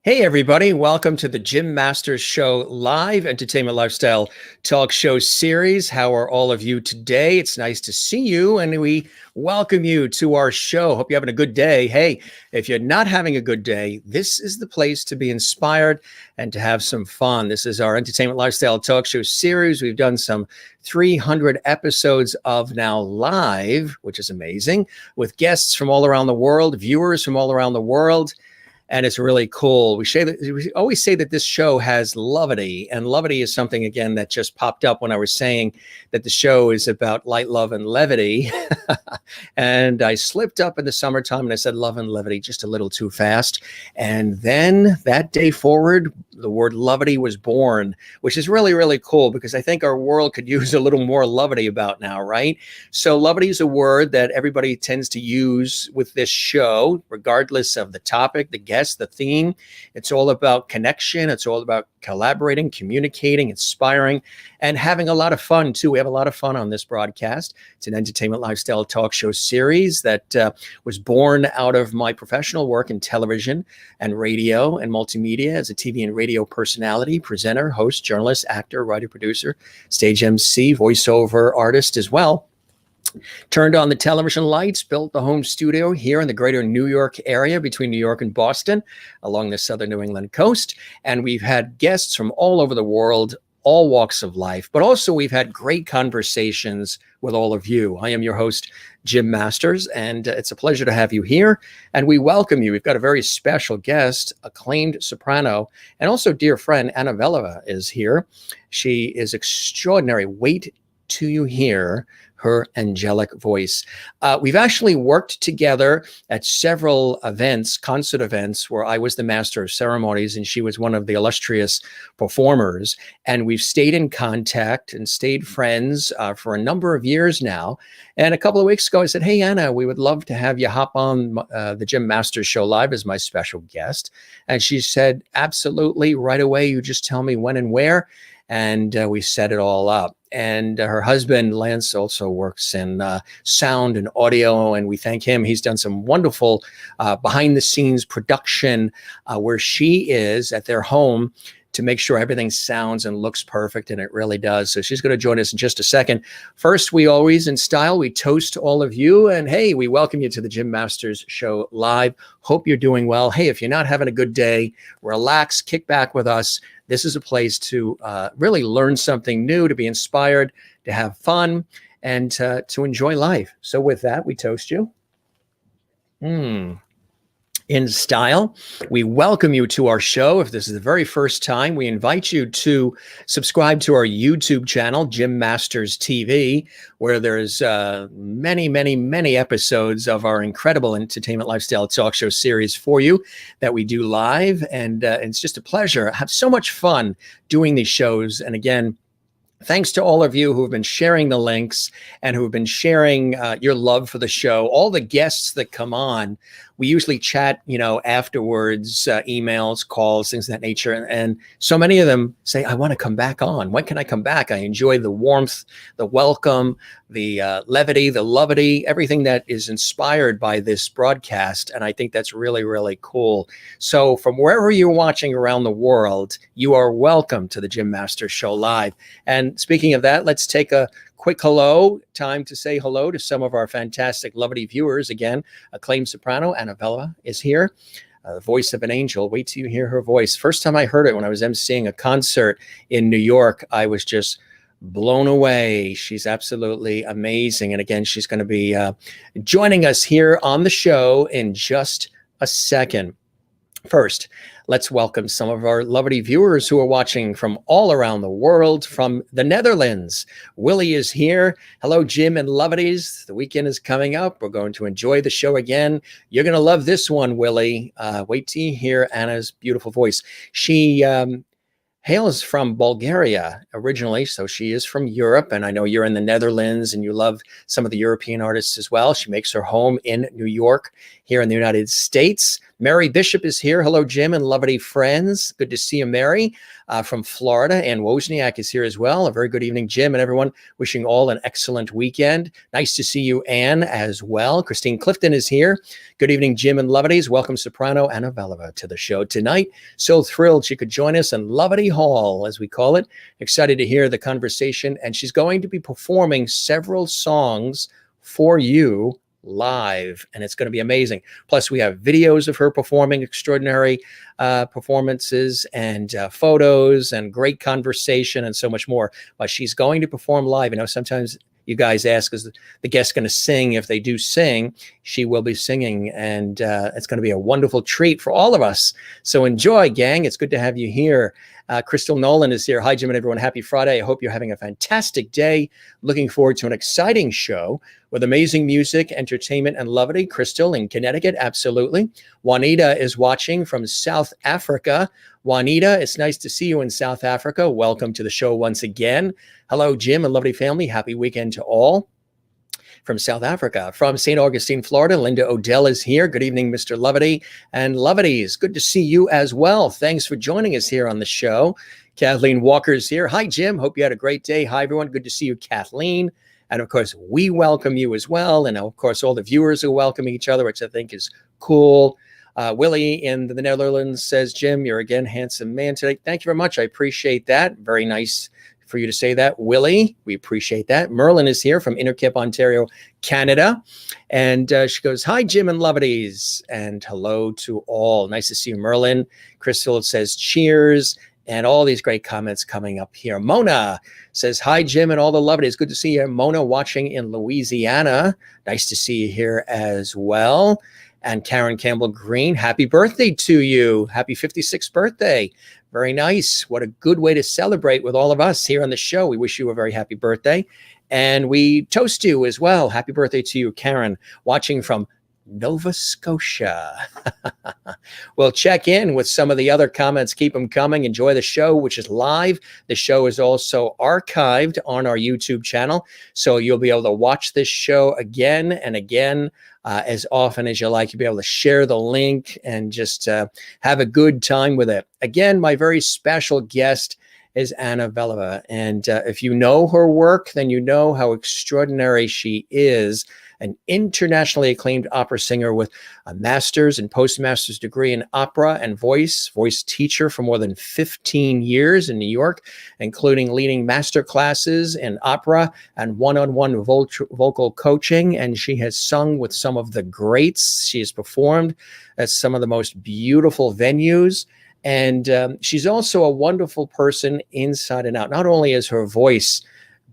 Hey, everybody. Welcome to the Jim Masters Show live entertainment lifestyle talk show series. How are all of you today? It's nice to see you, and we welcome you to our show. Hope you're having a good day. Hey, if you're not having a good day, this is the place to be inspired and to have some fun. This is our entertainment lifestyle talk show series. We've done some 300 episodes of now live, which is amazing, with guests from all around the world, viewers from all around the world. And it's really cool. We always say that this show has levity, and levity is something, again, that just popped up when I was saying that the show is about light, love, and levity. And I slipped up in the summertime and I said love and levity just a little too fast. And then that day forward, the word levity was born, which is really, really cool because I think our world could use a little more levity about now, right? So levity is a word that everybody tends to use with this show, regardless of the topic, the guest, the theme. It's all about connection. It's all about collaborating, communicating, inspiring, and having a lot of fun too. We have a lot of fun on this broadcast. It's an entertainment lifestyle talk show series that was born out of my professional work in television and radio and multimedia as a TV and radio personality, presenter, host, journalist, actor, writer, producer, stage MC, voiceover artist as well. Turned on the television lights, built the home studio here in the greater New York area between New York and Boston along the southern New England coast. And we've had guests from all over the world, all walks of life, but also we've had great conversations with all of you. I am your host, Jim Masters, and it's a pleasure to have you here. And we welcome you. We've got a very special guest, acclaimed soprano, and also dear friend Anna Vella is here. She is extraordinary. Wait till you hear her angelic voice. We've actually worked together at several events, concert events, where I was the master of ceremonies and she was one of the illustrious performers. And we've stayed in contact and stayed friends for a number of years now. And a couple of weeks ago, I said, hey, Anna, we would love to have you hop on the Jim Masters Show live as my special guest. And she said, absolutely, right away. You just tell me when and where. And we set it all up. And her husband, Lance, also works in sound and audio, and we thank him. He's done some wonderful behind-the-scenes production where she is at their home to make sure everything sounds and looks perfect, and it really does. So she's going to join us in just a second. First, we always, in style, we toast all of you, and hey, we welcome you to the Jim Masters Show live. Hope you're doing well. Hey, if you're not having a good day, relax, kick back with us. This is a place to really learn something new, to be inspired, to have fun, and to enjoy life. So with that, we toast you. In style, we welcome you to our show. If this is the very first time, we invite you to subscribe to our YouTube channel, Jim Masters TV, where there's many, many, many episodes of our incredible entertainment lifestyle talk show series for you that we do live. And it's just a pleasure. I have so much fun doing these shows. And again, thanks to all of you who have been sharing the links and who have been sharing your love for the show. All the guests that come on, we usually chat, afterwards, emails, calls, things of that nature. And so many of them say, I want to come back on. When can I come back? I enjoy the warmth, the welcome, the levity, the lovity, everything that is inspired by this broadcast. And I think that's really, really cool. So from wherever you're watching around the world, you are welcome to the Jim Masters Show live. And speaking of that, let's take a quick hello. Time to say hello to some of our fantastic lovely viewers. Again, acclaimed soprano Anna Vella is here. The voice of an angel. Wait till you hear her voice. First time I heard it when I was emceeing a concert in New York, I was just blown away. She's absolutely amazing. And again, she's going to be joining us here on the show in just a second. First, let's welcome some of our lovely viewers who are watching from all around the world, from the Netherlands. Willie is here. Hello, Jim and Lovities. The weekend is coming up. We're going to enjoy the show again. You're going to love this one, Willie. Wait till you hear Anna's beautiful voice. She hails from Bulgaria originally, so she is from Europe, and I know you're in the Netherlands and you love some of the European artists as well. She makes her home in New York here in the United States. Mary Bishop is here. Hello, Jim and lovely friends. Good to see you, Mary, from Florida. And Wozniak is here as well. A very good evening, Jim, and everyone. Wishing all an excellent weekend. Nice to see you, Anne, as well. Christine Clifton is here. Good evening, Jim and Lovedies. Welcome, Soprano Anna Vella, to the show tonight. So thrilled she could join us in Lovedy Hall, as we call it. Excited to hear the conversation. And she's going to be performing several songs for you live, and it's going to be amazing. Plus, we have videos of her performing extraordinary performances and photos and great conversation and so much more. But she's going to perform live. You know, sometimes you guys ask, is the guest going to sing? If they do sing, she will be singing, and it's going to be a wonderful treat for all of us. So enjoy, gang. It's good to have you here. Crystal Nolan is here. Hi, Jim and everyone. Happy Friday. I hope you're having a fantastic day. Looking forward to an exciting show with amazing music, entertainment, and levity. Crystal in Connecticut, absolutely. Juanita is watching from South Africa. Juanita, it's nice to see you in South Africa. Welcome to the show once again. Hello, Jim and lovely family. Happy weekend to all. From South Africa, from St. Augustine, Florida, Linda Odell is here. Good evening, Mr. Levity and Levities. Good to see you as well. Thanks for joining us here on the show. Kathleen Walker is here. Hi, Jim. Hope you had a great day. Hi, everyone. Good to see you, Kathleen. And of course, we welcome you as well. And of course, all the viewers are welcoming each other, which I think is cool. Willie in the Netherlands says, Jim, you're again handsome man today. Thank you very much. I appreciate that. Very nice for you to say that, Willie. We appreciate that. Merlin is here from Innerkip, Ontario, Canada. And she goes, hi, Jim and Lovities. And hello to all. Nice to see you, Merlin. Crystal says, cheers. And all these great comments coming up here. Mona says, hi, Jim and all the Lovities. Good to see you. Mona watching in Louisiana. Nice to see you here as well. And Karen Campbell Green, happy birthday to you. Happy 56th birthday. Very nice. What a good way to celebrate with all of us here on the show. We wish you a very happy birthday. And we toast you as well. Happy birthday to you, Karen, watching from Nova Scotia. We'll check in with some of the other comments. Keep them coming. Enjoy the show, which is live. The show is also archived on our YouTube channel. So you'll be able to watch this show again and again. As often as you like. You'll be able to share the link and just have a good time with it. Again, my very special guest is Anna Vella. And if you know her work, then you know how extraordinary she is. An internationally acclaimed opera singer with a master's and postmaster's degree in opera and voice teacher for more than 15 years in New York, including leading master classes in opera and one-on-one vocal coaching. And she has sung with some of the greats. She has performed at some of the most beautiful venues. And she's also a wonderful person inside and out. Not only is her voice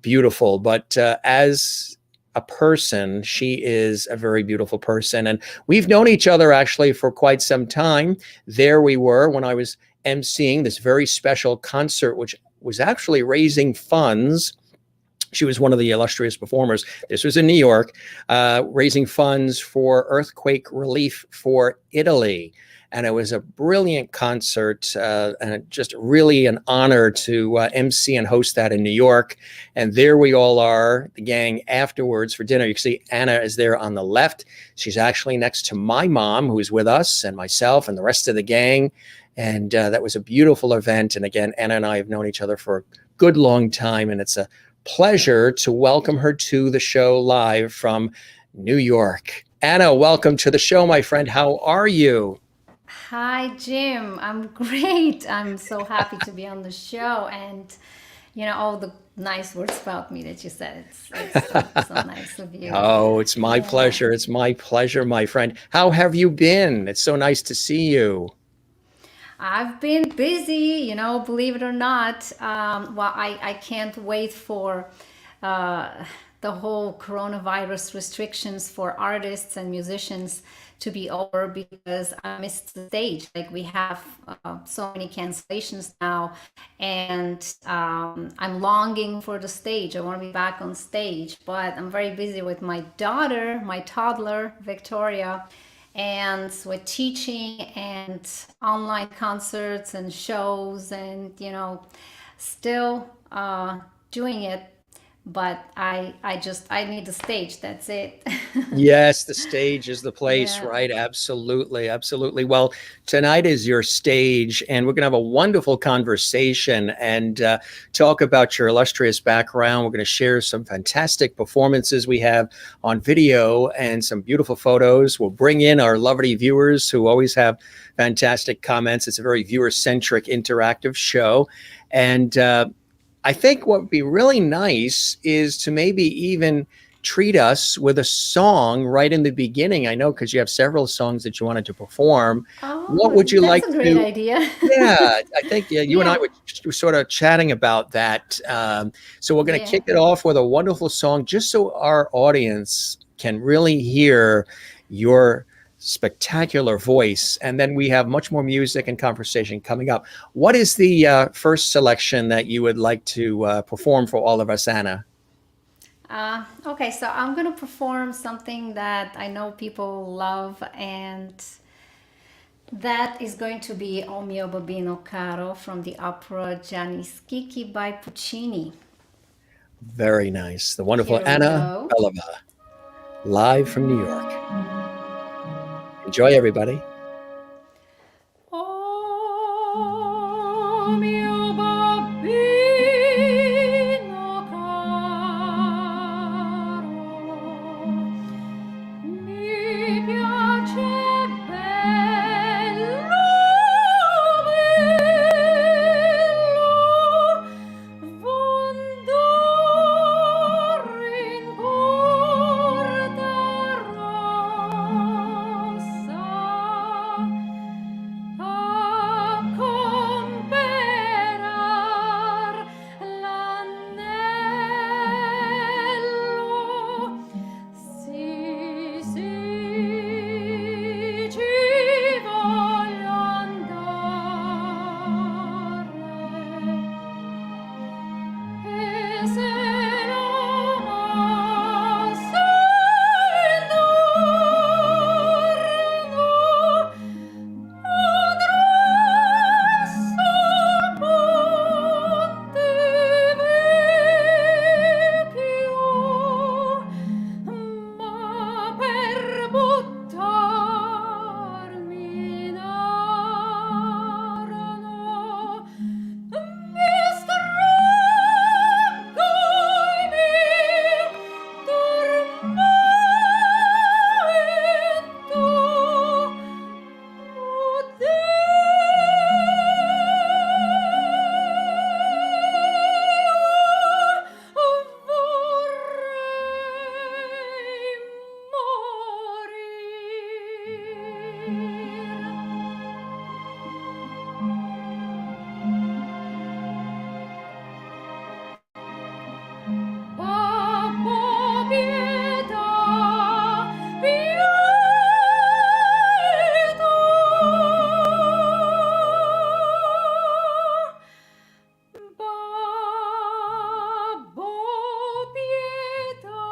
beautiful, but as a person, she is a very beautiful person. And we've known each other actually for quite some time. There we were when I was emceeing this very special concert, which was actually raising funds. She was one of the illustrious performers. This was in New York, raising funds for earthquake relief for Italy. And it was a brilliant concert, and just really an honor to MC and host that in New York. And there we all are, the gang, afterwards for dinner. You can see Anna is there on the left. She's actually next to my mom, who is with us, and myself and the rest of the gang. And that was a beautiful event. And again, Anna and I have known each other for a good long time. And it's a pleasure to welcome her to the show live from New York. Anna, welcome to the show, my friend. How are you? Hi, Jim. I'm great. I'm so happy to be on the show, and all the nice words about me that you said. It's so nice of you. Oh, it's my Yeah. pleasure. It's my pleasure, my friend. How have you been? It's so nice to see you. I've been busy, believe it or not. Well, I can't wait for the whole coronavirus restrictions for artists and musicians to be over because I missed the stage. Like we have so many cancellations now, and I'm longing for the stage. I want to be back on stage, but I'm very busy with my daughter, my toddler, Victoria, and with teaching and online concerts and shows and still doing it but I need the stage. That's it. Yes, the stage is the place, Yeah. right? Absolutely, absolutely. Well, tonight is your stage, and we're going to have a wonderful conversation and talk about your illustrious background. We're going to share some fantastic performances we have on video and some beautiful photos. We'll bring in our lovely viewers who always have fantastic comments. It's a very viewer-centric, interactive show, and I think what would be really nice is to maybe even treat us with a song right in the beginning. I know because you have several songs that you wanted to perform. What Oh, would you that's like a great to? idea. Yeah, I think you and I Yeah. were sort of chatting about that. So we're going to Yeah. kick it off with a wonderful song just so our audience can really hear your spectacular voice. And then we have much more music and conversation coming up. What is the first selection that you would like to perform for all of us, Anna? Okay, so I'm gonna perform something that I know people love, and that is going to be O mio bambino caro from the opera Gianni Schicchi by Puccini. Very nice. The wonderful Here we Anna go. Veleva, live from New York. Enjoy, everybody. O mio bambino caro, mi piace bello, bello, vondor in porta rossa, a comperar l'anello. Sì, sì, ci voglio andare. E se no m'assendo, adesso ponte vecchio, ma per buttarmi in arno mi straggo i miei tormento. Babbo, pietà, pietà. Babbo, pietà,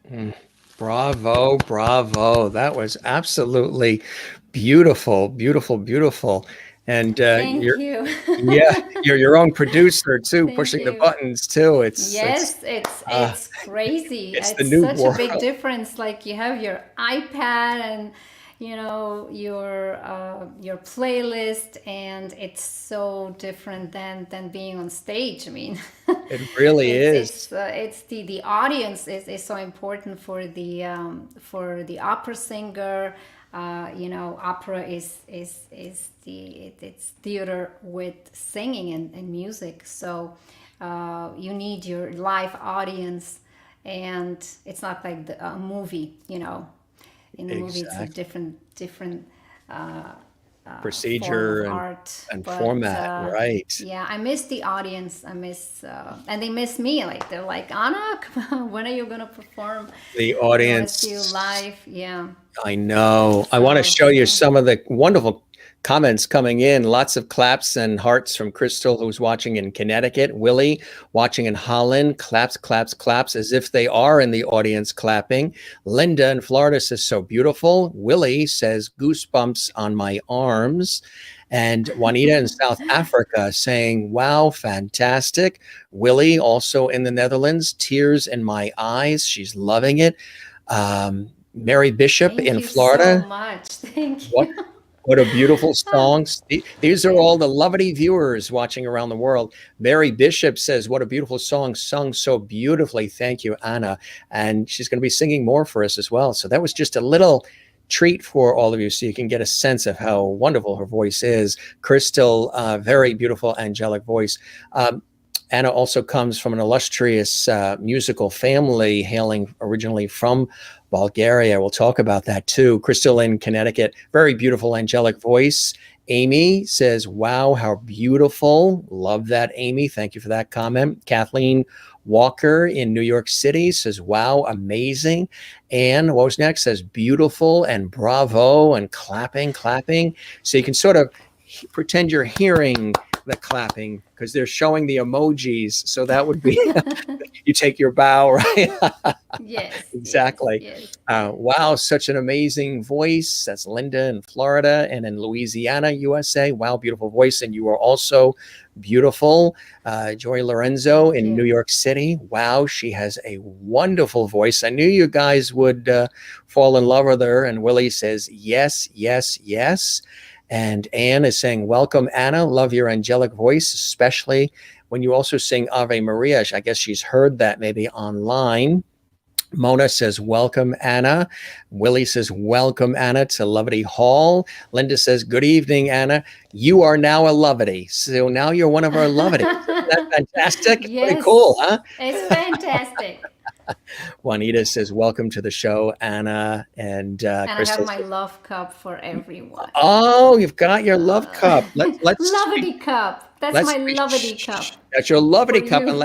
Mm. Bravo, bravo. That was absolutely beautiful, beautiful, beautiful. And Thank you. yeah, you're your own producer too, Thank pushing the you. buttons too. Yes, Uh, it's crazy. it's the It's new such a big world. difference. Like you have your iPad and your playlist, and it's so different than being on stage. I mean, It really is. it's the audience is so important for the opera singer. Opera it's theater with singing and music. So you need your live audience, and it's not like a movie. In a movie it's a Exactly. different form of Procedure art. and But format, right. yeah, I miss the audience. I miss and they miss me. Like they're like, Anna, come on, when are you gonna perform? The We want to see you audience, live. Yeah. I know. I want to So show you yeah. some of the wonderful Comments coming in, lots of claps and hearts from Crystal, who's watching in Connecticut. Willie, watching in Holland, claps, claps, claps, as if they are in the audience clapping. Linda in Florida says, so beautiful. Willie says, goosebumps on my arms. And Juanita in South Africa saying, wow, fantastic. Willie, also in the Netherlands, tears in my eyes. She's loving it. Mary Bishop Thank in you Florida. so much. Thank What you. what a beautiful song. These are all the lovely viewers watching around the world. Mary Bishop says, what a beautiful song, sung so beautifully. Thank you, Anna. And she's going to be singing more for us as well. So that was just a little treat for all of you so you can get a sense of how wonderful her voice is. Crystal, very beautiful, angelic voice. Anna also comes from an illustrious musical family, hailing originally from Bulgaria. We'll talk about that too. Crystal in Connecticut, very beautiful, angelic voice. Amy says, wow, how beautiful. Love that, Amy. Thank you for that comment. Kathleen Walker in New York City says, wow, amazing. Anne, what was next? Says, beautiful and bravo and clapping, clapping. So you can sort of pretend you're hearing the clapping because they're showing the emojis. So that would be, you take your bow, right? Yes. Exactly. Yes. Wow, such an amazing voice. That's Linda in Florida and in Louisiana, USA. Wow, beautiful voice. And you are also beautiful. Joy Lorenzo in New York City. Wow, she has a wonderful voice. I knew you guys would fall in love with her. And Willie says, yes, yes, yes. And Anne is saying, welcome, Anna. Love your angelic voice, especially when you also sing Ave Maria. I guess she's heard that maybe online. Mona says, welcome, Anna. Willie says, welcome, Anna, to Lovity Hall. Linda says, good evening, Anna. You are now a Lovity. So now you're one of our Lovities. Isn't that fantastic? Yes. Pretty cool, huh? It's fantastic. Juanita says, welcome to the show, Anna. And Crystal, I have my love cup for everyone. Oh, you've got your love cup. Let's Lovity cup. That's my lovity cup. That's your lovity cup. you. And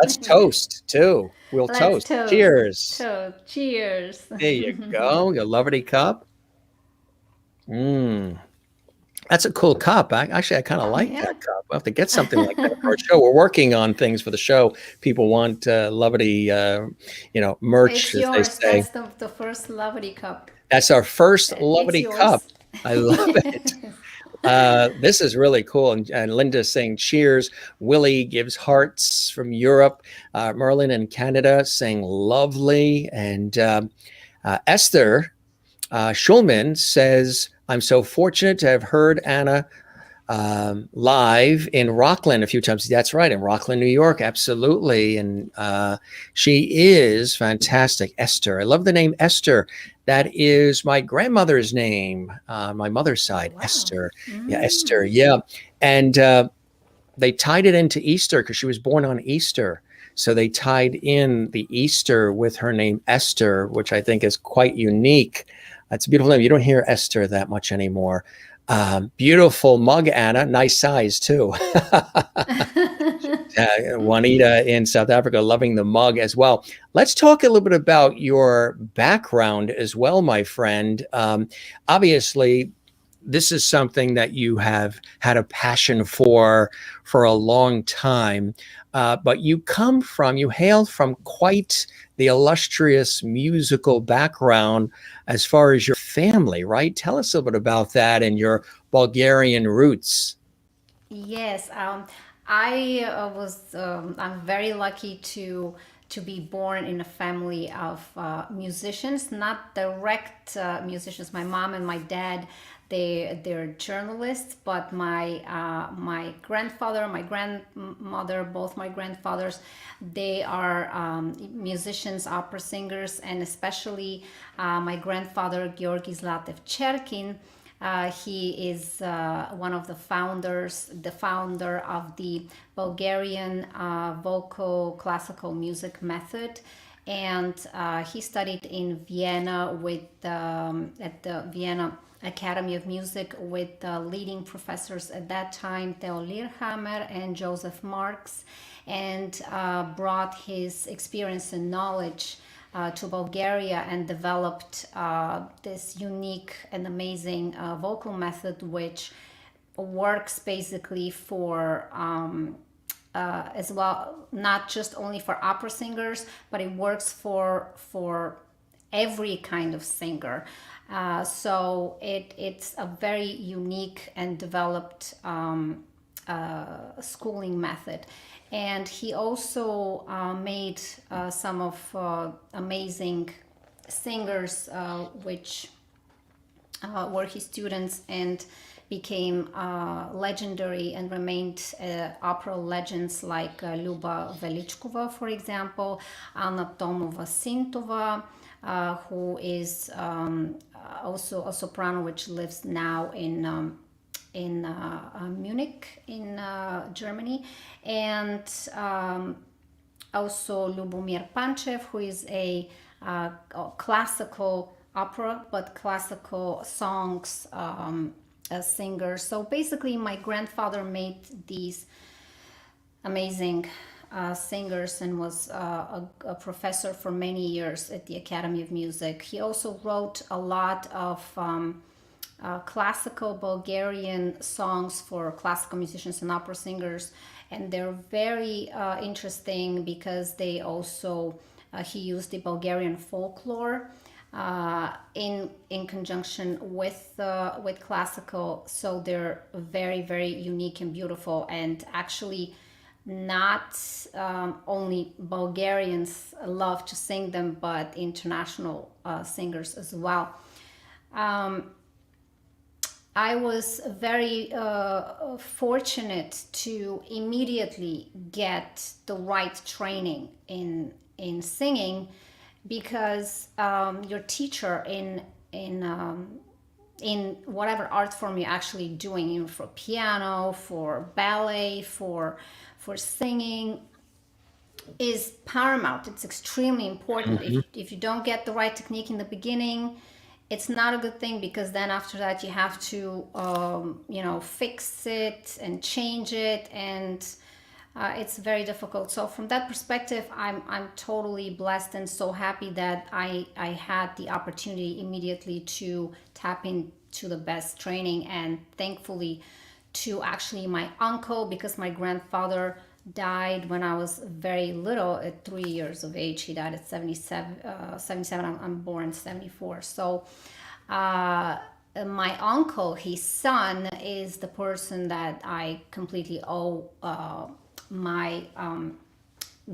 let's toast too. We'll Let's toast. Cheers. So, cheers. There you go. Your lovity cup. That's a cool cup. Actually, I kind of like that cup. We'll have to get something like that for our show. We're working on things for the show. People want lovity, merch, It's as yours. they say. That's the first lovity cup. That's our first lovity cup. I love it. This is really cool. And Linda's saying cheers. Willie gives hearts from Europe. Merlin in Canada saying lovely. And Esther Schulman says, I'm so fortunate to have heard Anna live in Rockland a few times. That's right, in Rockland, New York. Absolutely. And she is fantastic. Esther. I love the name Esther. That is my grandmother's name, my mother's side, wow. Esther. Yeah, Esther. Yeah. And they tied it into Easter because she was born on Easter. So they tied in the Easter with her name Esther, which I think is quite unique. That's a beautiful name. You don't hear Esther that much anymore. Beautiful mug, Anna. Nice size, too. Juanita in South Africa, loving the mug as well. Let's talk a little bit about your background as well, my friend. Obviously, this is something that you have had a passion for a long time. But you hail from quite the illustrious musical background as far as your family, right? Tell us a little bit about that and your Bulgarian roots. Yes, I'm very lucky to be born in a family of musicians, not direct musicians. My mom and my dad, they're journalists, but my grandfather, my grandmother, both my grandfathers, they are musicians, opera singers, and especially my grandfather Georgi Zlatev Cherkin. He is one of the founder of the Bulgarian vocal classical music method. And he studied in Vienna at the Vienna Academy of Music with leading professors at that time, Theo Lehrhammer and Joseph Marx, and brought his experience and knowledge to Bulgaria and developed this unique and amazing vocal method, which works basically for as well, not just only for opera singers, but it works for every kind of singer. So it's a very unique and developed schooling method. And he also made some of amazing singers, which were his students and became legendary and remained opera legends, like Luba Velichkova, for example, Anna Sintova, who is also a soprano, which lives now in Munich in Germany, and also Lubomir Panchev, who is a classical opera, but classical songs singer. So basically, my grandfather made these amazing singers and was a professor for many years at the Academy of Music. He also wrote a lot of classical Bulgarian songs for classical musicians and opera singers, and they're very interesting because they also he used the Bulgarian folklore in conjunction with classical. So they're very, very unique and beautiful, and actually not only Bulgarians love to sing them, but international singers as well. I was very fortunate to immediately get the right training in singing, because your teacher in whatever art form you're actually doing, you know, for piano, for ballet, for singing, is paramount. It's extremely important. If you don't get the right technique in the beginning, it's not a good thing, because then after that you have to fix it and change it, and it's very difficult. So from that perspective, I'm totally blessed and so happy that I had the opportunity immediately to tap into the best training, and thankfully to actually my uncle, because my grandfather died when I was very little, at 3 years of age. He died at 77. I'm born in 74. So my uncle, his son, is the person that I completely owe my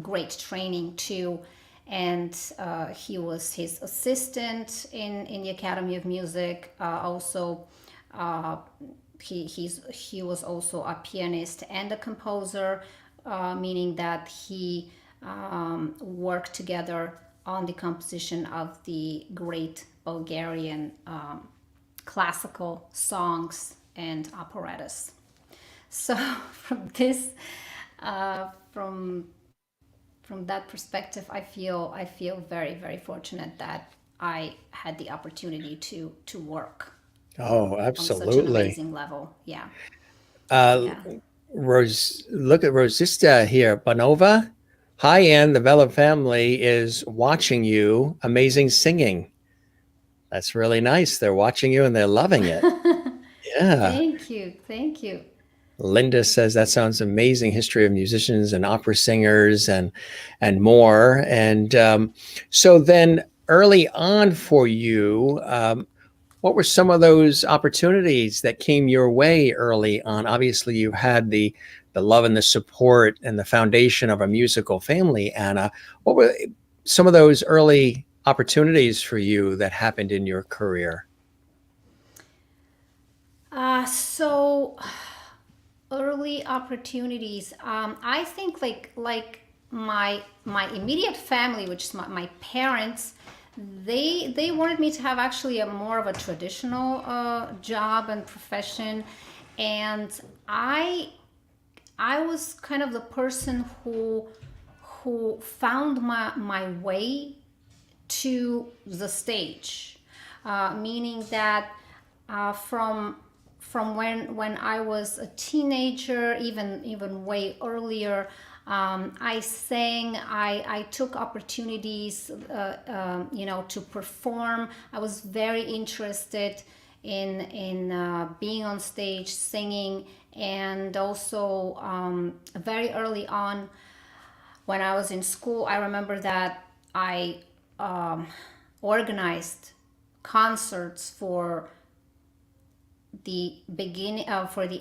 great training to, and he was his assistant in the Academy of Music. Also, he was also a pianist and a composer, meaning that he worked together on the composition of the great Bulgarian classical songs and operettas. So from this, from that perspective, I feel very, very fortunate that I had the opportunity to work Oh, on such an absolutely. amazing level. Yeah, Uh, yeah. Look at Rosista here. Banova. Hi, Ann. The Vella family is watching you. Amazing singing. That's really nice. They're watching you and they're loving it. Yeah. Thank you, thank you. Linda says that sounds amazing. History of musicians and opera singers and more. And so then early on for you, what were some of those opportunities that came your way early on? Obviously, you had the love and the support and the foundation of a musical family, Anna. What were some of those early opportunities for you that happened in your career? So early opportunities. I think like my immediate family, which is my parents, they wanted me to have actually a more of a traditional job and profession, and I was kind of the person who found my way to the stage, meaning that from when I was a teenager, even way earlier, I sang. I took opportunities, to perform. I was very interested in being on stage, singing, and also very early on when I was in school, I remember that I organized concerts for the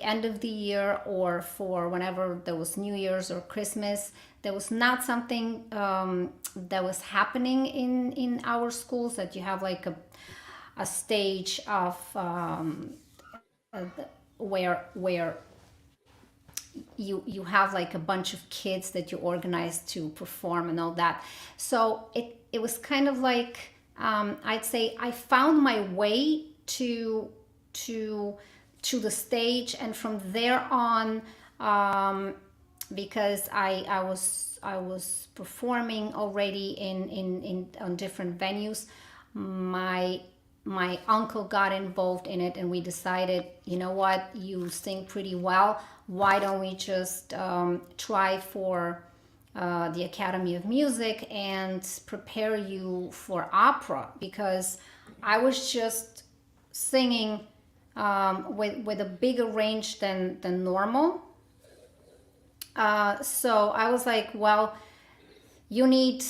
end of the year, or for whenever there was New Year's or Christmas. There was not something that was happening in our schools, that you have like a stage of where you have like a bunch of kids that you organize to perform and all that. So it was kind of like, I'd say I found my way to the stage, and from there on, because I was performing already in on different venues. My uncle got involved in it, and we decided, you know what, you sing pretty well, why don't we just try for the Academy of Music and prepare you for opera, because I was just singing with a bigger range than normal. So I was like, well, you need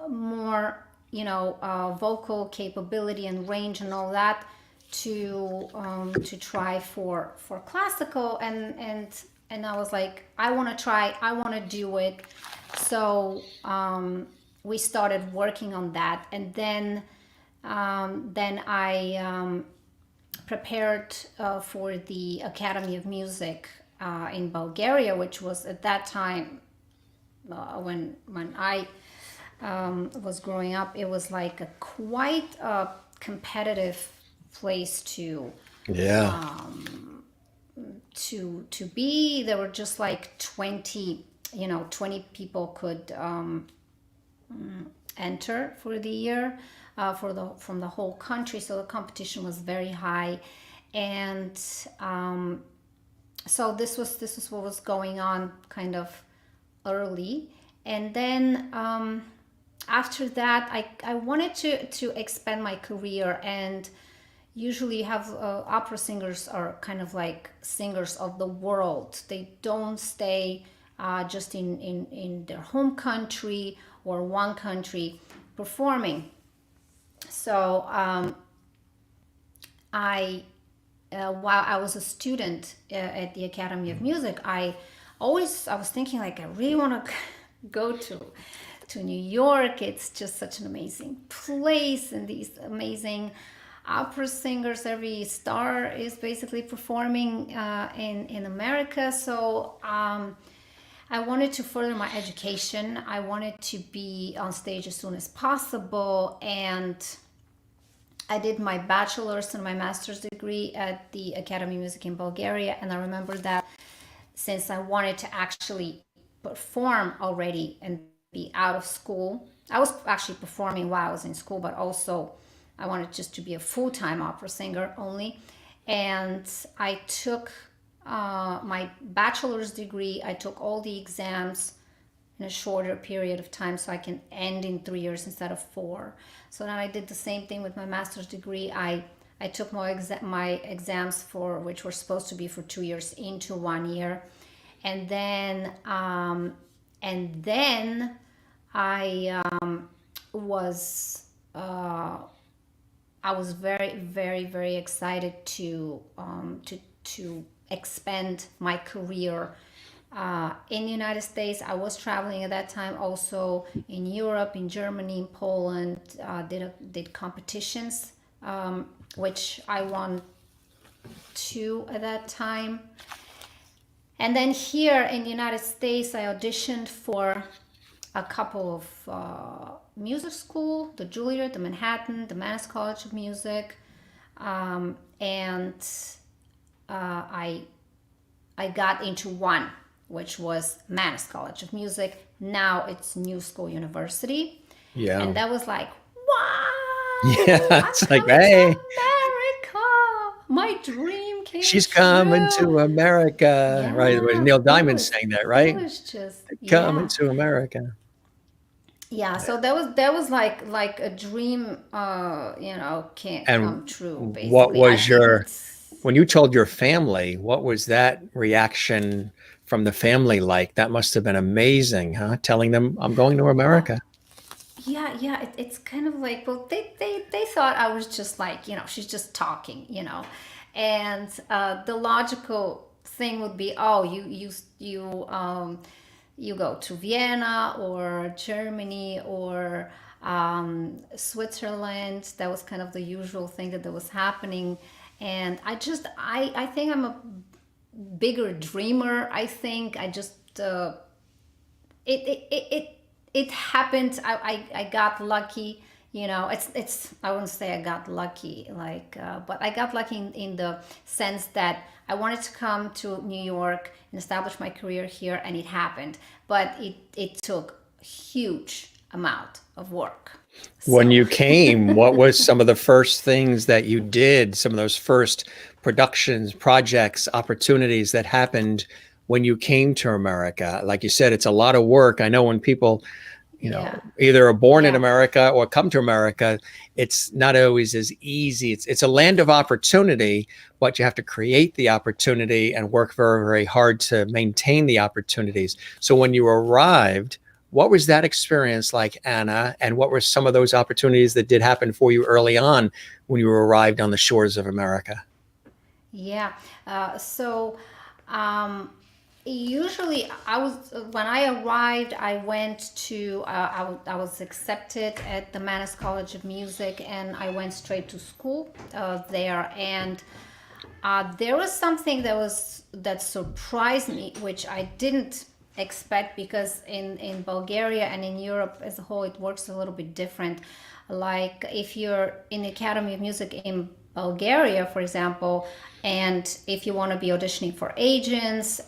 more, vocal capability and range and all that to try for classical, and I was like, I want to try, I want to do it. So we started working on that, and then I prepared for the Academy of Music in Bulgaria, which was at that time, when I was growing up, it was like quite a competitive place Yeah. to be. There were just like 20 people could enter for the year, from the whole country. So the competition was very high, and so this was what was going on kind of early. And then after that, I wanted to expand my career, and usually you have opera singers are kind of like singers of the world. They don't stay just in their home country or one country performing. So while I was a student at the Academy of Music, I was thinking, like, I really want to go to New York. It's just such an amazing place, and these amazing opera singers. Every star is basically performing in America. So I wanted to further my education. I wanted to be on stage as soon as possible, and I did my bachelor's and my master's degree at the Academy of Music in Bulgaria. And I remember that since I wanted to actually perform already and be out of school, I was actually performing while I was in school, but also I wanted just to be a full-time opera singer only. And I took my bachelor's degree, I took all the exams in a shorter period of time, so I can end in 3 years instead of 4. So then I did the same thing with my master's degree. I took my exams, for which were supposed to be for 2 years, into 1 year. And then I was very, very, very excited to expand my career in the United States. I was traveling at that time, also in Europe, in Germany, in Poland. Did competitions, which I won 2 at that time. And then here in the United States, I auditioned for a couple of music school, the Juilliard, the Manhattan, the Mannes College of Music, and I got into one, which was Mannes College of Music. Now it's New School University. Yeah. And that was like, wow! Yeah. It's I'm like, coming hey, to America. My dream came she's coming true. to America. Right. It was Yeah, Neil Diamond saying that, it right? was just, Coming yeah. to America. Yeah, so that was like a dream, can't And come true, what basically. I was your, didn't. when you told your family, what was that reaction from the family like? That must have been amazing, huh? Telling them, I'm going to Well, America. yeah, it's kind of like, well, they thought I was just like, she's just talking, and the logical thing would be, oh, you go to Vienna or Germany or Switzerland. That was kind of the usual thing that was happening, and I think I'm a bigger dreamer. I think I just it it it it, it happened. I got lucky. It's I wouldn't say I got lucky, like, but I got lucky in the sense that I wanted to come to New York and establish my career here, and it happened. But it took huge amount of work. When So you came, what was some of the first things that you did? Some of those first productions, projects, opportunities that happened when you came to America? Like you said, it's a lot of work. I know when people, yeah, either are born in yeah. America or come to America, it's not always as easy. It's a land of opportunity, but you have to create the opportunity and work very, very hard to maintain the opportunities. So when you arrived, what was that experience like, Anna? And what were some of those opportunities that did happen for you early on when you arrived on the shores of America? Yeah. So usually I was when I arrived, I went to I was accepted at the Mannes College of Music, and I went straight to school there. And there was something that surprised me, which I didn't expect, because in Bulgaria and in Europe as a whole, it works a little bit different. Like if you're in the Academy of Music in Bulgaria, for example, and if you want to be auditioning for agents,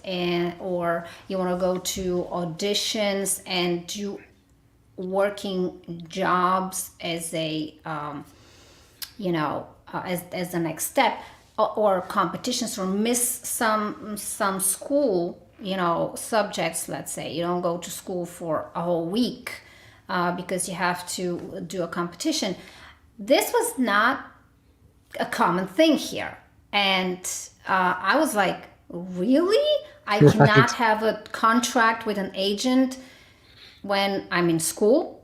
or you want to go to auditions and do working jobs as a as the next step, or competitions, or miss some school, subjects. Let's say you don't go to school for a whole week because you have to do a competition. This was not a common thing here, and I was like, really? I cannot Right. have a contract with an agent when I'm in school?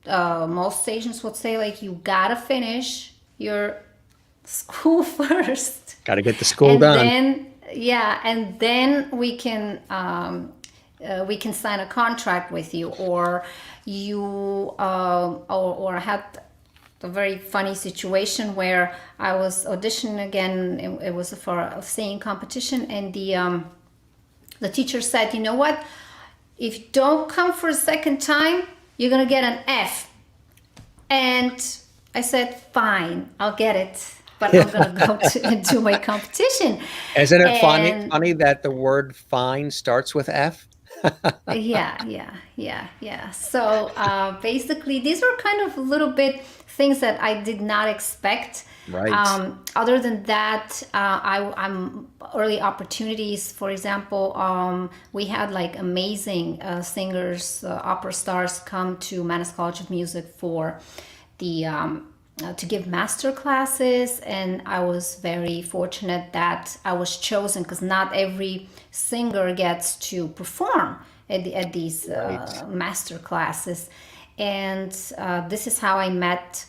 Most agents would say, like, you gotta finish your school first, Got to get the school and done. then, yeah, and then we can sign a contract with you. Or I had a very funny situation where I was auditioning again. It was for a singing competition, and the teacher said, you know what, if you don't come for a second time, you're gonna get an F. And I said, fine, I'll get it, but I'm gonna go to and do my competition. Isn't it And funny that the word fine starts with F? yeah. So basically, these were kind of a little bit things that I did not expect. Right. Other than that, I'm early opportunities. For example, we had like amazing singers, opera stars come to Mannes College of Music for the to give master classes, and I was very fortunate that I was chosen, because not every singer gets to perform at these Right. master classes. And this is how I met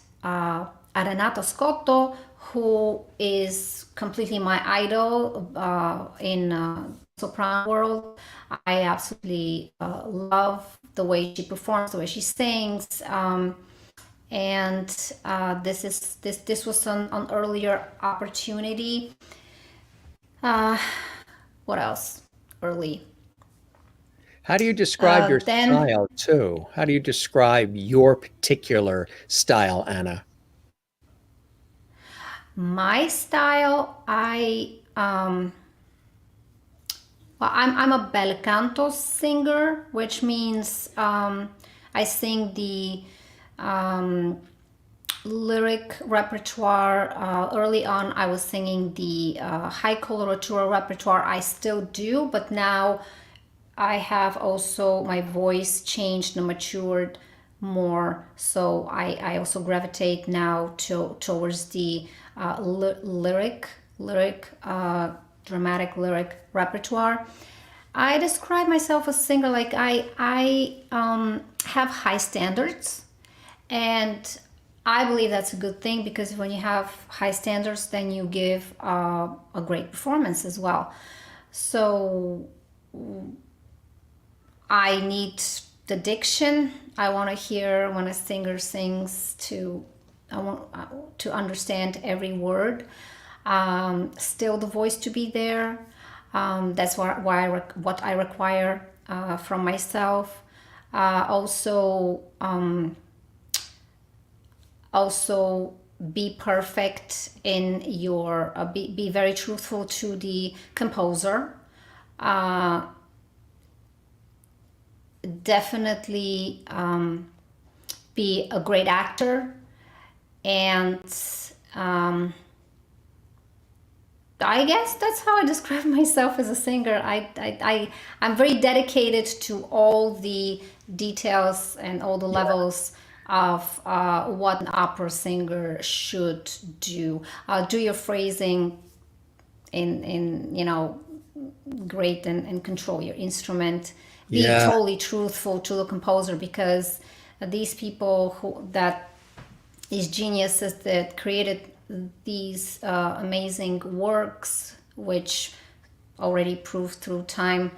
Renato Scotto, who is completely my idol in soprano world. I absolutely love the way she performs, the way she sings. And this was an earlier opportunity. What else? Early. How do you describe your Then style too? How do you describe your particular style, Anna? my style, I'm a bel canto singer, which means I sing the lyric repertoire. Early on, I was singing the high coloratura repertoire. I still do, but now I have also my voice changed and matured more. So I also gravitate now towards the dramatic lyric repertoire. I describe myself as singer like I have high standards, and I believe that's a good thing, because when you have high standards, then you give a great performance as well. So I need the diction. I want to hear when a singer sings I want to understand every word. Still the voice to be there. That's what I require from myself. Also be perfect in your be very truthful to the composer. Definitely be a great actor, and I guess that's how I describe myself as a singer. I'm very dedicated to all the details and all the levels of what an opera singer should do. Do your phrasing in great, and control your instrument. Be totally truthful to the composer, because these geniuses that created these amazing works, which already proved through time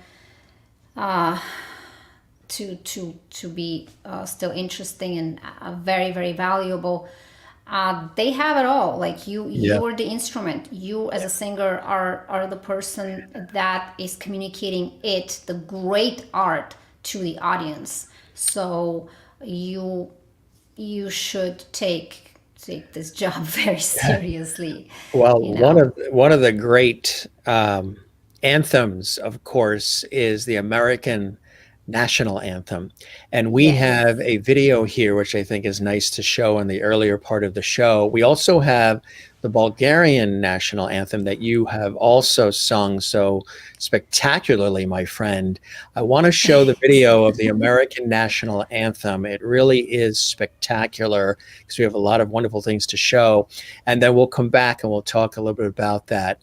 to be still interesting and very, very valuable. They have it all. Like you're the instrument. You as a singer are the person that is communicating the great art to the audience. So you should take this job very seriously. Well, one of the great anthems, of course, is the American national anthem. And we have a video here, which I think is nice to show in the earlier part of the show. We also have the Bulgarian national anthem that you have also sung so spectacularly, my friend. I want to show the video of the American national anthem. It really is spectacular, because we have a lot of wonderful things to show. And then we'll come back and we'll talk a little bit about that.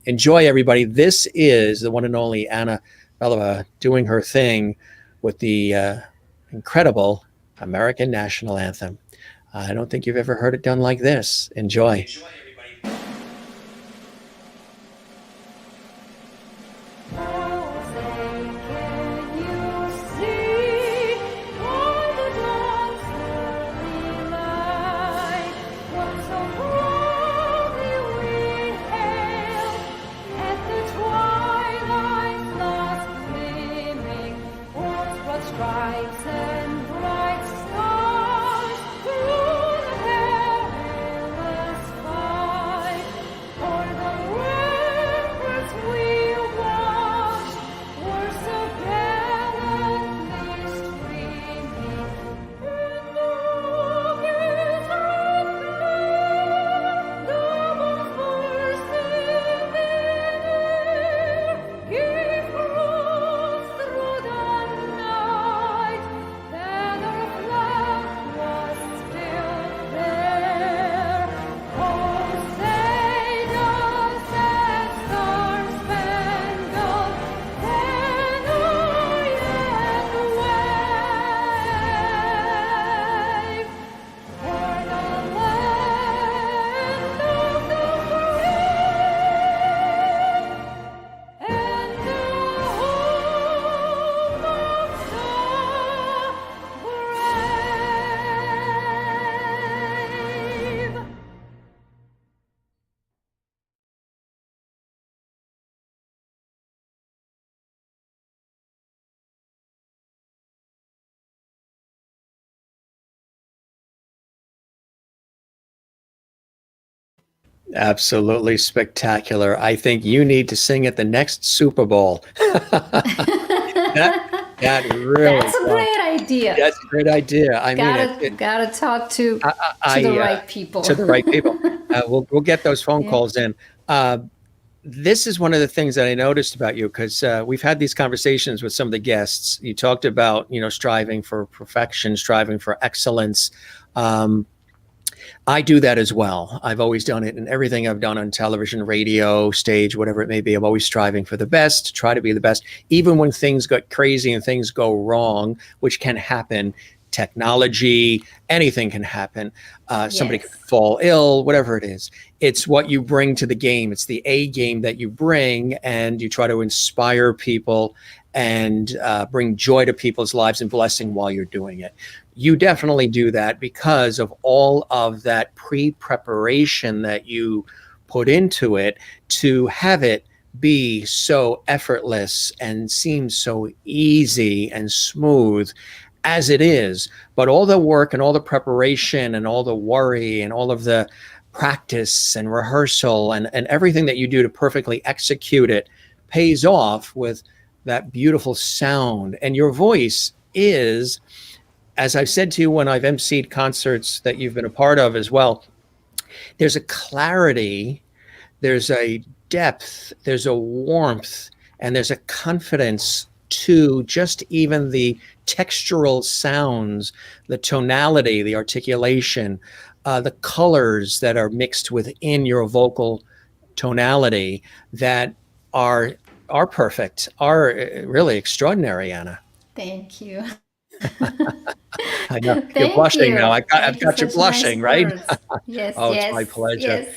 Enjoy, everybody. This is the one and only Anna Vella doing her thing with the incredible American national anthem. I don't think you've ever heard it done like this. Enjoy. Enjoy, everybody. Stripes and bright stars through the perilous fight, o'er the ramparts we watched were so gallantly streaming, and the rockets red the most bursting in air, gave cross through the night. Then our flag was still there. Oh, say does that star-spangled banner yet wave o'er the land of the free and the home of the brave? Absolutely spectacular. I think you need to sing at the next Super Bowl. That really. That's a great idea. That's a great idea. I mean, Gotta talk to the right people. To the right people. We'll get those phone calls in. this is one of the things that I noticed about you, because we've had these conversations with some of the guests. You talked about, striving for perfection, striving for excellence. I do that as well. I've always done it in everything I've done on television, radio, stage, whatever it may be. I'm always striving for the best, try to be the best, even when things get crazy and things go wrong, which can happen. Technology, anything can happen. Somebody could fall ill, whatever it is. It's what you bring to the game. It's the A game that you bring, and you try to inspire people and bring joy to people's lives and blessing while you're doing it. You definitely do that because of all of that pre-preparation that you put into it to have it be so effortless and seem so easy and smooth as it is. But all the work and all the preparation and all the worry and all of the practice and rehearsal and everything that you do to perfectly execute it pays off with that beautiful sound. And your voice is, as I've said to you when I've emceed concerts that you've been a part of as well, there's a clarity, there's a depth, there's a warmth, and there's a confidence to just even the textural sounds, the tonality, the articulation, the colors that are mixed within your vocal tonality that are perfect, are really extraordinary, Anna. Thank you. I know. You're Thank blushing you. now. I've got you Such blushing, nice right? words. Yes, Oh, it's yes, my pleasure. yes.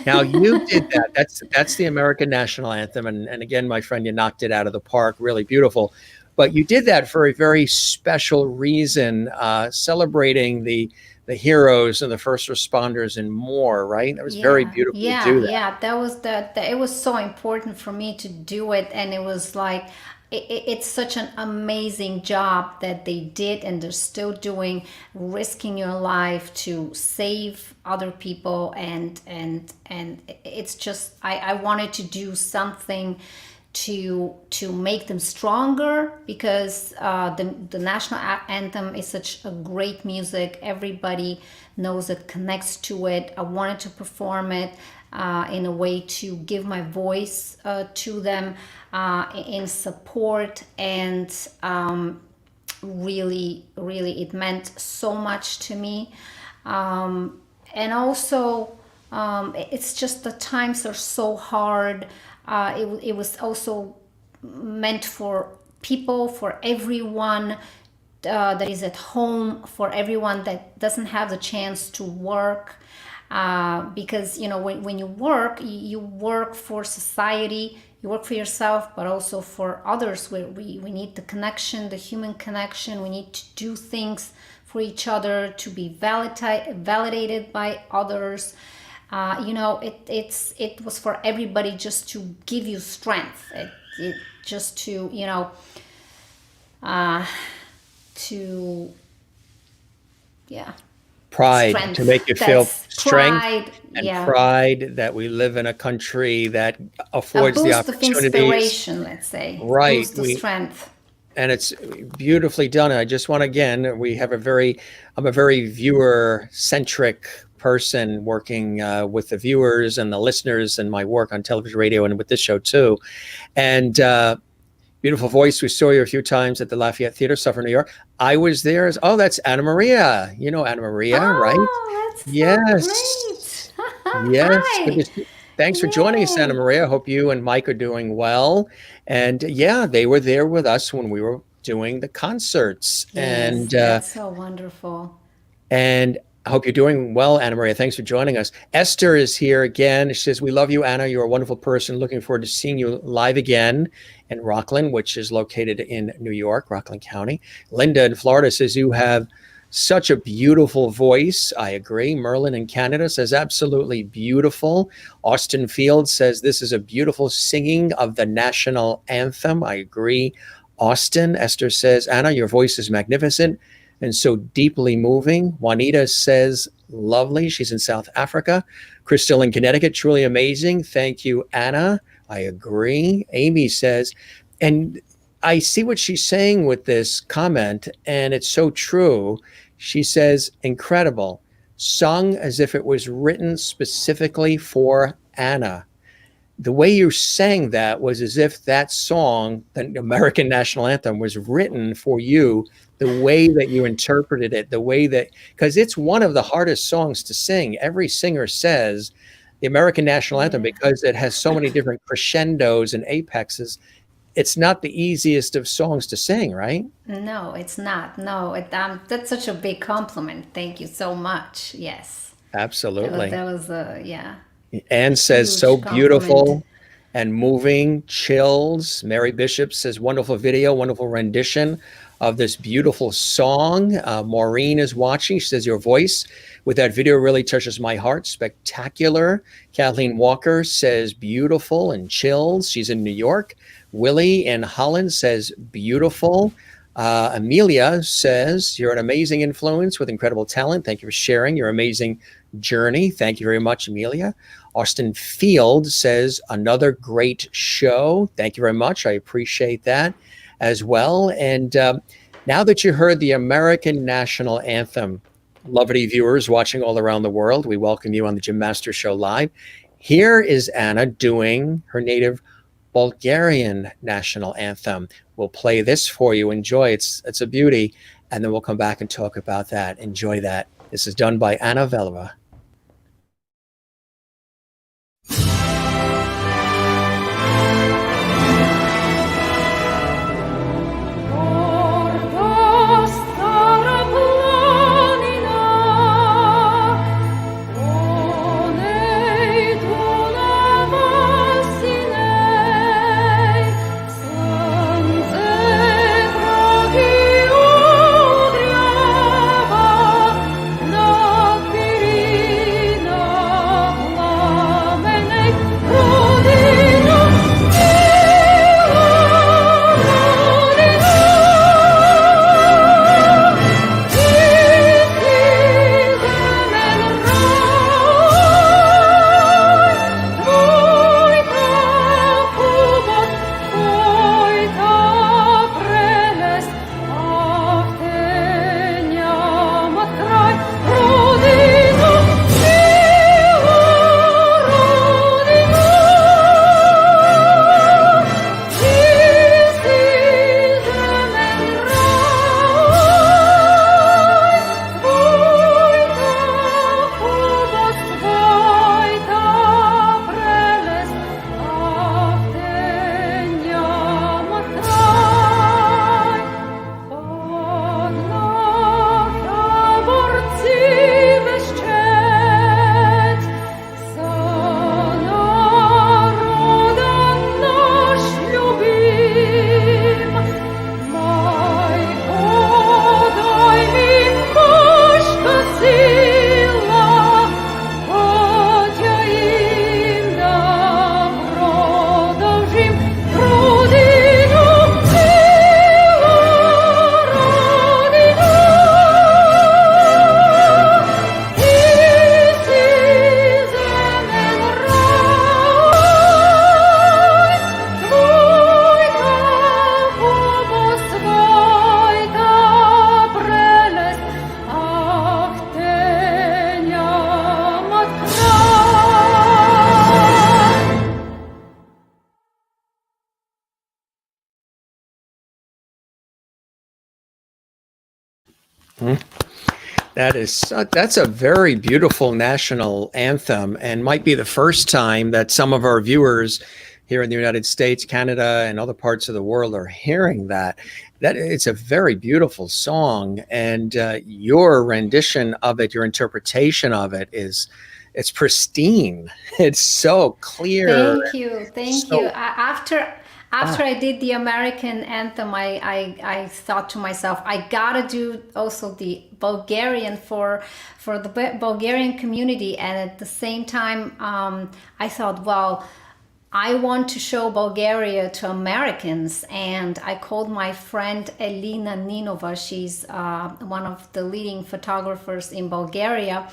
Now you did that. That's the American national anthem, and again, my friend, you knocked it out of the park. Really beautiful. But you did that for a very special reason, celebrating the heroes and the first responders and more. Right? It was very beautiful to do that. Yeah. That was it was so important for me to do it, and it was like it's such an amazing job that they did, and they're still doing, risking your life to save other people, and it's just I wanted to do something to make them stronger, because the national anthem is such a great music. Everybody knows it, connects to it. I wanted to perform it in a way to give my voice to them in support, and really it meant so much to me. And also it's just the times are so hard. It was also meant for people, for everyone that is at home, for everyone that doesn't have the chance to work, because when you work for society, you work for yourself, but also for others. We need the connection, the human connection. We need to do things for each other, to be validated by others. It was for everybody, just to give you strength. It just to pride, strength. to make you feel strength Pride, and pride that we live in a country that affords a the boost of opportunities. inspiration, let's say. Right. Boost of strength. And it's beautifully done. I just want, again, I'm a very viewer centric person, working with the viewers and the listeners, and my work on television, radio, and with this show too. And beautiful voice. We saw you a few times at the Lafayette Theater, Suffolk, New York. I was there. That's Anna Maria. You know Anna Maria, right? That's Yes. so great. Yes. Hi. Thanks for joining us, Anna Maria. I hope you and Mike are doing well. And they were there with us when we were doing the concerts. Yes, And that's so wonderful. and I hope you're doing well, Anna Maria. Thanks for joining us. Esther is here again. She says, "We love you, Anna. You're a wonderful person. Looking forward to seeing you live again in Rockland," which is located in New York, Rockland County. Linda in Florida says, "You have such a beautiful voice." I agree. Merlin in Canada says, "Absolutely beautiful." Austin Field says, "This is a beautiful singing of the national anthem." I agree. Austin. Esther says, "Anna, your voice is magnificent and so deeply moving." Juanita says, "Lovely." She's in South Africa. Crystal in Connecticut, "Truly amazing. Thank you, Anna." I agree. Amy says, and I see what she's saying with this comment, and it's so true. She says, "Incredible. Sung as if it was written specifically for Anna." the way you sang that was as if that song, the American national anthem, was written for you, the way that you interpreted it, the way that, because it's one of the hardest songs to sing. Every singer says the American national anthem, because it has so many different crescendos and apexes, it's not the easiest of songs to sing, right? No, it's not. No, that's such a big compliment. Thank you so much. Yes. Absolutely. That was yeah. Anne says, Huge so compliment. beautiful and moving, chills. Mary Bishop says, wonderful video, wonderful rendition of this beautiful song. Maureen is watching. She says, your voice with that video really touches my heart. Spectacular. Kathleen Walker says, beautiful and chills. She's in New York. Willie in Holland says, beautiful. Amelia says, you're an amazing influence with incredible talent. Thank you for sharing your amazing journey. Thank you very much, Amelia. Austin Field says, another great show. Thank you very much. I appreciate that as well. And now that you heard the American national anthem, lovely viewers watching all around the world, we welcome you on the Jim Masters Show Live. Here is Anna doing her native Bulgarian national anthem. We'll play this for you. Enjoy. It's a beauty. And then we'll come back and talk about that. Enjoy that. This is done by Anna Vella. That's a very beautiful national anthem, and might be the first time that some of our viewers here in the United States, Canada, and other parts of the world are hearing that. That it's a very beautiful song, and your rendition of it, your interpretation of it it's pristine. It's so clear. Thank you. Thank you. After I did the American anthem, I thought to myself, I gotta do also the Bulgarian for the Bulgarian community. And at the same time, I thought, well, I want to show Bulgaria to Americans. And I called my friend Elina Ninova. She's one of the leading photographers in Bulgaria.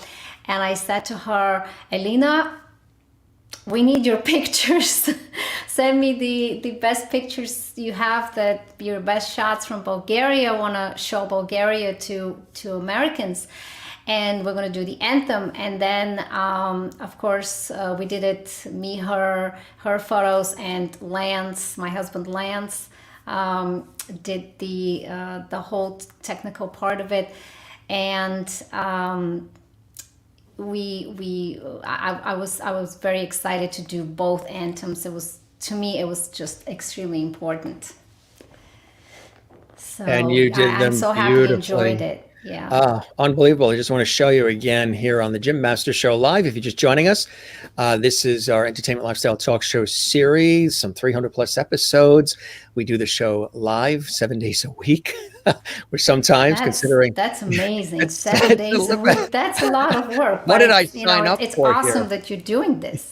And I said to her, Elina, we need your pictures. Send me the best pictures you have, that your best shots from Bulgaria. I want to show Bulgaria to Americans. and we're going to do the anthem. And then of course we did it, me, her photos, and Lance, my husband Lance, did the whole technical part of it. And I was very excited to do both anthems. It was, to me, it was just extremely important. So And you did I'm them so happy you enjoyed beautifully. it. Yeah. Unbelievable. I just want to show you again here on the Jim Master Show Live. If you're just joining us, this is our entertainment lifestyle talk show series, some 300 plus episodes. We do the show live 7 days a week, which sometimes considering That's amazing. 7 days a week. That's a lot of work. What but did I it's, sign up it's for awesome here? that you're doing this.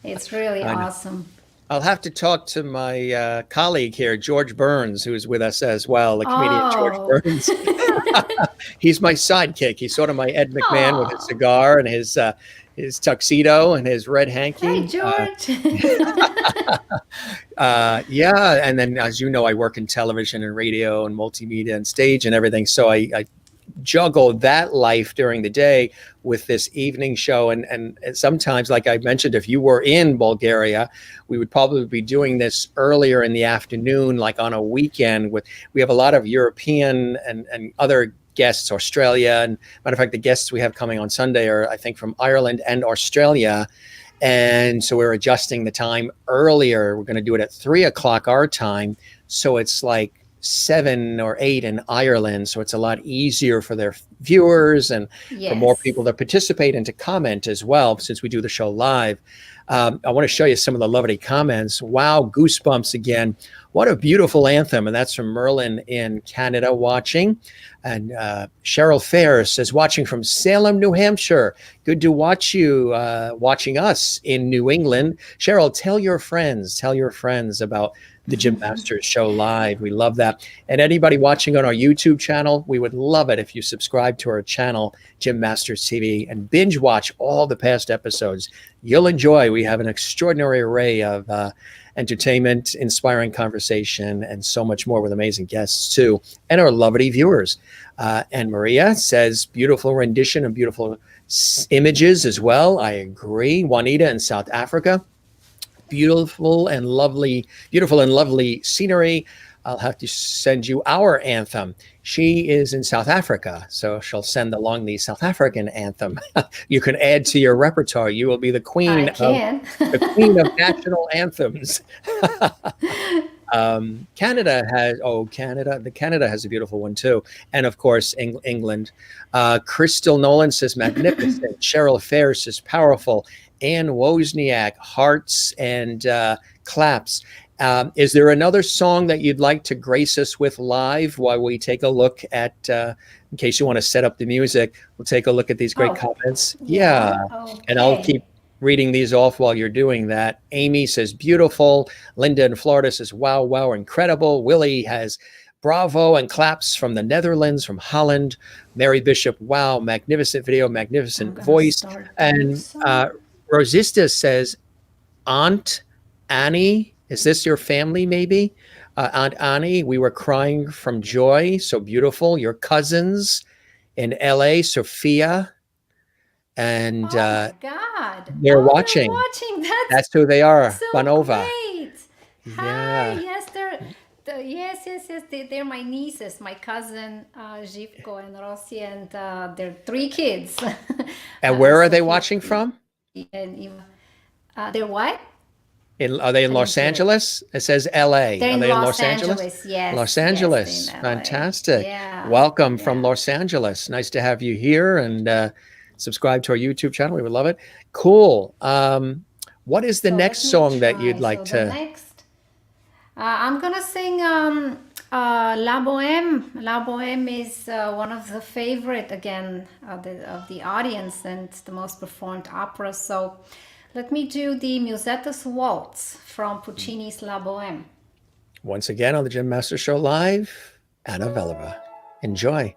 It's really I know. awesome. I'll have to talk to my colleague here, George Burns, who's with us as well, the comedian George Oh. Burns. He's my sidekick. He's sort of my Ed McMahon with his Aw. cigar and his tuxedo and his red hanky. Hey, George. Yeah, and then as you know, I work in television and radio and multimedia and stage and everything. So I juggle that life during the day with this evening show. And sometimes, like I mentioned, if you were in Bulgaria, we would probably be doing this earlier in the afternoon, like on a weekend. We have a lot of European and other guests, Australia. And matter of fact, the guests we have coming on Sunday are, I think, from Ireland and Australia. And so we're adjusting the time earlier. We're going to do it at 3:00 our time. So it's like 7 or 8 in Ireland. So it's a lot easier for their viewers and for more people to participate and to comment as well, since we do the show live. I want to show you some of the lovely comments. Wow, goosebumps again. What a beautiful anthem. And that's from Merlin in Canada watching. And Cheryl Fair says, watching from Salem, New Hampshire. Good to watch you watching us in New England. Cheryl, tell your friends about the Jim Masters Show Live. We love that. And anybody watching on our YouTube channel, we would love it if you subscribe to our channel, Jim Masters TV, and binge watch all the past episodes. You'll enjoy. We have an extraordinary array of entertainment, inspiring conversation, and so much more with amazing guests too, and our lovely viewers. And Maria says, beautiful rendition and beautiful images as well. I agree. Juanita in South Africa. Beautiful and lovely scenery. I'll have to send you our anthem. She is in South Africa, so she'll send along the South African anthem. You can add to your repertoire. You will be the queen the queen of national anthems. Canada has a beautiful one too, and of course England. Crystal Nolan says magnificent. Cheryl Fair says powerful. Ann Wozniak, hearts and claps. Is there another song that you'd like to grace us with live while we take a look at, in case you want to set up the music, we'll take a look at these great comments. Yeah. Okay. And I'll keep reading these off while you're doing that. Amy says, beautiful. Linda in Florida says, wow, wow, incredible. Willie has bravo and claps from the Netherlands, from Holland. Mary Bishop, wow, magnificent video, magnificent voice. And Rosista says, Aunt Annie, is this your family maybe? Aunt Annie, we were crying from joy. So beautiful. Your cousins in LA, Sophia. And oh my God. They're watching. They're watching. That's who they are. So Banova. great. Yeah. Hi. Yes, they're my nieces, my cousin Živko and Rossi, and their 3 kids. And where are they watching from? And they're what? Are they in Los Angeles? It says LA. They're Are in they in Los Angeles? Yes. Los yes, Angeles. in LA. Fantastic. Yeah. Welcome from Los Angeles. Nice to have you here, and subscribe to our YouTube channel. We would love it. Cool. What is the next song that you'd like to? Next, I'm going to sing La Bohème. La Bohème is one of the favorite, again, of the audience, and the most performed opera. So let me do the Musette's Waltz from Puccini's La Bohème. Once again on the Jim Master Show Live, Anna Vella. Enjoy.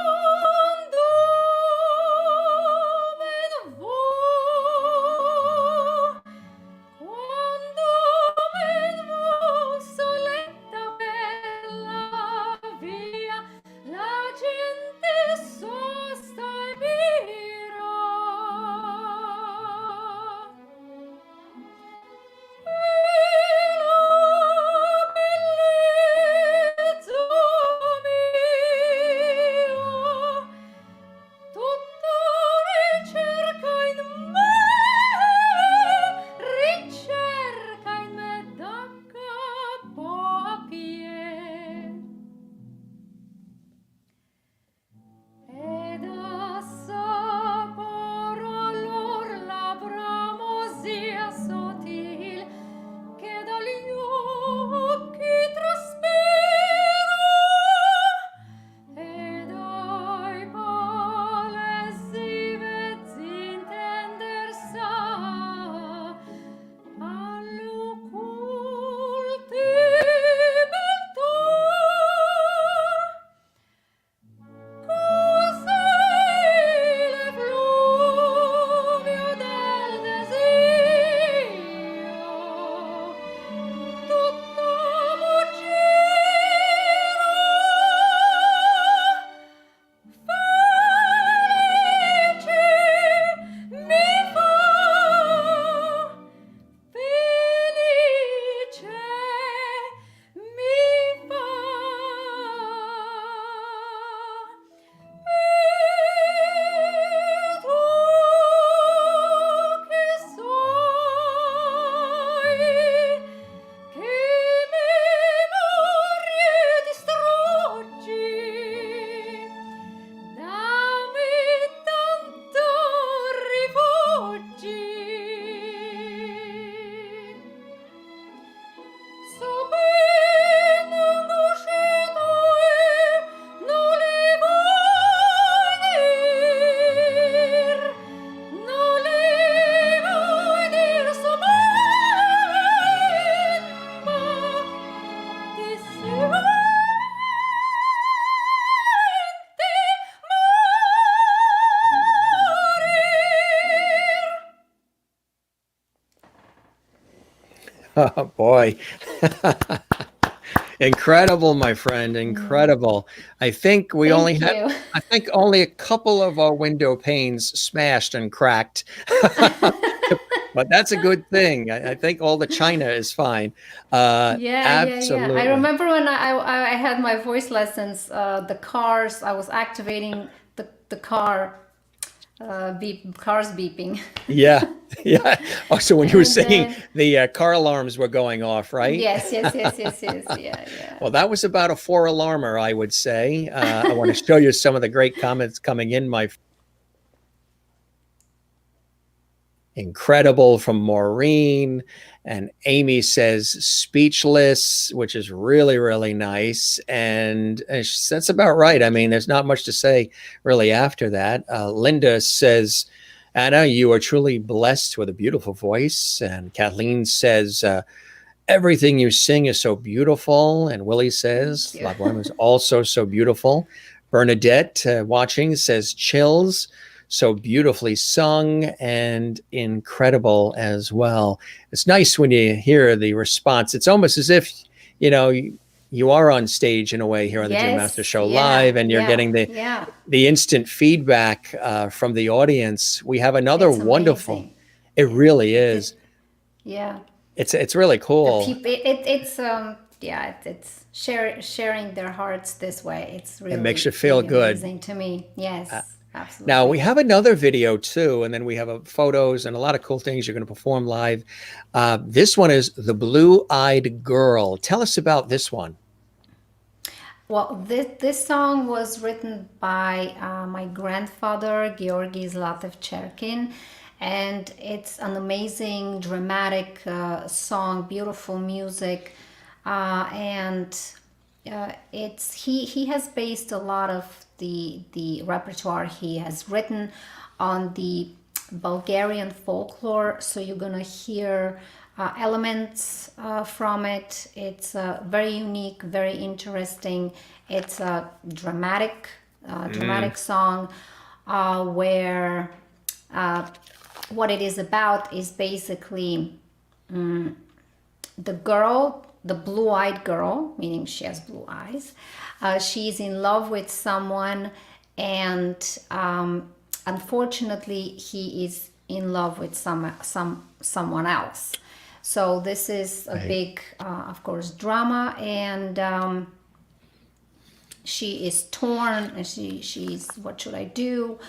Quando me Oh boy. Incredible, my friend. Incredible. I think we only Thank had, you. I think only a couple of our window panes smashed and cracked. But that's a good thing. I think all the china is fine. Yeah. I Absolutely. remember when I had my voice lessons, the cars, I was activating the car, cars beeping. Yeah. Yeah. Oh, so when you were And singing, then, the car alarms were going off, right? yes. Yeah. Well, that was about a four alarmer, I would say. I want to show you some of the great comments coming in, my incredible from Maureen. And Amy says speechless, which is really, really nice. And that's about right. I mean, there's not much to say really after that. Linda says, Anna, you are truly blessed with a beautiful voice. And Kathleen says, everything you sing is so beautiful. And Willie says, Thank La you. Boheme is also so beautiful. Bernadette watching says, chills, so beautifully sung and incredible as well. It's nice when you hear the response. It's almost as if, you know, you are on stage in a way here on the Jim Master Yes, Show live, and you're getting yeah. the instant feedback from the audience. We have another It's wonderful. amazing. It really It, is. it, yeah. It's really The cool. people, it's sharing their hearts this way. It's It makes really, you feel really good. amazing to me. Yes, Now we absolutely. have another video too, and then we have photos and a lot of cool things you're going to perform live. This one is The Blue-Eyed Girl. Tell us about this one. Well, this song was written by my grandfather, Georgi Zlatevcherkin, and it's an amazing, dramatic song, beautiful music, and it's he has based a lot of the repertoire he has written on the Bulgarian folklore. So you're gonna hear elements from it. It's very unique, very interesting. It's a dramatic song where what it is about is basically the girl, the blue-eyed girl, meaning she has blue eyes. She's in love with someone, and unfortunately, he is in love with someone else. So this is a Right. big, of course, drama, and she is torn, and she's what should I do?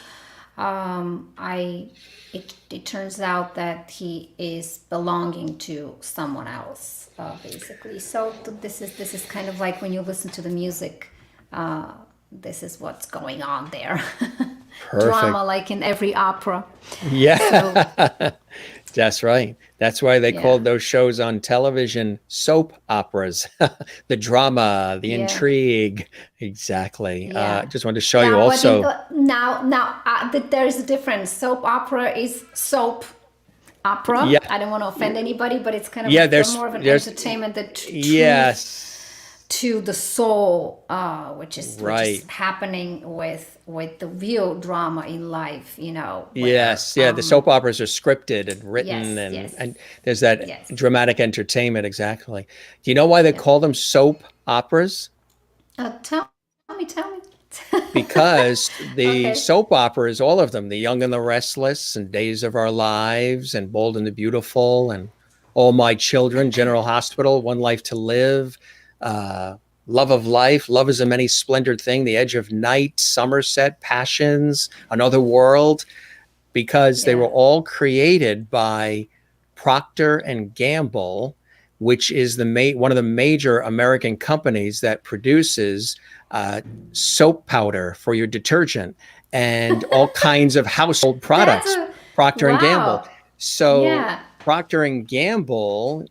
It turns out that he is belonging to someone else, basically. So this is kind of like when you listen to the music, this is what's going on there. Perfect. Drama, like in every opera. Yeah. That's right. That's why they Yeah. called those shows on television soap operas. The drama, the Yeah. intrigue. Exactly. Yeah. Just wanted to show you Yeah, but also. now there is a difference. Soap opera is soap opera. Yeah. I don't want to offend anybody, but it's kind of Yeah, more of an there's entertainment that truth yes. to the soul, which is Right. happening with the real drama in life. You know. Where, Yes, yeah, the soap operas are scripted and written, Yes, yes. and there's that Yes. dramatic entertainment. Exactly. Do you know why they call them soap operas? Tell me. Because the Okay. soap operas, all of them, The Young and the Restless, and Days of Our Lives, and Bold and the Beautiful, and All My Children, General Hospital, One Life to Live, Love of Life, Love is a Many Splendored Thing, The Edge of Night, Somerset, Passions, Another World, because they were Yeah. all created by Procter and Gamble, which is one of the major American companies that produces soap powder for your detergent and all kinds of household products. Procter and Gamble. Wow. So Yeah. Procter and Gamble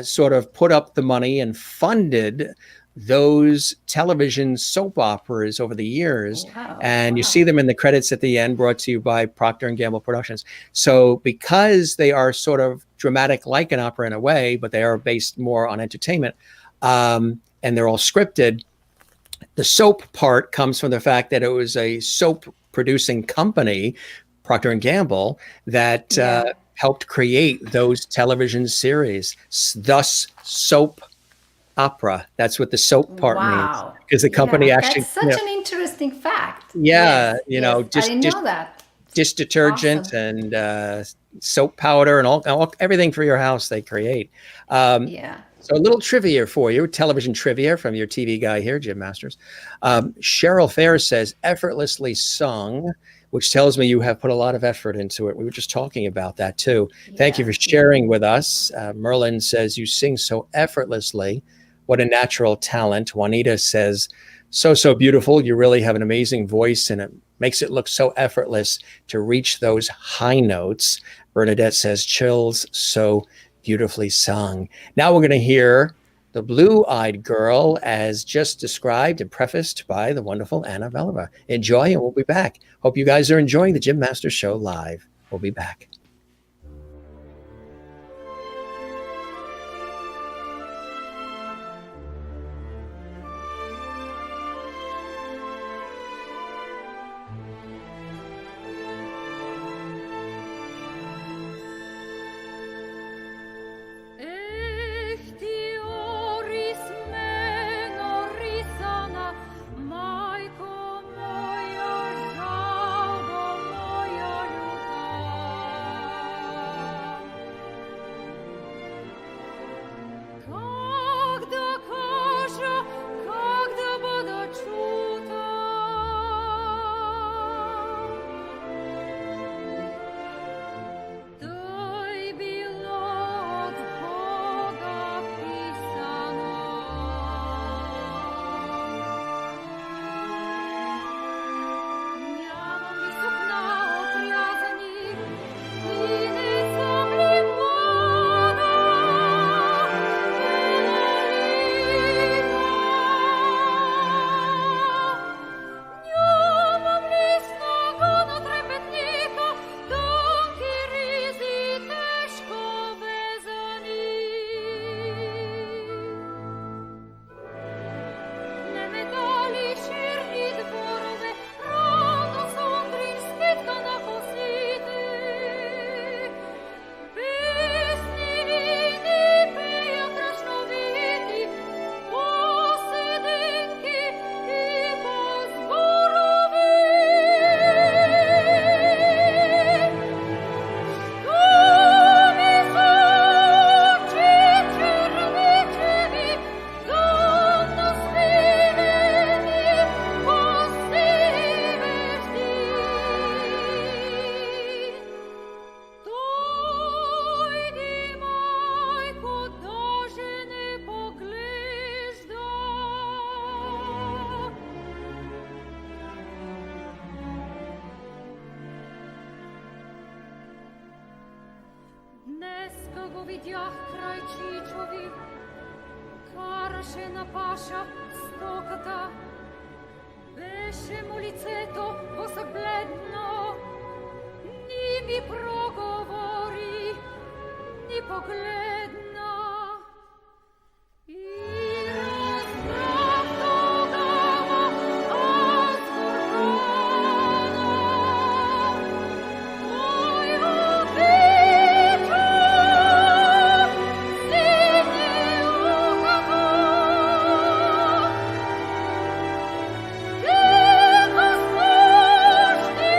sort of put up the money and funded those television soap operas over the years. Wow. And you Wow. see them in the credits at the end, brought to you by Procter and Gamble Productions. So because they are sort of dramatic like an opera in a way, but they are based more on entertainment, and they're all scripted, the soap part comes from the fact that it was a soap producing company, Procter and Gamble, that Yeah. helped create those television series, thus soap opera. That's what the soap part means. Wow. Because the company Yeah, actually, that's such an interesting fact. yeah, Yes, yes. I just didn't know that. dish detergent Awesome. and soap powder and all everything for your house they create. Yeah. So a little trivia for you, television trivia from your TV guy here, Jim Masters. Cheryl Fair says, effortlessly sung, which tells me you have put a lot of effort into it. We were just talking about that too. Thank you Yeah. for sharing with us. Merlin says, you sing so effortlessly. What a natural talent. Juanita says, so beautiful. You really have an amazing voice and it makes it look so effortless to reach those high notes. Bernadette says, chills, so beautifully sung. Now we're going to hear The Blue-Eyed Girl as just described and prefaced by the wonderful Anna Vella. Enjoy and we'll be back. Hope you guys are enjoying the Jim Masters Show live. We'll be back. видях край Чичови, караше на паша стоката. Беше му лицето восък бледно, ни ми проговори, ни погледна. И разбрах тогава аз Соprano, той обича сине оката. Тихо спущи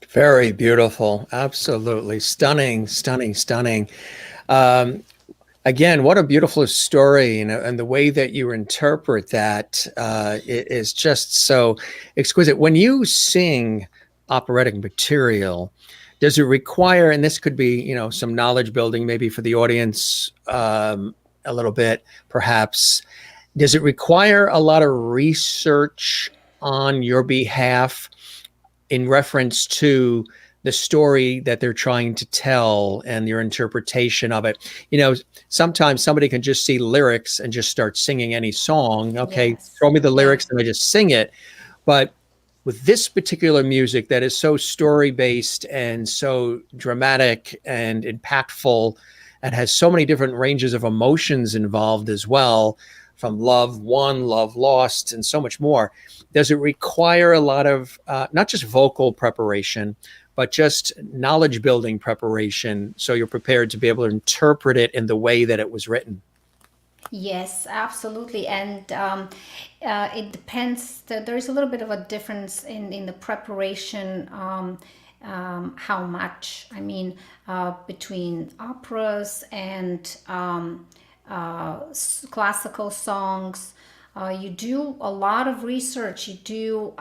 Very beautiful. Absolutely stunning, stunning, stunning. Again, what a beautiful story, and the way that you interpret that is just so exquisite. When you sing operatic material, does it require, and this could be, some knowledge building maybe for the audience a little bit, perhaps. Does it require a lot of research on your behalf in reference to the story that they're trying to tell and your interpretation of it? Sometimes somebody can just see lyrics and just start singing any song. Okay, Yes. throw me the Yeah. lyrics and I just sing it. But with this particular music that is so story-based and so dramatic and impactful and has so many different ranges of emotions involved as well, from love won, love lost, and so much more, does it require a lot of not just vocal preparation, but just knowledge building preparation so you're prepared to be able to interpret it in the way that it was written? Yes, absolutely. And it depends. There's a little bit of a difference in the preparation, how much, I mean, between operas and classical songs. You do a lot of research. You do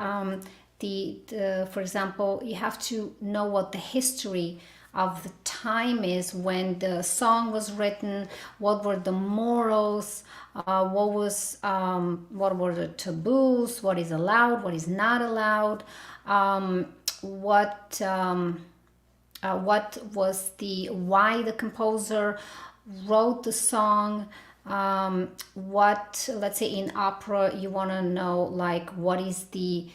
for example, you have to know what the history of the time is when the song was written, what were the morals, what were the taboos, what is allowed, what is not allowed, what was why the composer wrote the song, let's say in opera, you want to know, like, what is the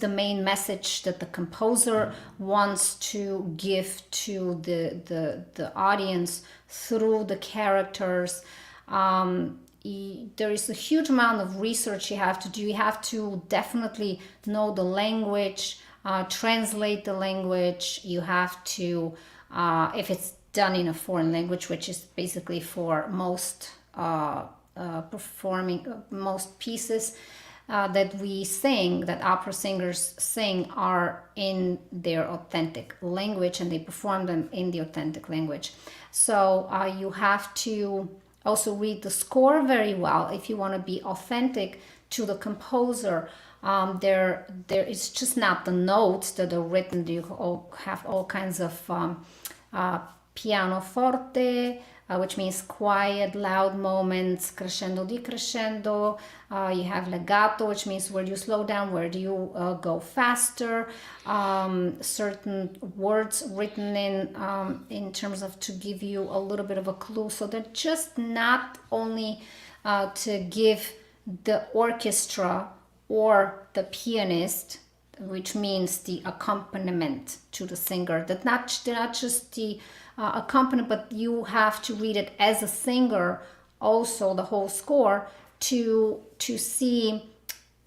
main message that the composer wants to give to the audience through the characters. There is a huge amount of research you have to do. You have to definitely know the language, translate the language. You have to, if it's done in a foreign language, which is basically for most most pieces that we sing, that opera singers sing, are in their authentic language, and they perform them in the authentic language. So you have to also read the score very well if you want to be authentic to the composer. There is just not the notes that are written. You have all kinds of pianoforte, which means quiet, loud moments, crescendo, decrescendo. You have legato, which means where do you slow down, where do you go faster. Certain words written in terms of to give you a little bit of a clue. So they're just not only to give the orchestra or the pianist, which means the accompaniment to the singer. They're not just the accompaniment, but you have to read it as a singer, also the whole score, to see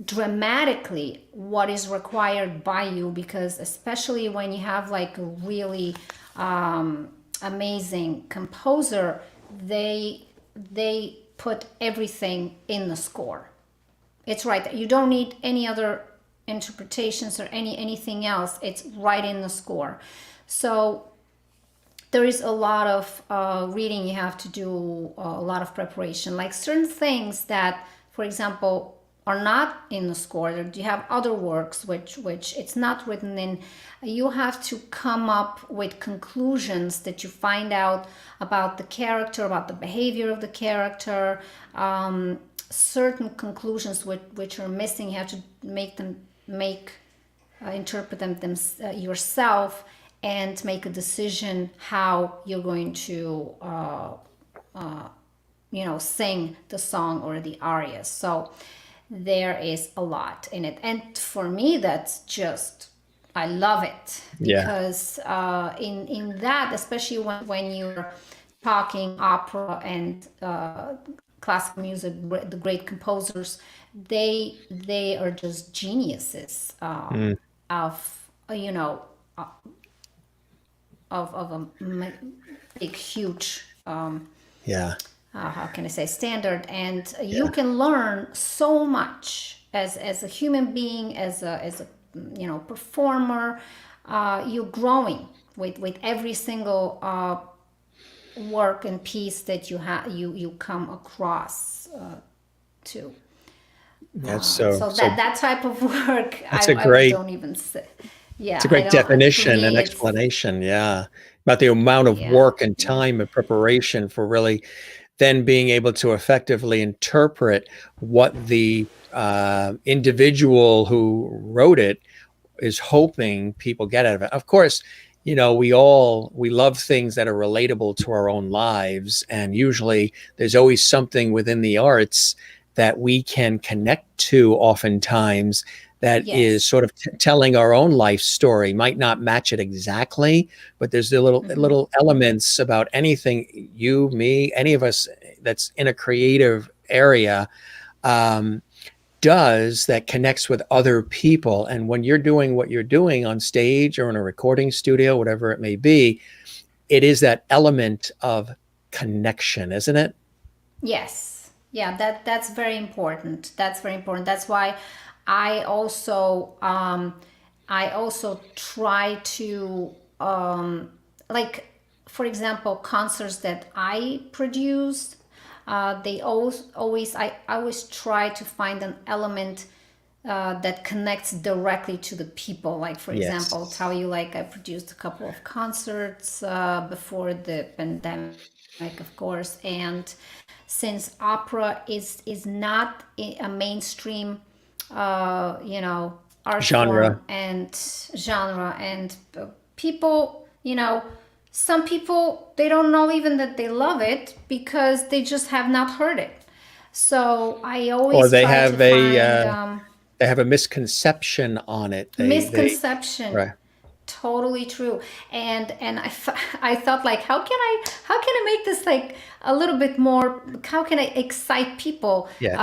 dramatically what is required by you, because especially when you have like a really amazing composer, they put everything in the score. It's right. You don't need any other interpretations or anything else. It's right in the score. So there is a lot of reading you have to do, a lot of preparation. Like certain things that, for example, are not in the score. You have other works which it's not written in. You have to come up with conclusions that you find out about the character, about the behavior of the character. Certain conclusions which are missing, you have to interpret them yourself, and make a decision how you're going to sing the song or the arias. So there is a lot in it, and for me that's just, I love it. Yeah. Because in that, especially when you're talking opera and classical music, the great composers, they are just geniuses of a big, huge how can I say, standard, and you can learn so much as a human being, as a performer. You're growing with every single work and piece that you come across to. That's So that type of work, That's I a great. don't even say. It's a Yeah, I great don't, for definition and me, it's, explanation. Yeah. About the amount of yeah, work and yeah. time and preparation for really then being able to effectively interpret what the individual who wrote it is hoping people get out of it. Of course, we love things that are relatable to our own lives, and usually there's always something within the arts that we can connect to oftentimes that is Yes. sort of telling our own life story. Might not match it exactly, but there's the little Hmm. little elements about anything, you, me, any of us that's in a creative area, um, does that connects with other people. And when you're doing what you're doing on stage or in a recording studio, whatever it may be, it is that element of connection, isn't it? Yes. Yeah, that's very important. That's very important. That's why I also I also try to like, for example, concerts that I produce, they always I always try to find an element that connects directly to the people. Like, for example, I'll Yes. tell you, like, I produced a couple of concerts before the pandemic, of course, and since opera is not a mainstream, art Genre. form and genre, and people, some people, they don't know even that they love it because they just have not heard it. So I Or always try to find they have a misconception on it. They misconception. right. Totally true. And I thought, like, how can I make this like a little bit more, how can I excite people Yeah.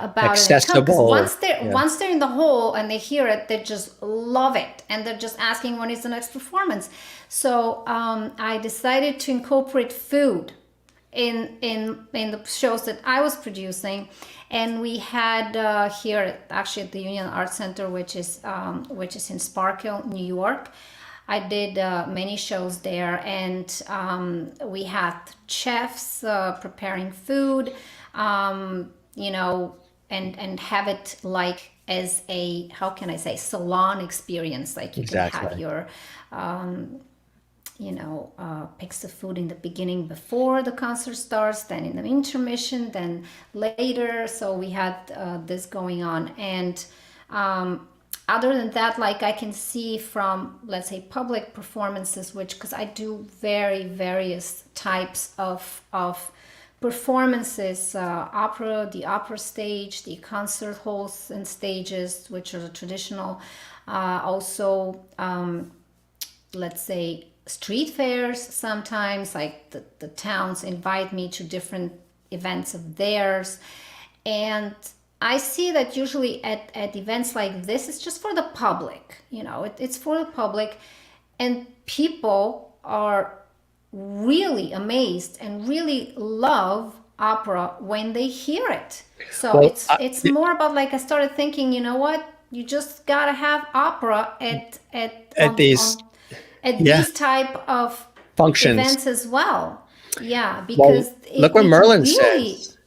about it and come, because Accessible. Yeah. once they're in the hole and they hear it, they just love it, and they're just asking when is the next performance. So I decided to incorporate food in the shows that I was producing. And we had here, actually, at the Union Arts Center, which is in Sparkhill, New York. I did many shows there, and we had chefs preparing food, and have it like as a, how can I say, salon experience. Like, you can have Exactly. your picks of food in the beginning before the concert starts, then in the intermission, then later. So we had this going on. And other than that, like, I can see from, let's say, public performances, which, because I do very various types of performances, the opera stage, the concert halls and stages, which are the traditional, also, let's say, street fairs. Sometimes, like, the towns invite me to different events of theirs. And I see that usually at events like this, it's just for the public, it's for the public. And people are really amazed and really love opera when they hear it. So Well, it's more about, like, I started thinking, you know what, you just gotta have opera at these, at yeah, these type of functions. events as well. Yeah, Well, because look what it Merlin really, says.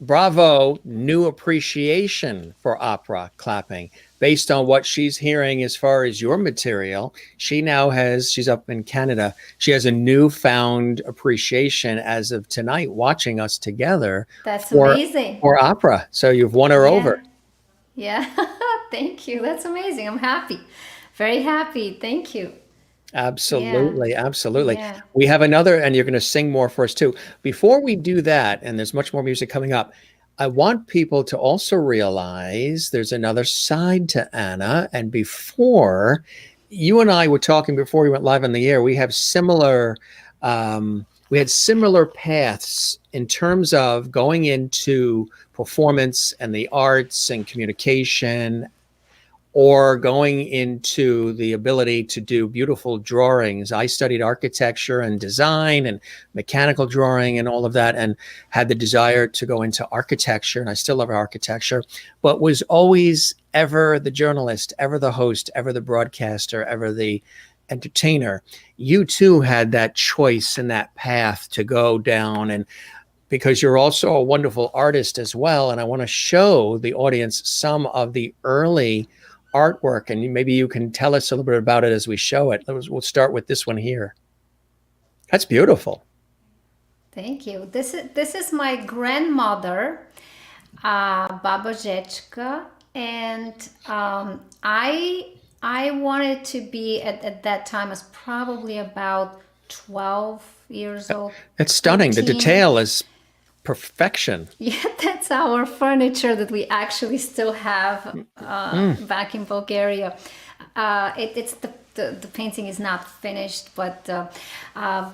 Bravo, new appreciation for opera clapping based on what she's hearing as far as your material. She's up in Canada. She has a newfound appreciation as of tonight, watching us together that's for amazing. opera. So you've won her Yeah. over. Yeah. Thank you. That's amazing. I'm happy. Very happy. Thank you. Yeah. Absolutely, absolutely. Yeah. We have another, and you're going to sing more for us too. Before we do that, and there's much more music coming up, I want people to also realize there's another side to Anna. And before, you and I were talking before we went live on the air, we had similar paths in terms of going into performance and the arts and communication, or going into the ability to do beautiful drawings. I studied architecture and design and mechanical drawing and all of that, and had the desire to go into architecture, and I still love architecture, but was always ever the journalist, ever the host, ever the broadcaster, ever the entertainer. You too had that choice and that path to go down, and because you're also a wonderful artist as well. And I want to show the audience some of the early artwork, and maybe you can tell us a little bit about it as we show it. We'll start with this one here. That's beautiful. Thank you. This is my grandmother, Baba Zhechka, and I wanted to be at that time, I was probably about 12 years old. It's stunning. The 13. detail is perfection. Yeah, that's our furniture that we actually still have back in Bulgaria. It's the painting is not finished, but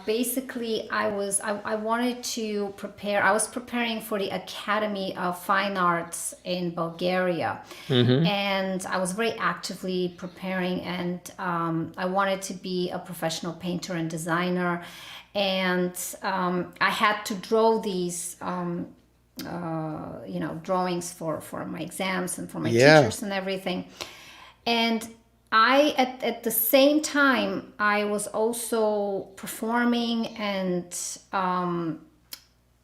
basically I wanted to prepare. I was preparing for the Academy of Fine Arts in Bulgaria, and I was very actively preparing, and I wanted to be a professional painter and designer, and I had to draw these drawings for my exams and for my teachers and everything. And I at the same time I was also performing and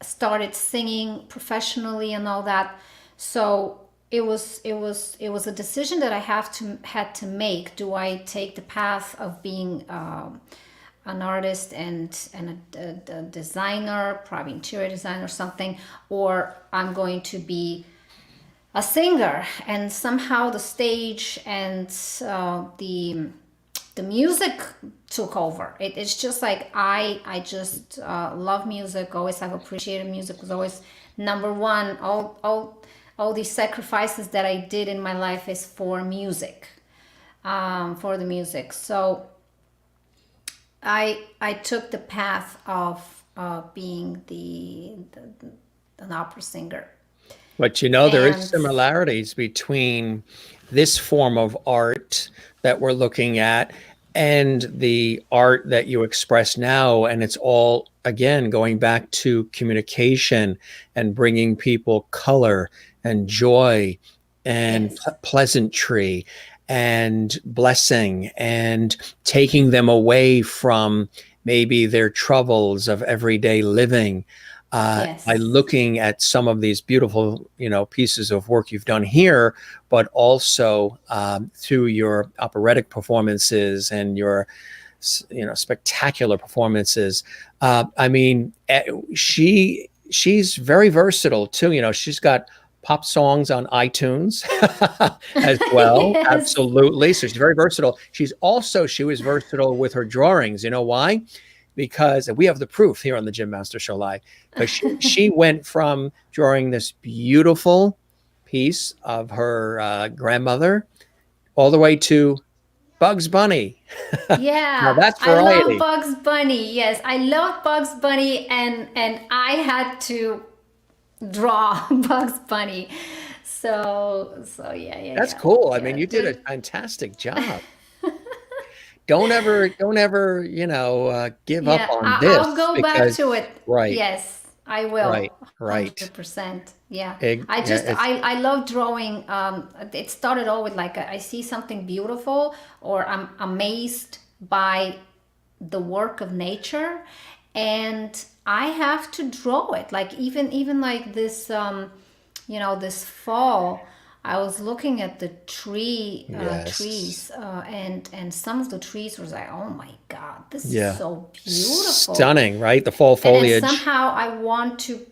started singing professionally and all that. So it was a decision that I had to make. Do I take the path of being an artist and a designer, probably interior designer or something, or I'm going to be a singer? And somehow the stage and the music took over. It's just like I just love music. Always have appreciated music. Was always number one. All these sacrifices that I did in my life is for music, for the music. So I took the path of being an opera singer. But there is similarities between this form of art that we're looking at and the art that you express now. And it's all, again, going back to communication and bringing people color and joy and pleasantry and blessing and taking them away from maybe their troubles of everyday living. By looking at some of these beautiful, pieces of work you've done here, but also through your operatic performances and your, spectacular performances. She's very versatile too. She's got pop songs on iTunes as well. Yes. Absolutely. So she's very versatile. She was versatile with her drawings. You know why? Because we have the proof here on the Jim Master Show Live. Because she went from drawing this beautiful piece of her grandmother all the way to Bugs Bunny. Yeah, now that's variety. I love Bugs Bunny. Yes, I love Bugs Bunny, and I had to draw Bugs Bunny. So yeah. That's cool. I mean, you did a fantastic job. Don't ever, give up on this. I'll go back to it. Right. Yes, I will. Right. 100%. Yeah. I love drawing. It started all with I see something beautiful, or I'm amazed by the work of nature, and I have to draw it. Even like this, this fall, I was looking at the trees, and some of the trees was like, oh my God, this is so beautiful, stunning, right? The fall foliage. And somehow I want to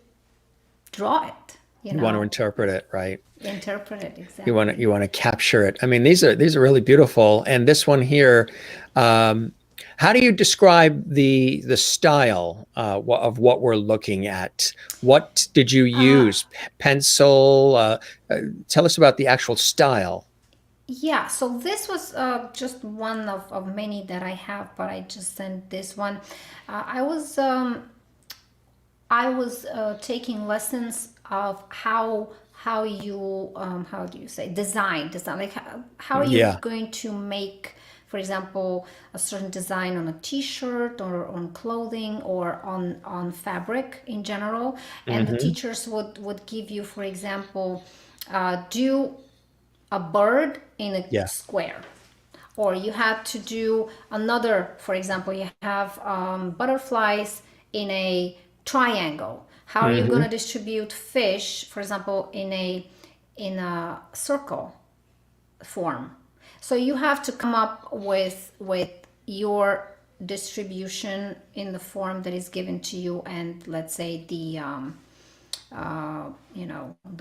draw it. You want to interpret it, right? Interpret it, exactly. You want to capture it. I mean, these are really beautiful. And this one here, how do you describe the style of what we're looking at? What did you use? Pencil? Tell us about the actual style. Yeah, so this was just one of many that I have, but I just sent this one. I was taking lessons of how you how do you say design, like how are you going to make, for example, a certain design on a t-shirt or on clothing or on fabric in general. And the teachers would give you, for example, do a bird in a square, or you have to do another, for example, you have butterflies in a triangle. How are you going to distribute fish, for example, in a circle form? So you have to come up with your distribution in the form that is given to you, and let's say the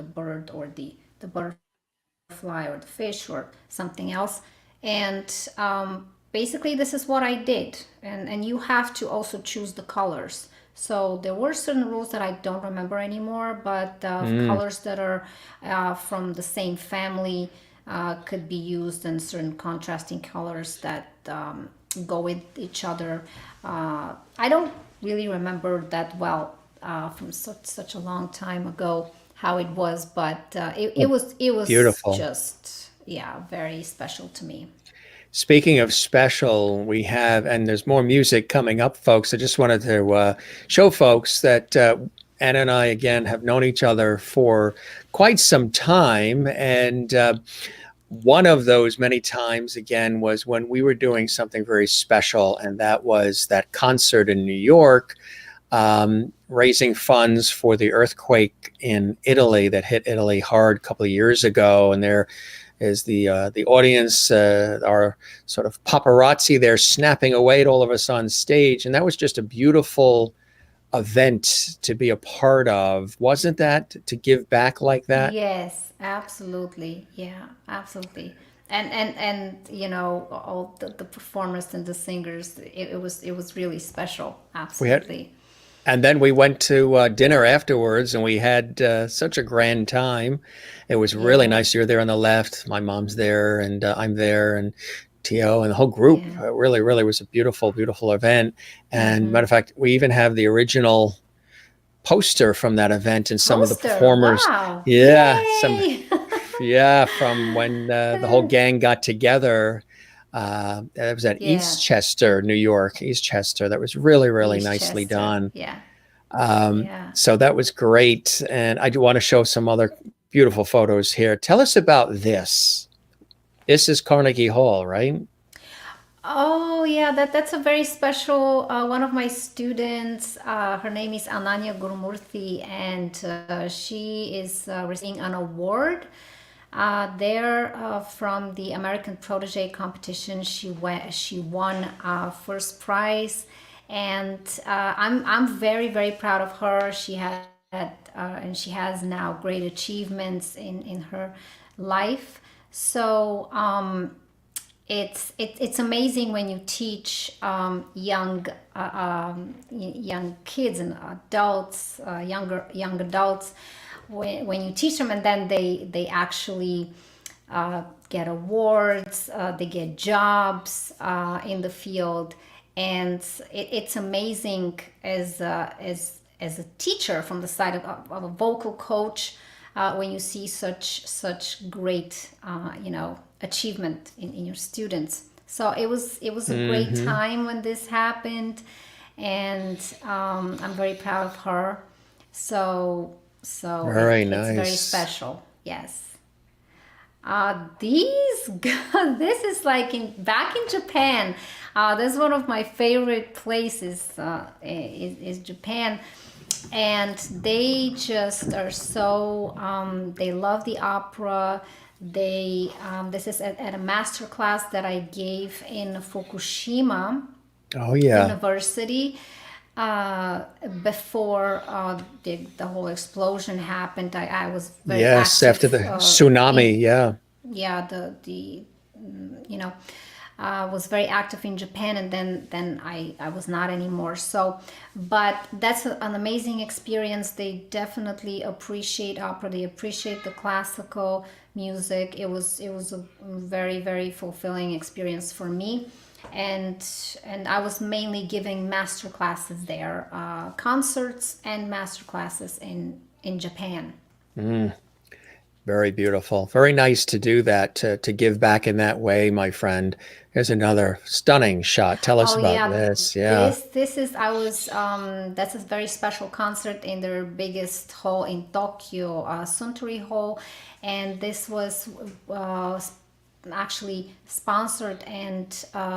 the bird or the butterfly or the fish or something else. And basically this is what I did. And you have to also choose the colors. So there were certain rules that I don't remember anymore, but colors that are from the same family could be used, and certain contrasting colors that go with each other. I don't really remember that well from such a long time ago how it was, but it was Beautiful. just, yeah, very special to me. Speaking of special, we have, and there's more music coming up, folks. I just wanted to show folks that Anna and I, again, have known each other for quite some time. And one of those many times, again, was when we were doing something very special, and that was that concert in New York, raising funds for the earthquake in Italy that hit Italy hard a couple of years ago. And there is the audience, our sort of paparazzi there snapping away at all of us on stage. And that was just a beautiful event to be a part of. Wasn't that, to give back like that? Yes, absolutely. Yeah, absolutely. And all the performers and the singers, it was really special. We had, Absolutely. and then we went to dinner afterwards, and we had such a grand time. It was really Yeah. nice. You're there on the left. My mom's there, and I'm there, and Tio and the whole group. Yeah. Really, really was a beautiful, beautiful event. And Mm-hmm. matter of fact, we even have the original poster from that event, and some of the Poster. performers. Wow. Yeah, some. Yay. Yeah, from when the whole gang got together. It was at Yeah. Eastchester, New York, Eastchester. That was really, really nicely Eastchester. done. Yeah. Um, Yeah. so that was great. And I do want to show some other beautiful photos here. Tell us about this. This is Carnegie Hall, right? Oh yeah, that's a very special one of my students. Her name is Ananya Gurmurthy, and she is receiving an award there from the American Protege competition. She won first prize, and I'm very very proud of her. She had and she has now great achievements in her life. So it's amazing when you teach young kids and adults, young adults, when you teach them, and then they actually get awards, they get jobs in the field. And it's amazing as a teacher from the side of a vocal coach, when you see such great achievement in your students. So it was a great Hmm. time when this happened, and I'm very proud of her. So Very it's very nice. special. Yes. These guys, this is like back in Japan. That's one of my favorite places. Is Japan, and they just are so. They love the opera. This is at a master class that I gave in Fukushima Oh, yeah. University uh, before the whole explosion happened. I was very Yes, after the active in, tsunami. Yeah. yeah, the you know was very active in Japan, and then I was not anymore. So, but that's an amazing experience. They definitely appreciate opera. They appreciate the classical music. It was a very very fulfilling experience for me, and I was mainly giving master classes there, concerts and master classes in Japan. Very beautiful. Very nice to do that, to give back in that way, my friend. Here's another stunning shot. Tell us Oh about yeah, this. Yeah. this is I was that's a very special concert in their biggest hall in Tokyo, Suntory Hall, and this was actually sponsored and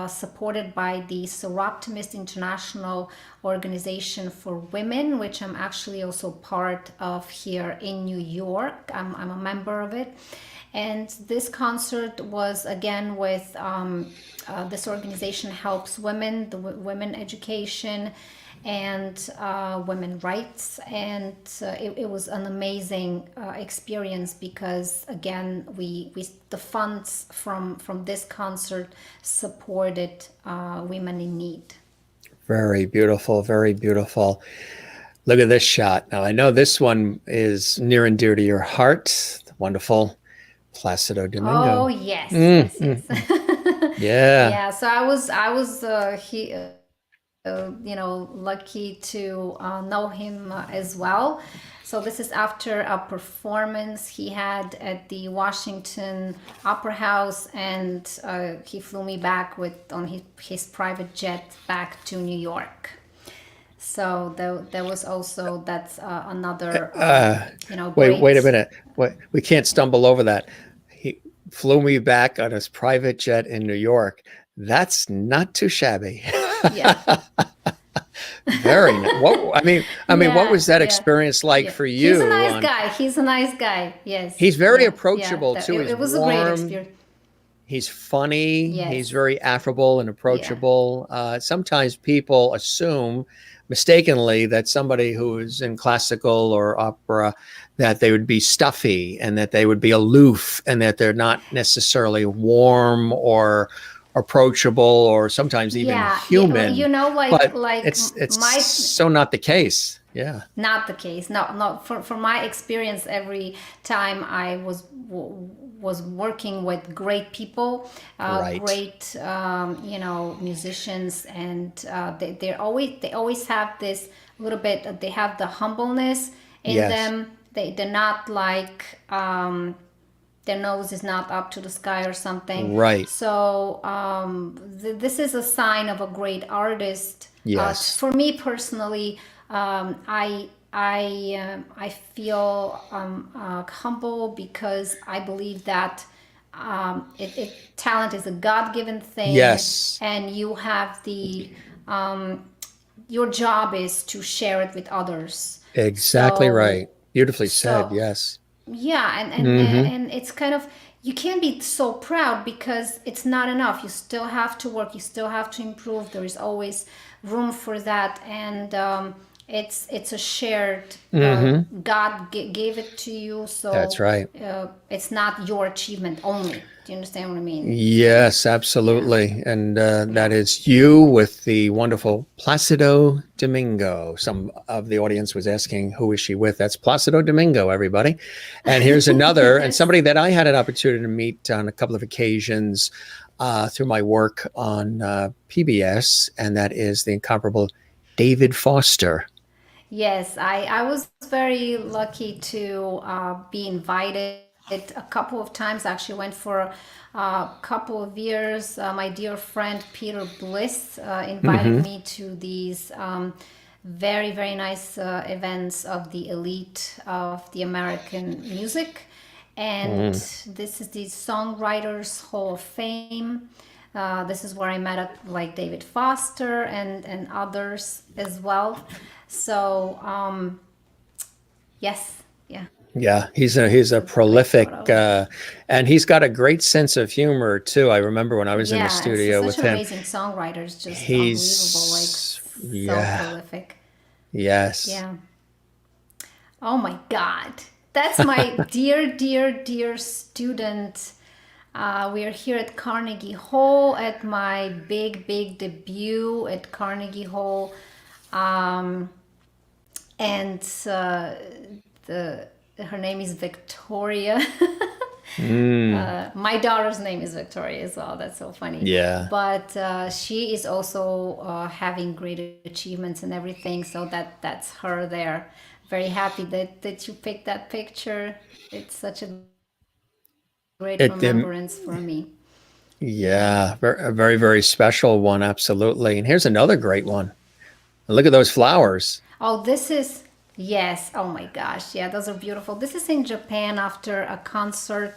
supported by the Soroptimist International Organization for Women, which I'm actually also part of here in New York. I'm a member of it. And this concert was again with this organization helps women, the women education and women rights, and it was an amazing experience because again we the funds from this concert supported women in need. Very beautiful, very beautiful. Look at this shot. Now I know this one is near and dear to your heart. The wonderful Placido Domingo. Oh yes, yes, yes. Yeah. Yeah, so I was lucky to know him as well. So this is after a performance he had at the Washington Opera House, and he flew me back on his private jet back to New York. So there was also that's another Wait a great. minute. We can't stumble over that. He flew me back on his private jet in New York. That's not too shabby. Yeah. Very nice. What was that Yeah, experience like yeah. for He's a you? nice guy. He's a nice guy. Yes. He's very Yeah, approachable yeah. too. He's It was a great warm. experience. He's funny. He's Yes. very affable and Yeah. approachable. Sometimes people assume mistakenly that somebody who is in classical or opera, that they would be stuffy and that they would be aloof and that they're not necessarily warm or approachable or sometimes even Yeah. human. But Like it's my so not the case. Yeah. not the case. No. For my experience, every time I was working with great people, Right. great musicians, and they always have this little bit. They have the humbleness in Yes. them. They're not like their nose is not up to the sky or something. Right. So this is a sign of a great artist. Yes. For me personally, I feel humble because I believe that talent is a God-given thing. Yes. And you have your job is to share it with others. Exactly So right. Beautifully said. so Yes. yeah, and it's kind of, you can't be so proud because it's not enough. You still have to work. You still have to improve. There is always room for that, and it's a shared. God gave it to you, so That's right. it's not your achievement only. Do you understand what I mean? Yes, absolutely. And that is you with the wonderful Placido Domingo. Some of the audience was asking, who is she with? That's Placido Domingo, everybody. And here's another, and somebody that I had an opportunity to meet on a couple of occasions through my work on PBS, and that is the incomparable David Foster. Yes, I was very lucky to be invited a couple of times. Actually, went for a couple of years. My dear friend Peter Bliss invited me to these very, very nice events of the elite of the American music. And this is the Songwriters Hall of Fame. This is where I met up like David Foster and others as well. So yes, yeah. Yeah, he's a prolific, and he's got a great sense of humor too. I remember when I was in the studio with such him. amazing songwriters, just He's unbelievable, like so prolific. Yes. Yeah. Oh my God, that's my dear student. We are here at Carnegie Hall at my big debut at Carnegie Hall, and her name is Victoria. My daughter's name is Victoria as well. That's so funny. Yeah. But she is also having great achievements and everything. So that's her there. Very happy that you picked that picture. It's such a great remembrance for me. Yeah, a very, very special one. Absolutely. And here's another great one. Look at those flowers. Oh, this is, yes. Oh my gosh. Yeah, those are beautiful. This is in Japan after a concert.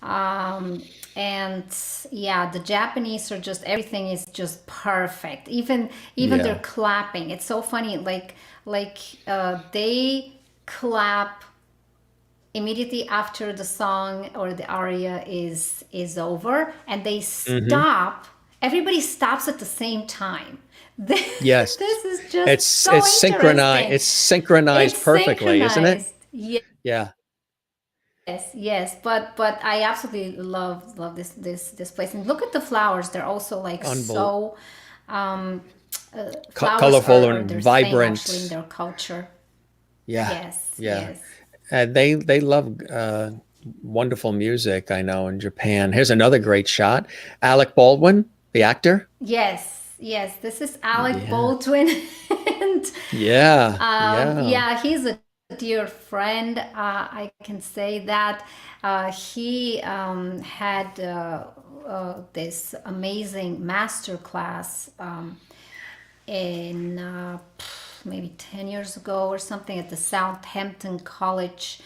And yeah, the Japanese are just, everything is just perfect. Even their Yeah. clapping, it's so funny. They clap immediately after the song or the aria is over, and they Hmm. stop. Everybody stops at the same time. Yes. This is just so It's synchronized. interesting. It's synchronized It's perfectly, isn't it? synchronized. Yes, Yeah. yes, but I absolutely love this place. And look at the flowers; they're also like Unbel so. Flowers Colorful are and their thing actually in vibrant. their culture. Yeah. Yes, Yeah. yes, And they love wonderful music, I know, in Japan. Here's another great shot. Alec Baldwin, the actor. yes. This is Alec Yeah. Baldwin, and Yeah. Yeah. yeah, he's a dear friend. I can say that he had this amazing master class in maybe 10 years ago or something at the Southampton College.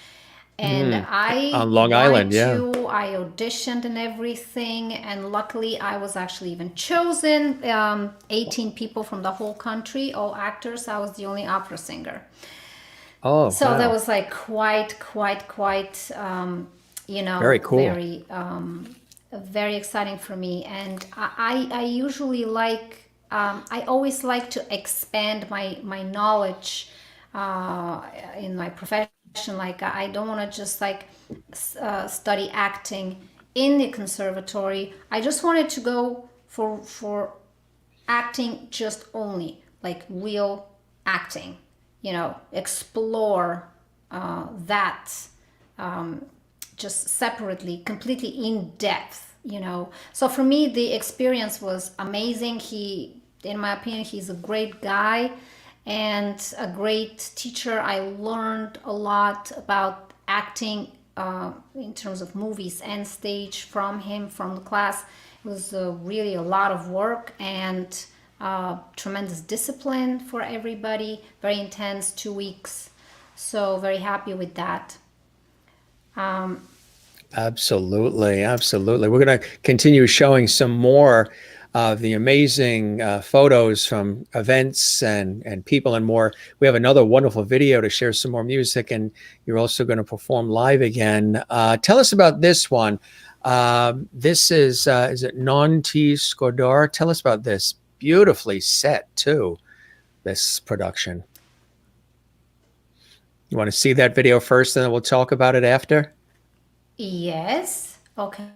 And Mm. I On Long wanted Island. Yeah. to, I auditioned and everything. And luckily, I was actually even chosen. 18 people from the whole country, all actors. I was the only opera singer. Oh, So that wow. was like quite, Very cool. very exciting for me. And I usually like, I always like to expand my knowledge in my profession. Like I don't want to just like study acting in the conservatory. I just wanted to go for acting, just only like real acting, explore that just separately, completely in depth, so for me the experience was amazing. In my opinion, he's a great guy and a great teacher. I learned a lot about acting in terms of movies and stage from him, from the class. It was really a lot of work and tremendous discipline for everybody. Very intense 2 weeks. So very happy with that. Absolutely. Absolutely. We're going to continue showing some more of the amazing photos from events and people and more. We have another wonderful video to share some more music, and you're also going to perform live again. Tell us about this one. This is it Non T Skodar? Tell us about this. Beautifully set, too, this production. You want to see that video first, and then we'll talk about it after? Yes. Okay.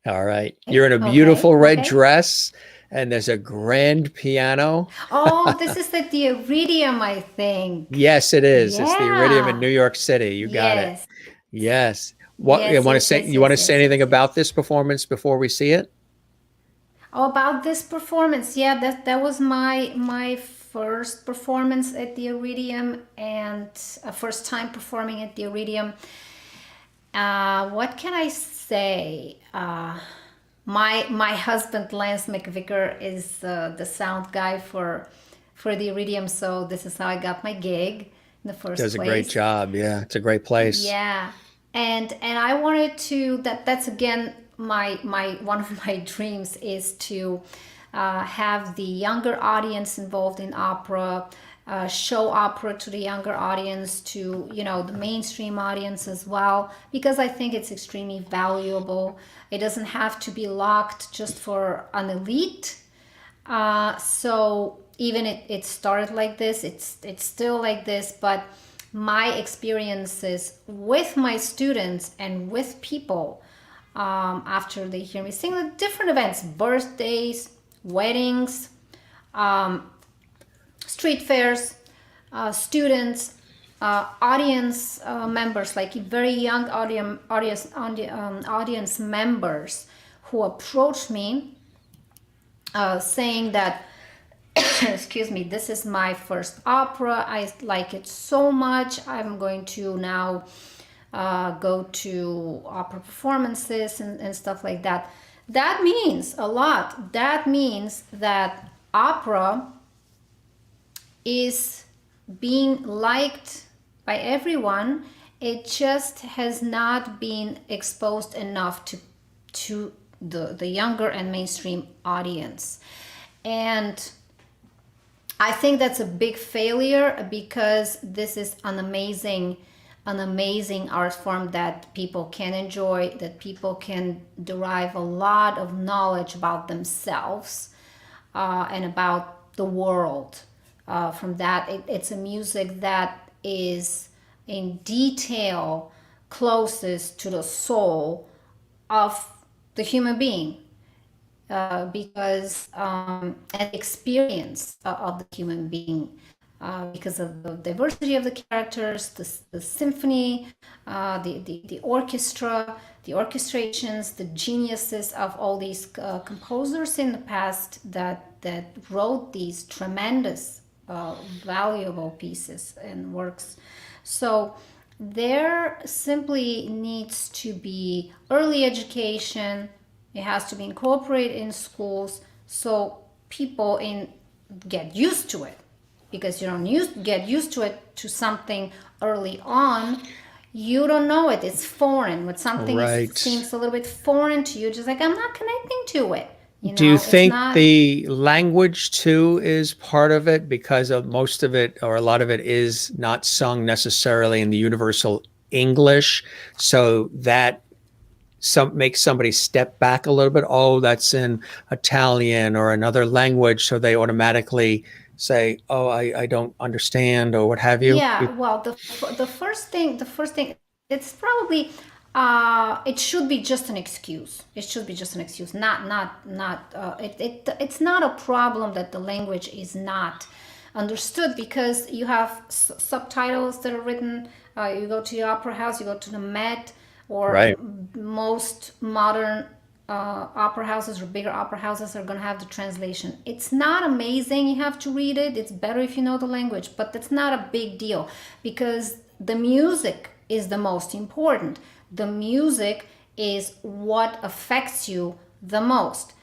All right. You're in a Okay. beautiful red Okay. dress, and there's a grand piano. Oh, this is the Iridium, I think. Yes, it is. It's the Iridium in Yeah. New York City. You got it. Yes. Yes. What you Yes, want to yes, say? yes, You want to yes, say yes, anything yes, about yes. this performance before we see it? Oh, about this performance, yeah, that was my first performance at the Iridium, and a first time performing at the Iridium. What can I say? My husband Lance McVicker is the sound guy for the Iridium, so this is how I got my gig in the first Does a great place. job. Yeah, it's a great place. Yeah, and I wanted to, that's again my one of my dreams is to have the younger audience involved in opera, show opera to the younger audience, to the mainstream audience as well, because I think it's extremely valuable. It doesn't have to be locked just for an elite. So even it started like this, it's still like this, but my experiences with my students and with people after they hear me sing at different events, birthdays, weddings, street fairs, students, audience members, like very young audience members who approach me saying that excuse me, this is my first opera, I like it so much, I'm going to now go to opera performances and stuff like that. That means a lot. That means that opera is being liked by everyone, it just has not been exposed enough to the younger and mainstream audience. And I think that's a big failure, because this is an amazing art form that people can enjoy, that people can derive a lot of knowledge about themselves, and about the world, from that. It's a music that is in detail closest to the soul of the human being, because and experience of the human being, because of the diversity of the characters, the symphony, the orchestra, the orchestrations, the geniuses of all these composers in the past that wrote these tremendous, valuable pieces and works. So there simply needs to be early education. It has to be incorporated in schools, so people get used to it. Because you don't get used to it, to something early on, you don't know it. It's foreign. When something seems a little bit foreign to you, just like, I'm not connecting to it. Do you think the language too is part of it, because of most of it, or a lot of it, is not sung necessarily in the universal English, so that makes somebody step back a little bit? Oh, that's in Italian or another language, so they automatically say, oh, I don't understand, or what have you? Yeah, well, the first thing, it's probably, it should be just an excuse. It should be just an excuse. It's not a problem that the language is not understood, because you have subtitles that are written. You go to the opera house, you go to the Met, or Right. most modern opera houses or bigger opera houses are going to have the translation. It's not amazing. You have to read it. It's better if you know the language, but that's not a big deal, because the music is the most important. The music is what affects you the most.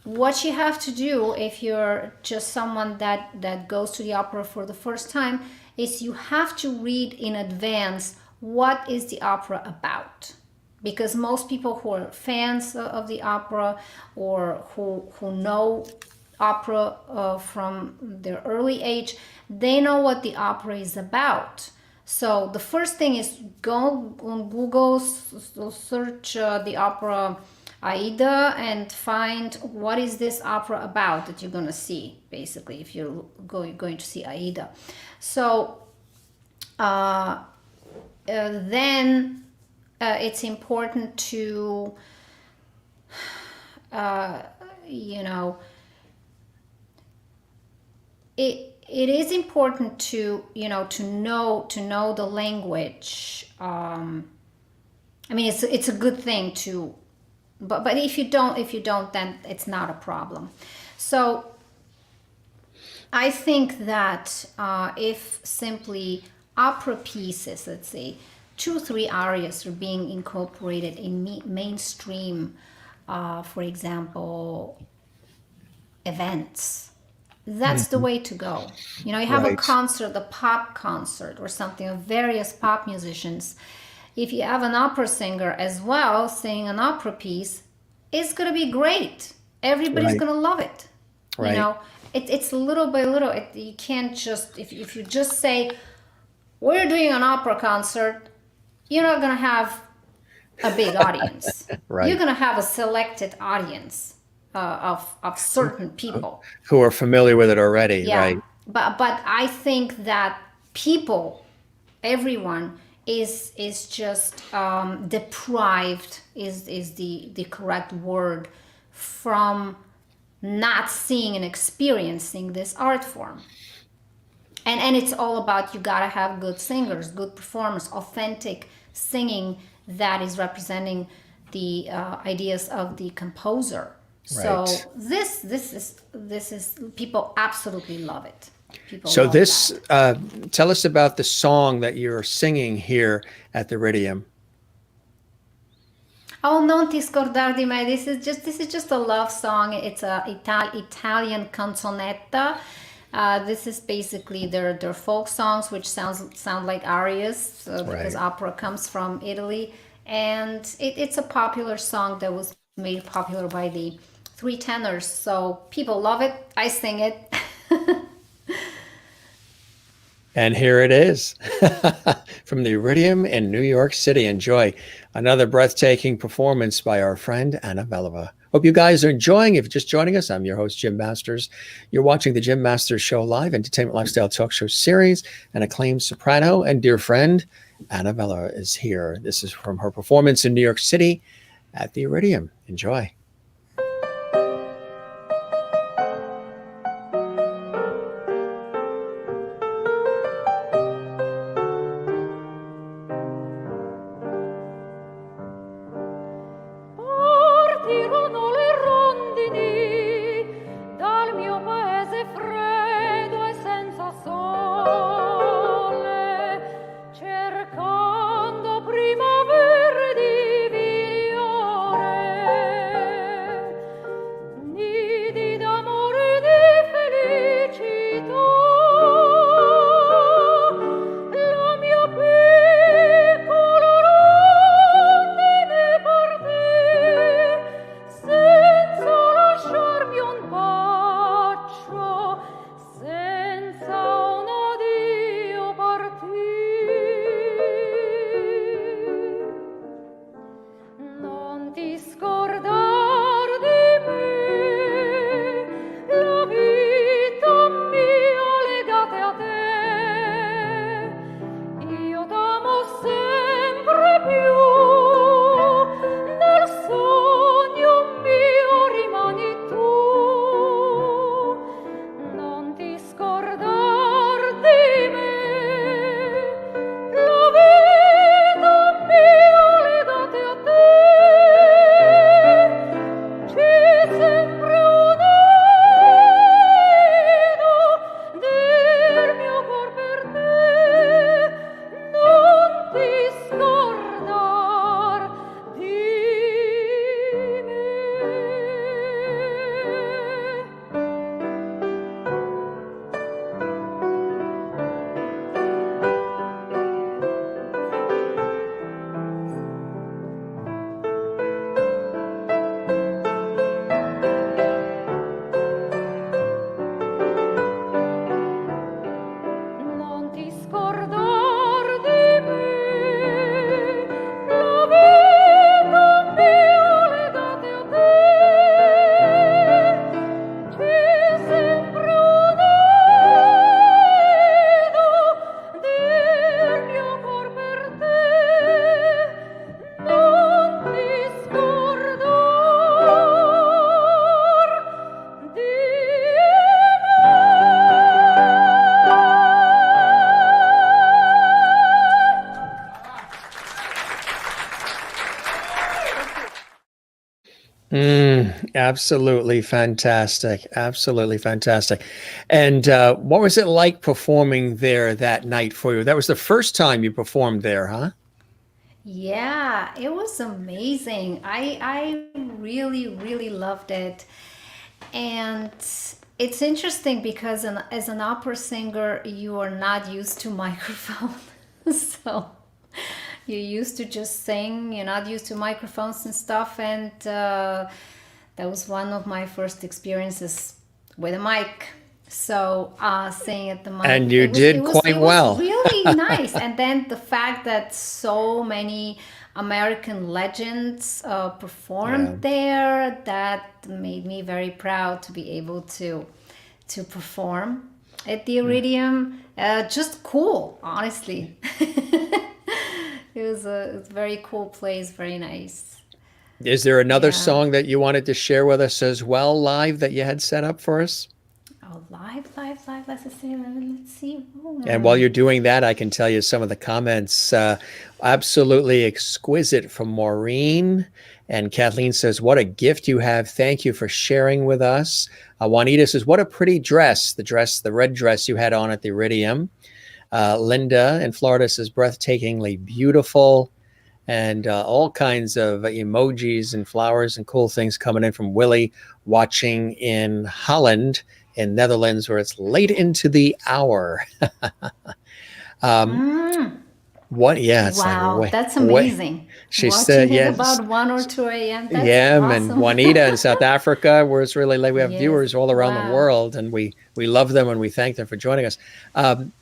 What you have to do, if you're just someone that goes to the opera for the first time, is you have to read in advance what is the opera about. Because most people who are fans of the opera, or who know opera from their early age, they know what the opera is about. So the first thing is, go on Google, search the opera Aida, and find what is this opera about that you're going to see, basically, if you're going to see Aida. So then it's important to, it is important to know the language. I mean, it's a good thing to, but if you don't, then it's not a problem. So I think that if simply opera pieces, let's say 2-3 arias, are being incorporated in mainstream, for example, events, that's the way to go. You have a concert, a pop concert or something, of various pop musicians. If you have an opera singer as well singing an opera piece, it's going to be great. Everybody's going to love it. Right. It's little by little. You can't just, if you just say, we're doing an opera concert, you're not going to have a big audience. Right. You're going to have a selected audience of certain people who are familiar with it already. Yeah. Right. But I think that people, everyone is just deprived is the correct word, from not seeing and experiencing this art form. And it's all about, you gotta have good singers, good performers, authentic singing that is representing the ideas of the composer. So Right. this is people absolutely love it. People So love this, that. tell us about the song that you're singing here at the Iridium. Oh, non ti scordar di me. This is just a love song. It's a Italian canzonetta This is basically their folk songs, which sound like arias, because Right. opera comes from Italy, and it's a popular song that was made popular by the three tenors. So people love it. I sing it. And here it is from the Iridium in New York City. Enjoy another breathtaking performance by our friend Anna Vella. Hope you guys are enjoying. If you're just joining us, I'm your host, Jim Masters. You're watching the Jim Masters Show live, entertainment lifestyle talk show series, and acclaimed soprano and dear friend Anna Vella is here. This is from her performance in New York City at the Iridium. Enjoy. Partirono le rondini dal mio paese freddo e senza sole, cercando primavere di vioore, nidi d'amore e di felicità. La mia piccola rondine partì senza lasciarmi un bacio, senza un addio partì. Non ti scordar di me, la vita mia legate a te. Io t'amo sempre più, nel sogno mio rimani tu. Non ti scordar di me, la vita mia legate a te. C'è sempre un nido del mio cor per te. Non ti scordar di me. Non ti scordar di me, la vita mia legate a te. C'è sempre un nido del mio cor per te. Non ti scordar di Absolutely fantastic. Absolutely fantastic. And what was it like performing there that night for you? That was the first time you performed there, huh? Yeah, it was amazing. I really loved it. And it's interesting because as an opera singer, you are not used to microphone. So you're used to just sing, you're not used to microphones and stuff. And that was one of my first experiences with a mic. So singing at the mic, And you did quite well. really nice. And then the fact that so many American legends performed there, that made me very proud to be able to perform at the Iridium. Just cool, honestly. It was a very cool place, very nice. Is there another Yeah. song that you wanted to share with us as well, live, that you had set up for us? Oh, live. Let's see. And while you're doing that, I can tell you some of the comments. Absolutely exquisite from Maureen. And Kathleen says, what a gift you have. Thank you for sharing with us. Juanita says, what a pretty dress. The red dress you had on at the Iridium. Linda in Florida says, breathtakingly beautiful. And all kinds of emojis and flowers and cool things coming in from Willie, watching in Holland. in Netherlands, where it's late into the hour. What? Yeah, it's like Wow, way, that's way. amazing. She said, Watching it yes. about 1 or 2 a.m. That's Yeah, and awesome. Juanita in South Africa, where it's really late. We have Yes. viewers all around the Wow. world, and we love them and we thank them for joining us.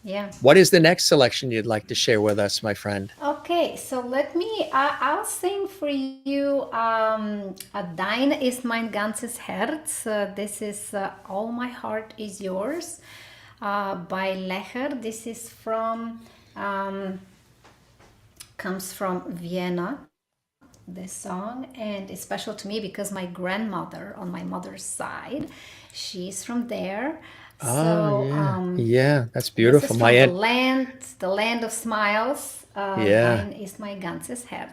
Yeah. What is the next selection you'd like to share with us, my friend? Okay, so let me, I'll sing for you Dein ist mein ganzes Herz. This is All My Heart Is Yours by Lecher. This is from, comes from Vienna, this song, and it's special to me because my grandmother on my mother's side, she's from there. So yeah, that's this is beautiful. from My aunt, the land of smiles. Yeah. Dein ist mein ganzes Herz.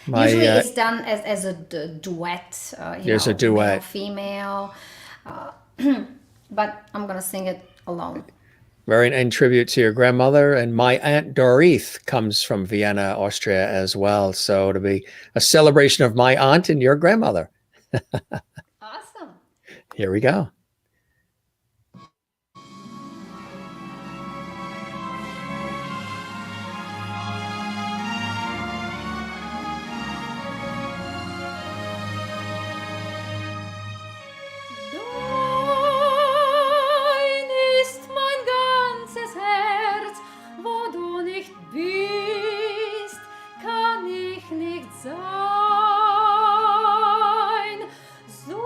My, Usually it's done as a duet. There's a duet. Male, female. But I'm gonna sing it alone. very in tribute to your grandmother, and my aunt Dorith comes from Vienna, Austria as well. So it'll be a celebration of my aunt and your grandmother. Awesome. Here we go. Dein ist mein ganzes Herz, wo du nicht bist, kann ich nicht sein. So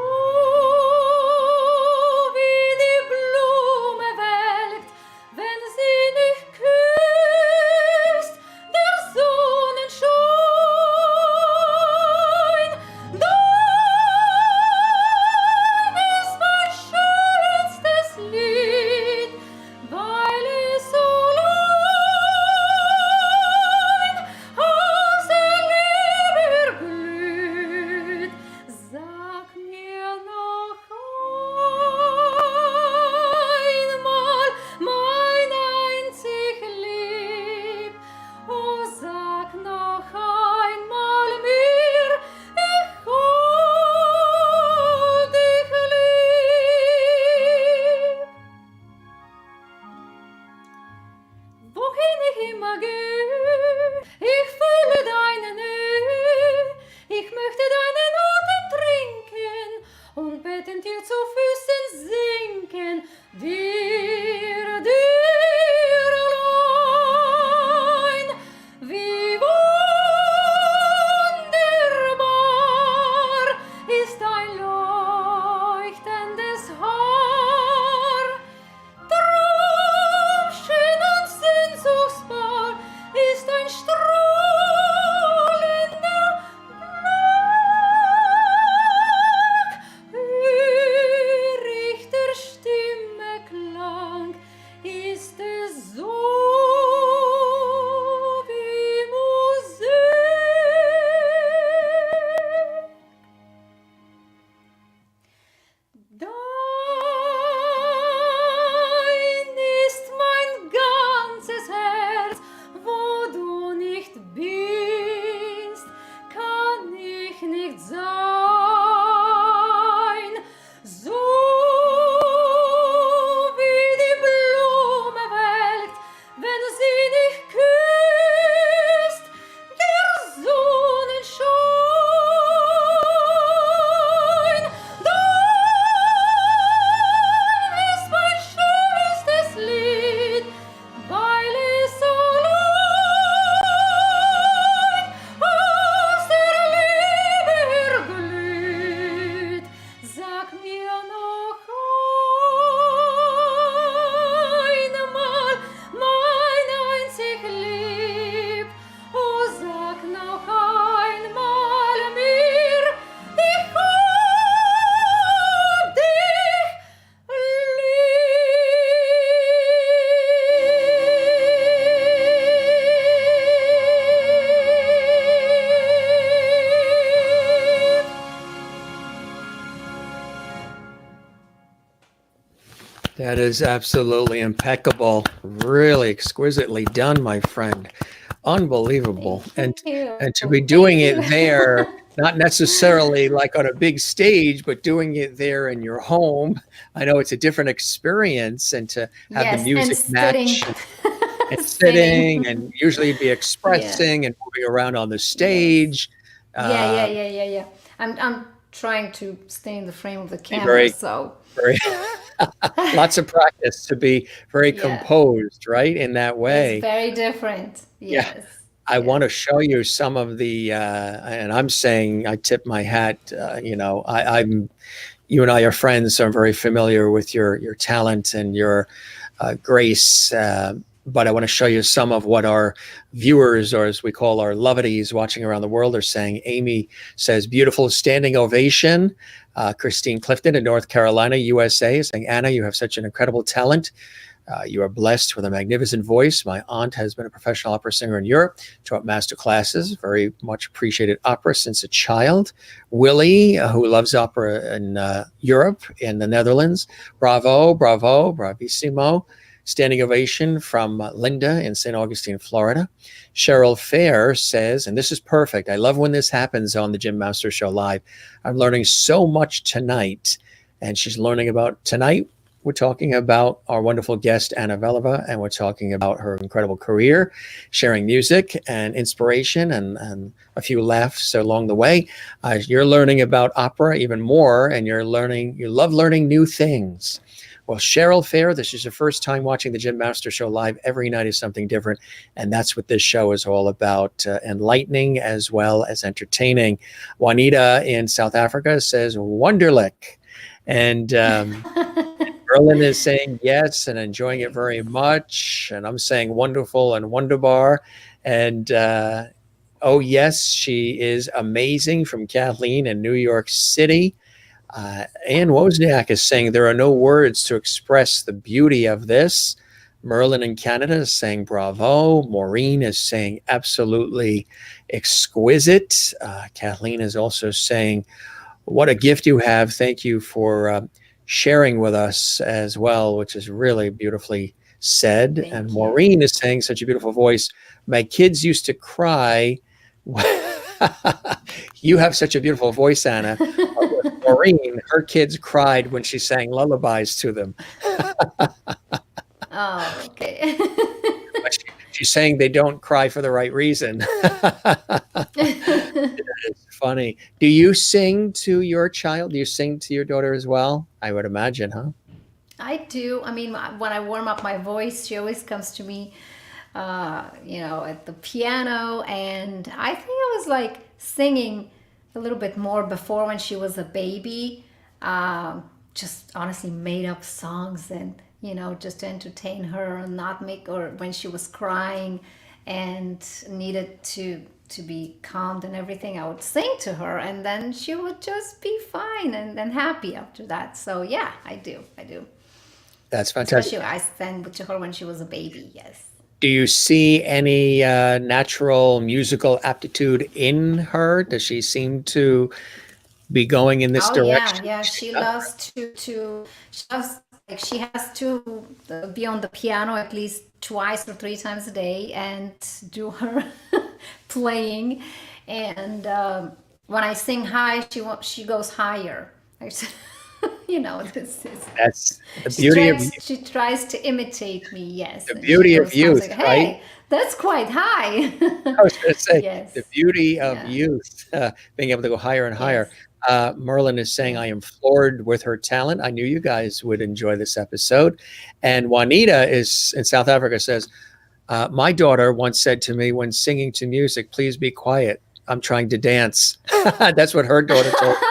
wie die Blume welkt, wenn sie nicht küsst, der Sonnenschein. Dein ist mein schönstes Lied, weil es so allein aus der Liebe erglüht. Sag mir noch einmal, mein einzig Lieb. Oh, sag noch einmal mir, ich hab dich lieb. Wohin ich immer gehe, ich fühle deine Nähe. Ich möchte deinen Atem trinken und bettend dir zu Füßen sinken. Dir allein. Wie wunderbar ist dein leuchtendes Haar. Traumschön und sehnsuchtsbar ist ein strahlender Blick. Hör ich der Stimme Klang, ist es so wie Musik. Dein ist mein ganzes Herz, wo du nicht bist, kann ich nicht sein. So wie die Blume welkt, wenn sie nicht küsst, der Sonnenschein. Dein ist mein schönstes Lied, weil es so allein aus der Liebe erglüht. Sag mir noch einmal, mein einzig Lieb. Oh, sag noch einmal mir, ich hab dich lieb. That is absolutely impeccable. Really exquisitely done, my friend. Unbelievable. Thank you. And to be doing it Thank you. there, not necessarily like on a big stage, but doing it there in your home. I know it's a different experience, and to have the Yes, and music sitting, match and sitting, sitting. and usually you'd be Yeah. expressing and moving around on the Yes. stage. Yeah. Uh, Yeah. I'm trying to stay in the frame of the be camera, very, so very lots of practice to be very yeah, composed, right? In that it's way. very different. Yeah. Yes. I want Yes. to show you some of the, and I'm saying I tip my hat. You and I are friends, so I'm very familiar with your talent and your grace. But I want to show you some of what our viewers, or as we call our loveties watching around the world, are saying. Amy says, beautiful standing ovation. Christine Clifton in North Carolina, USA, is saying, Anna, you have such an incredible talent. You are blessed with a magnificent voice. My aunt has been a professional opera singer in Europe, taught master classes, very much appreciated opera since a child. Willie, who loves opera in Europe, in the Netherlands. Bravo, bravo, bravissimo. Standing ovation from Linda in St. Augustine, Florida. Cheryl Fair says, and this is perfect. I love when this happens on the Jim Master Show Live. I'm learning so much tonight. And she's learning about tonight. We're talking about our wonderful guest, Anna Vella, and we're talking about her incredible career, sharing music and inspiration and a few laughs along the way. You're learning about opera even more, and you love learning new things. Well, Cheryl Fair, this is your first time watching the Jim Master Show Live. Every night is something different, and that's what this show is all about, enlightening as well as entertaining. Juanita in South Africa says, Wonderlick. And Berlin is saying yes and enjoying it very much. And I'm saying wonderful and wonderbar. And oh, yes, she is amazing from Kathleen in New York City. Ann Wozniak is saying there are no words to express the beauty of this. Merlin in Canada is saying bravo. Maureen is saying absolutely exquisite. Kathleen is also saying, what a gift you have. Thank you for sharing with us as well, which is really beautifully said. Thank and you. Maureen is saying, such a beautiful voice. My kids used to cry. You have such a beautiful voice, Anna. Maureen, her kids cried when she sang lullabies to them. Oh, okay. She's saying they don't cry for the right reason. It's funny. Do you sing to your child? Do you sing to your daughter as well? I would imagine, huh? I do. I mean, when I warm up my voice, she always comes to me, at the piano. And I think I was like singing a little bit more before when she was a baby. Just honestly made up songs and, just to entertain her and not make, or when she was crying and needed to be calmed and everything, I would sing to her, and then she would just be fine and happy after that. So yeah, I do. That's fantastic. Especially I sang to her when she was a baby. Yes. Do you see any natural musical aptitude in her? Does she seem to be going in this Oh yeah, direction? yeah. She loves she loves, like, she has to be on the piano at least twice or three times a day and do her playing. And when I sing high, she goes higher. I said, this is. That's the beauty of She tries to imitate me. Yes, the and she beauty of goes youth, like, right? hey, that's quite high. I was going to say Yes. the beauty of Yeah. youth, being able to go higher and higher. Yes. Merlin is saying, Yeah. I am floored with her talent. I knew you guys would enjoy this episode. And Juanita is in South Africa says, my daughter once said to me when singing to music, please be quiet. I'm trying to dance. That's what her daughter told me.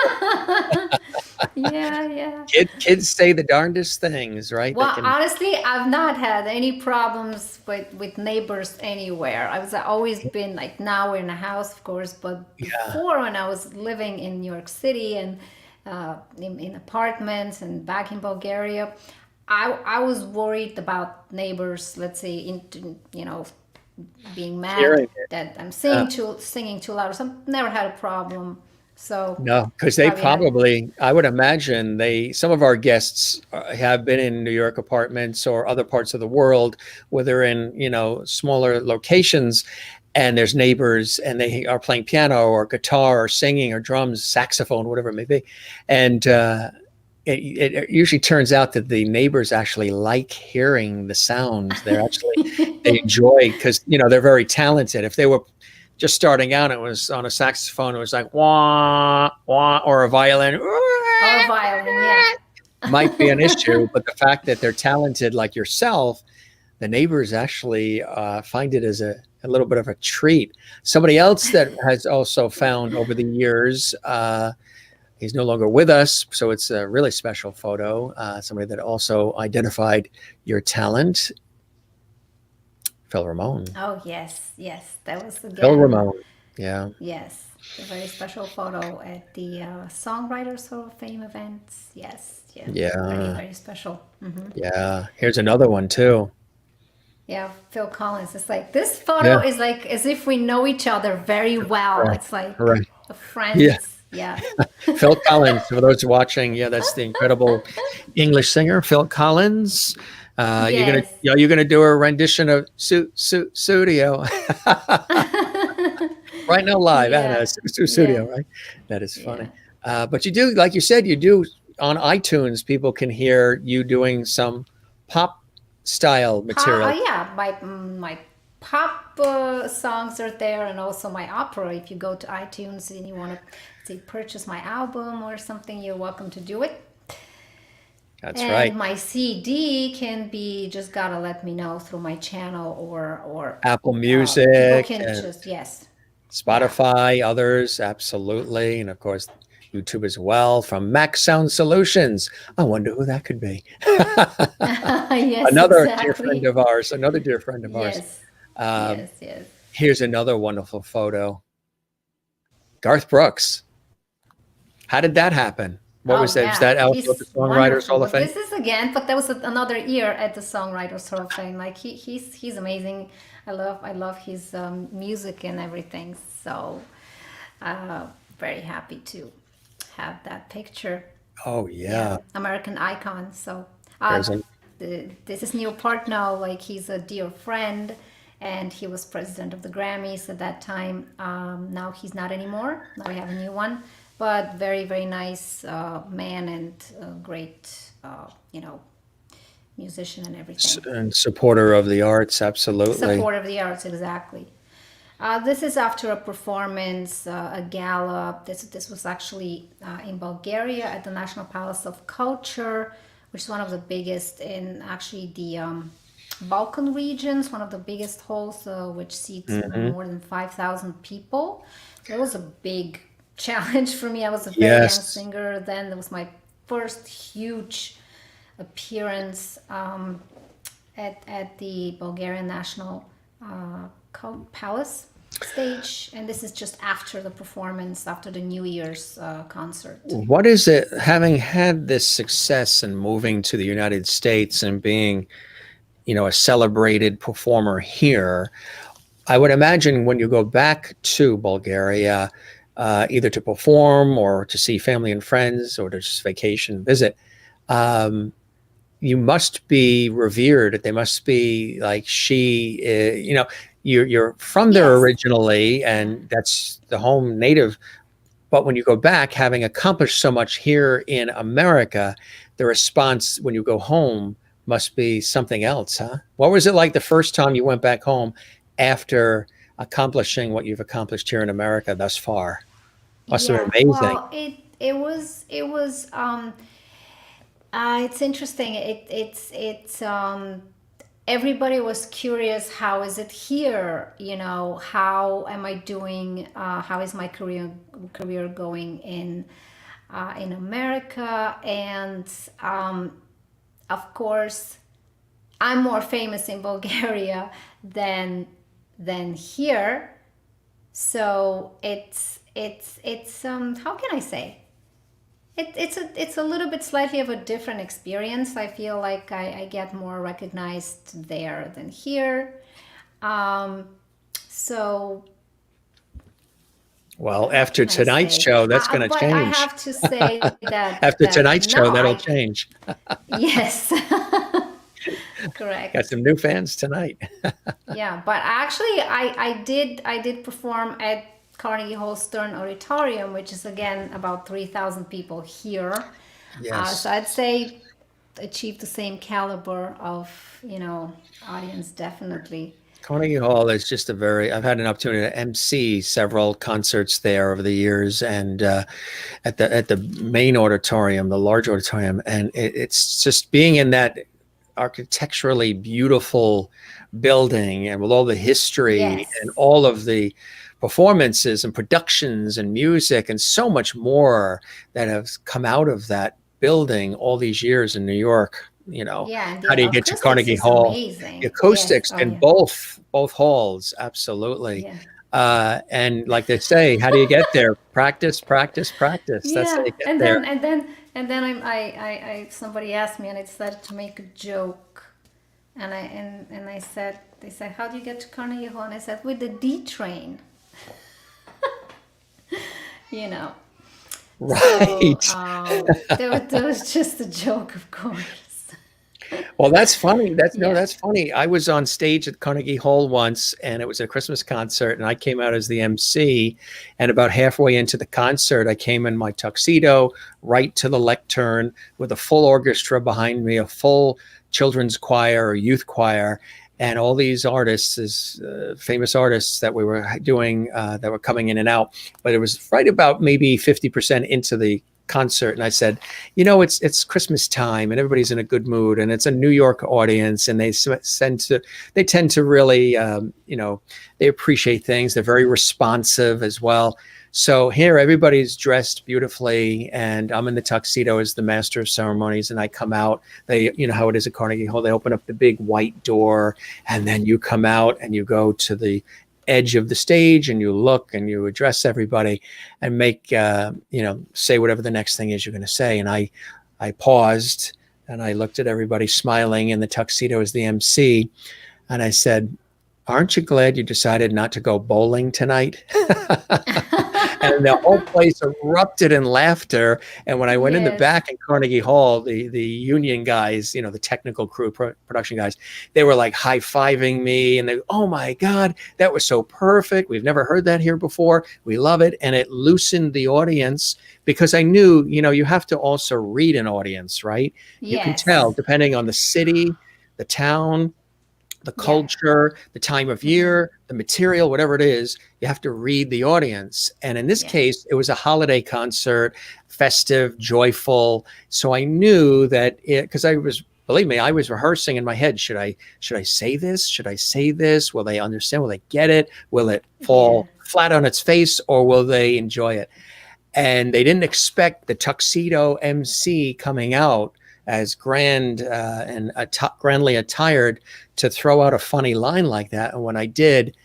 Yeah. Kids say the darndest things, right? Well, honestly, I've not had any problems with neighbors anywhere. I've always been like, now we're in a house, of course, but before, when I was living in New York City and in apartments and back in Bulgaria, I was worried about neighbors, let's say, being mad that I'm singing too loud. So I've never had a problem. So no, because they probably I would imagine some of our guests have been in New York apartments or other parts of the world where they're in, smaller locations. and there's neighbors, and they are playing piano or guitar or singing or drums, saxophone, whatever it may be. And it usually turns out that the neighbors actually like hearing the sound. They enjoy, because they're very talented. If they were just starting out, it was on a saxophone, it was like wah wah, or a violin, Or violin, yeah. might be an issue. But the fact that they're talented like yourself, the neighbors actually find it as a little bit of a treat. Somebody else that has also found over the years, he's no longer with us, so it's a really special photo. Somebody that also identified your talent, Phil Ramone. Oh, yes, that was again. Phil Ramone, yeah. Yes, a very special photo at the Songwriters Hall of Fame events. Yes, Yeah. very, very special. Yeah, here's another one too. Yeah, Phil Collins. It's like this photo is like as if we know each other very well. Right. It's like Right. a friend. Yeah. Yeah. Phil Collins, for those watching, that's the incredible English singer, Phil Collins. Yes. You're gonna do a rendition of Studio right now live Yeah. at Studio, right? That is funny. But you do, like you said, you do on iTunes. People can hear you doing some pop style material. Yeah, my pop songs are there, and also my opera. If you go to iTunes and you want to purchase my album or something, you're welcome to do it. That's and right. My CD can be, just gotta let me know through my channel or Apple Music, people can and yes. Spotify, others, absolutely, and of course YouTube as well, from Mac Sound Solutions. I wonder who that could be. Yes, Another exactly. dear friend of ours. Another dear friend of ours. Yes. Yes. Here's another wonderful photo. Garth Brooks. How did that happen? What was that? Yeah. Was that out He's of the Songwriters Hall of Fame? This is again, but that was another year at the Songwriters Hall of Fame. Like he's amazing. I love his music and everything. So very happy to have that picture. Oh yeah. American icon. So this is Neil Part now. Like he's a dear friend, and he was president of the Grammys at that time. Now he's not anymore. Now we have a new one. But very, very nice man, and great, musician and everything. And supporter of the arts, absolutely. Support of the arts, exactly. This is after a performance, a gala. This was actually in Bulgaria at the National Palace of Culture, which is one of the biggest in actually the Balkan regions, one of the biggest halls, which seats more than 5,000 people. So it was a big challenge for me. I was a very young singer then. That was my first huge appearance at the Bulgarian National Palace stage, and this is just after the performance, after the New Year's concert. What is it, having had this success and moving to the United States and being, a celebrated performer here? I would imagine when you go back to Bulgaria, either to perform or to see family and friends or to just vacation visit, you must be revered. They must be like, you're from there originally, and that's the home native. But when you go back, having accomplished so much here in America, the response when you go home must be something else, huh? What was it like the first time you went back home after accomplishing what you've accomplished here in America thus far? Must have been amazing. Well, it was it's interesting. It's everybody was curious. How is it here? How am I doing? How is my career going in America? And of course, I'm more famous in Bulgaria than here. So it's how can I say? It's a little bit slightly of a different experience. I feel like I get more recognized there than here. So. Well, after tonight's show, that's going to change. I have to say that after tonight's show, that'll change. Yes. Got Correct. some new fans tonight. Yeah, but actually, I did perform at Carnegie Hall Stern Auditorium, which is again about 3,000 people here. So Yes. I'd say achieved the same caliber of audience definitely. Carnegie Hall is just a very, I've had an opportunity to MC several concerts there over the years, and at the main auditorium, the large auditorium, and it's just being in that architecturally beautiful building and with all the history and Yes. all of the performances and productions and music and so much more that has come out of that building all these years in New York. Yeah, and How the do you get to acoustics Carnegie is Hall? The amazing. Yes. acoustics Oh in yeah. both halls, absolutely. Yeah. And like they say, how do you get there? Practice, practice, practice. That's how Yeah. you get And there. then somebody asked me and I started to make a joke. And I said, they said, how do you get to Carnegie Hall? And I said, with the D train, you know. So Right. there was just a joke, of course. Well, that's funny. Yeah. That's funny. I was on stage at Carnegie Hall once, and it was a Christmas concert, and I came out as the MC. And about halfway into the concert, I came in my tuxedo right to the lectern with a full orchestra behind me, a full children's choir or youth choir, and all these artists, famous artists that we were doing that were coming in and out. But it was right about maybe 50% into the concert, and I said, it's Christmas time and everybody's in a good mood, and it's a New York audience, and they tend to really they appreciate things. They're very responsive as well. So here everybody's dressed beautifully, and I'm in the tuxedo as the master of ceremonies, and I come out. They, how it is at Carnegie Hall, they open up the big white door, and then you come out and you go to the edge of the stage and you look and you address everybody and make say whatever the next thing is you're going to say. And I paused and I looked at everybody smiling in the tuxedo as the MC, and I said, aren't you glad you decided not to go bowling tonight? And the whole place erupted in laughter. And when I went in the Yes. back in Carnegie Hall, the union guys, the technical crew, production guys, they were like high-fiving me, and they, oh my God, that was so perfect. We've never heard that here before. We love it. And it loosened the audience, because I knew, you have to also read an audience, right? You can tell, Yes. depending on the city, the town, the Yeah. culture, the time of year, the material, whatever it is, you have to read the audience. And in this Yeah. case, it was a holiday concert, festive, joyful. So I knew that because believe me, I was rehearsing in my head. Should I say this? Should I say this? Will they understand? Will they get it? Will it Yeah. fall flat on its face, or will they enjoy it? And they didn't expect the tuxedo MC coming out as grand and grandly attired to throw out a funny line like that. And when I did,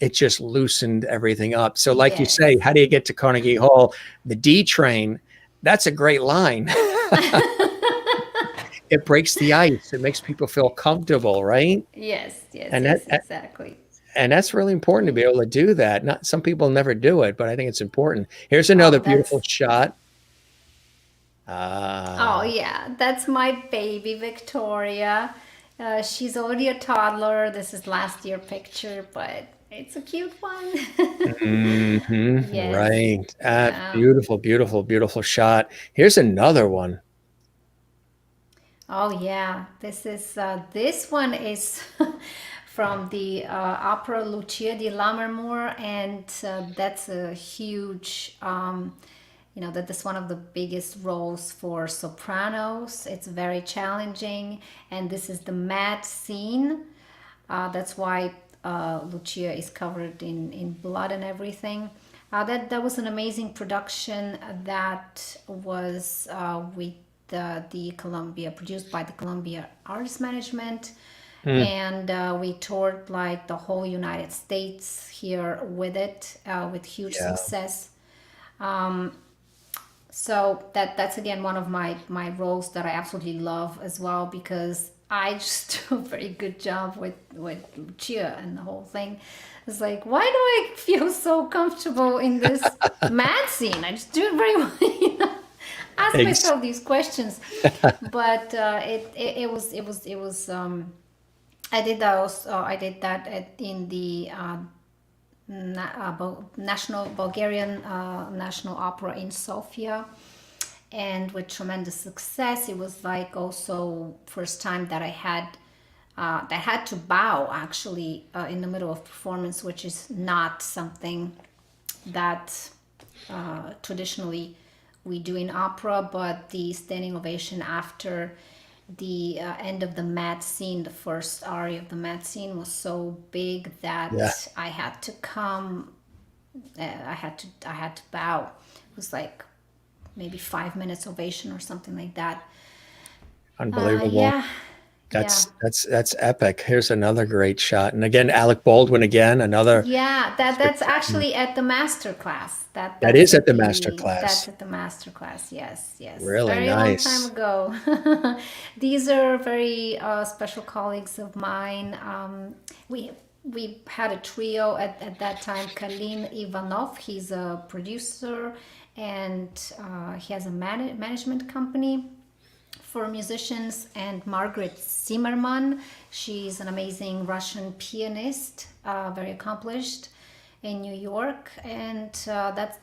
it just loosened everything up. So, like you say, Yes. how do you get to Carnegie Hall? The D train, that's a great line. It breaks the ice. It makes people feel comfortable, right? Yes. Yes. And Yes. that Exactly. and that's really important to be able to do that. Not some people never do it, but I think it's important. Here's another Oh, beautiful that's. shot. Oh Uh, yeah, that's my baby Victoria. She's already a toddler. This is last year picture, but it's a cute one. Yes. right. Yeah. Beautiful, beautiful, beautiful shot. Here's another one. Oh yeah, this one is from the opera Lucia di Lammermoor, and that's a huge, that is one of the biggest roles for sopranos. It's very challenging, and this is the mad scene. That's why Lucia is covered in blood and everything. That was an amazing production that was with the Columbia, produced by the Columbia Artist Management, and we toured like the whole United States here with it, with huge Yeah. success. So that's again one of my roles that I absolutely love as well, because I just do a very good job with Lucia and the whole thing. It's like, why do I feel so comfortable in this mad scene? I just do it very well. ask Ex- myself these questions. But it was I did that also, I did that in the national Bulgarian National Opera in Sofia, and with tremendous success. It was like also first time that I had to bow actually in the middle of performance, which is not something that traditionally we do in opera. But the standing ovation after the end of the mad scene, the first aria of the mad scene, was so big that Yeah. I had to come. I had to bow. It was like maybe 5 minutes ovation or something like that. Unbelievable. Yeah, That's epic. Here's another great shot. And again, Alec Baldwin again, another. yeah. That's actually at the master class. That is at the master class. That's at the master class. Yes, yes. Really Very nice. long time ago. These are very special colleagues of mine. We had a trio at that time. Kalin Ivanov, he's a producer, and he has a management company for musicians, and Margaret Zimmerman. She's an amazing Russian pianist, very accomplished in New York, and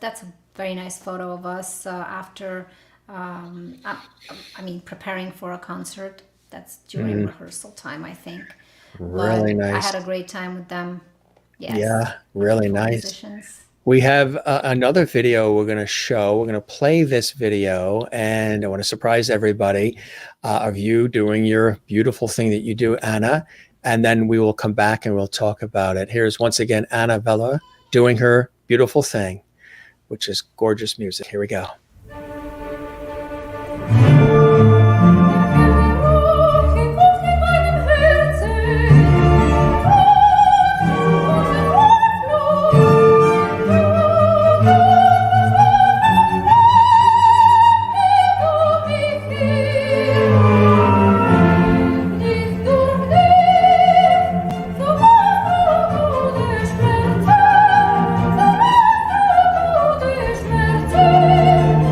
that's a very nice photo of us after. I mean, preparing for a concert. That's during rehearsal time, I think. Really But I nice. had a great time with them. Yes. Yeah, really Wonderful nice. musicians. We have another video we're going to show. We're going to play this video, and I want to surprise everybody of you doing your beautiful thing that you do, Anna. And then we will come back and we'll talk about it. Here's once again Anna Vella doing her beautiful thing, which is gorgeous music. Here we go. Thank you.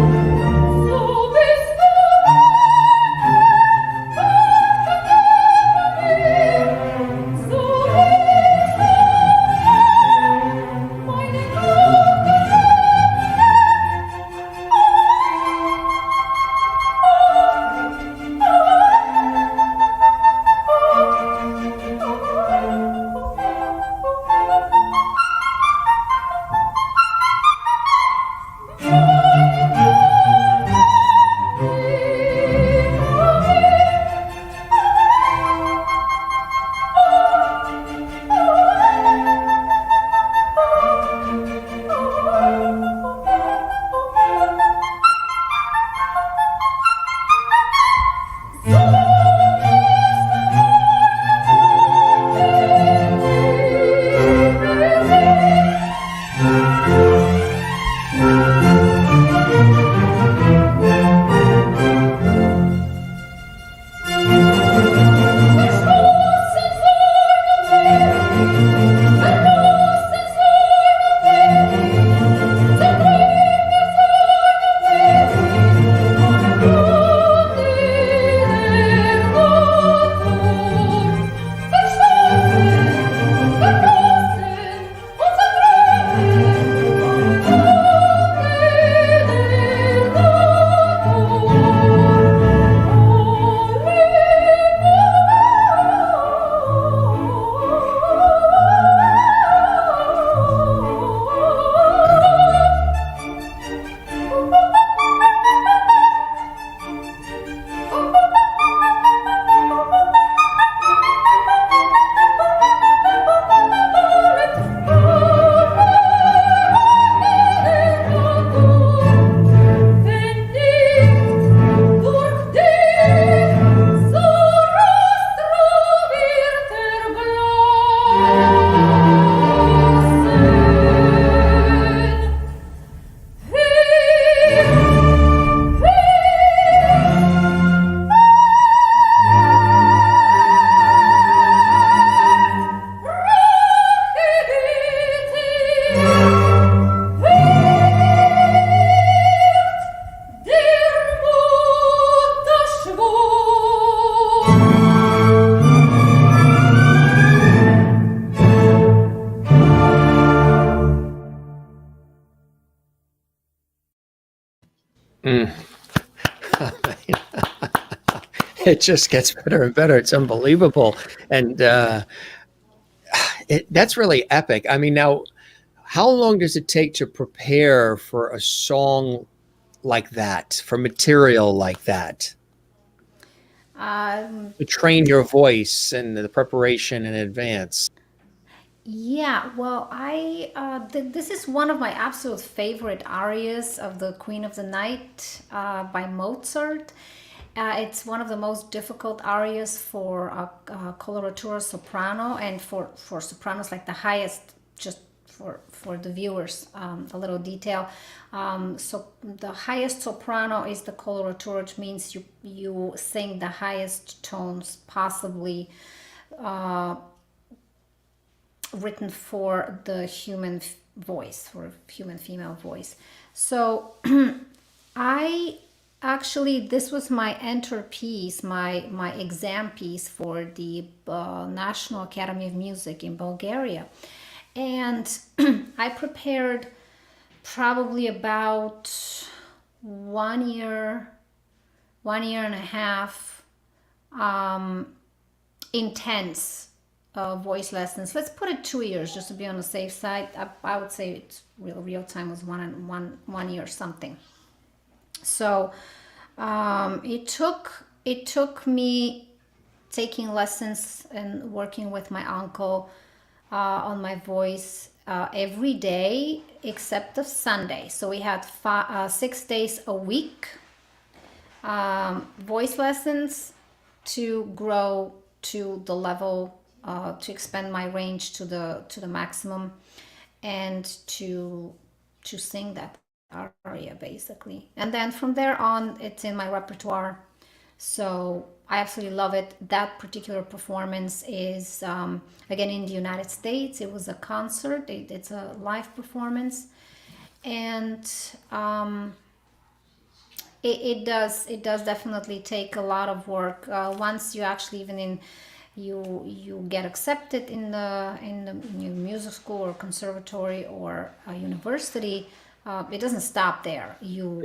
Mm. It just gets better and better. It's unbelievable. And that's really epic. I mean, now, how long does it take to prepare for a song like that, for material like that? Um, To train your voice and the preparation in advance. Yeah, well, this is one of my absolute favorite arias of the Queen of the Night by Mozart. It's one of the most difficult arias for coloratura soprano, and for sopranos, like the highest, just for the viewers, a little detail. So the highest soprano is the coloratura, which means you sing the highest tones possibly written for the human voice, for human female voice. So I actually, this was my enter piece, my exam piece for the National Academy of Music in Bulgaria, and I prepared probably about 1 year, 1 year and a half, intense voice lessons. Let's put it 2 years just to be on the safe side. I would say it's real time was 1 year something. So it took me taking lessons and working with my uncle on my voice every day except the Sunday. So we had 6 days a week voice lessons to grow to the level, to expand my range to the maximum, and to sing that aria basically. And then from there on, it's in my repertoire. So I absolutely love it. That particular performance is again in the United States. It was a concert. It's a live performance, and it does definitely take a lot of work. Once you actually even in you get accepted in the music school or conservatory or a university, it doesn't stop there. You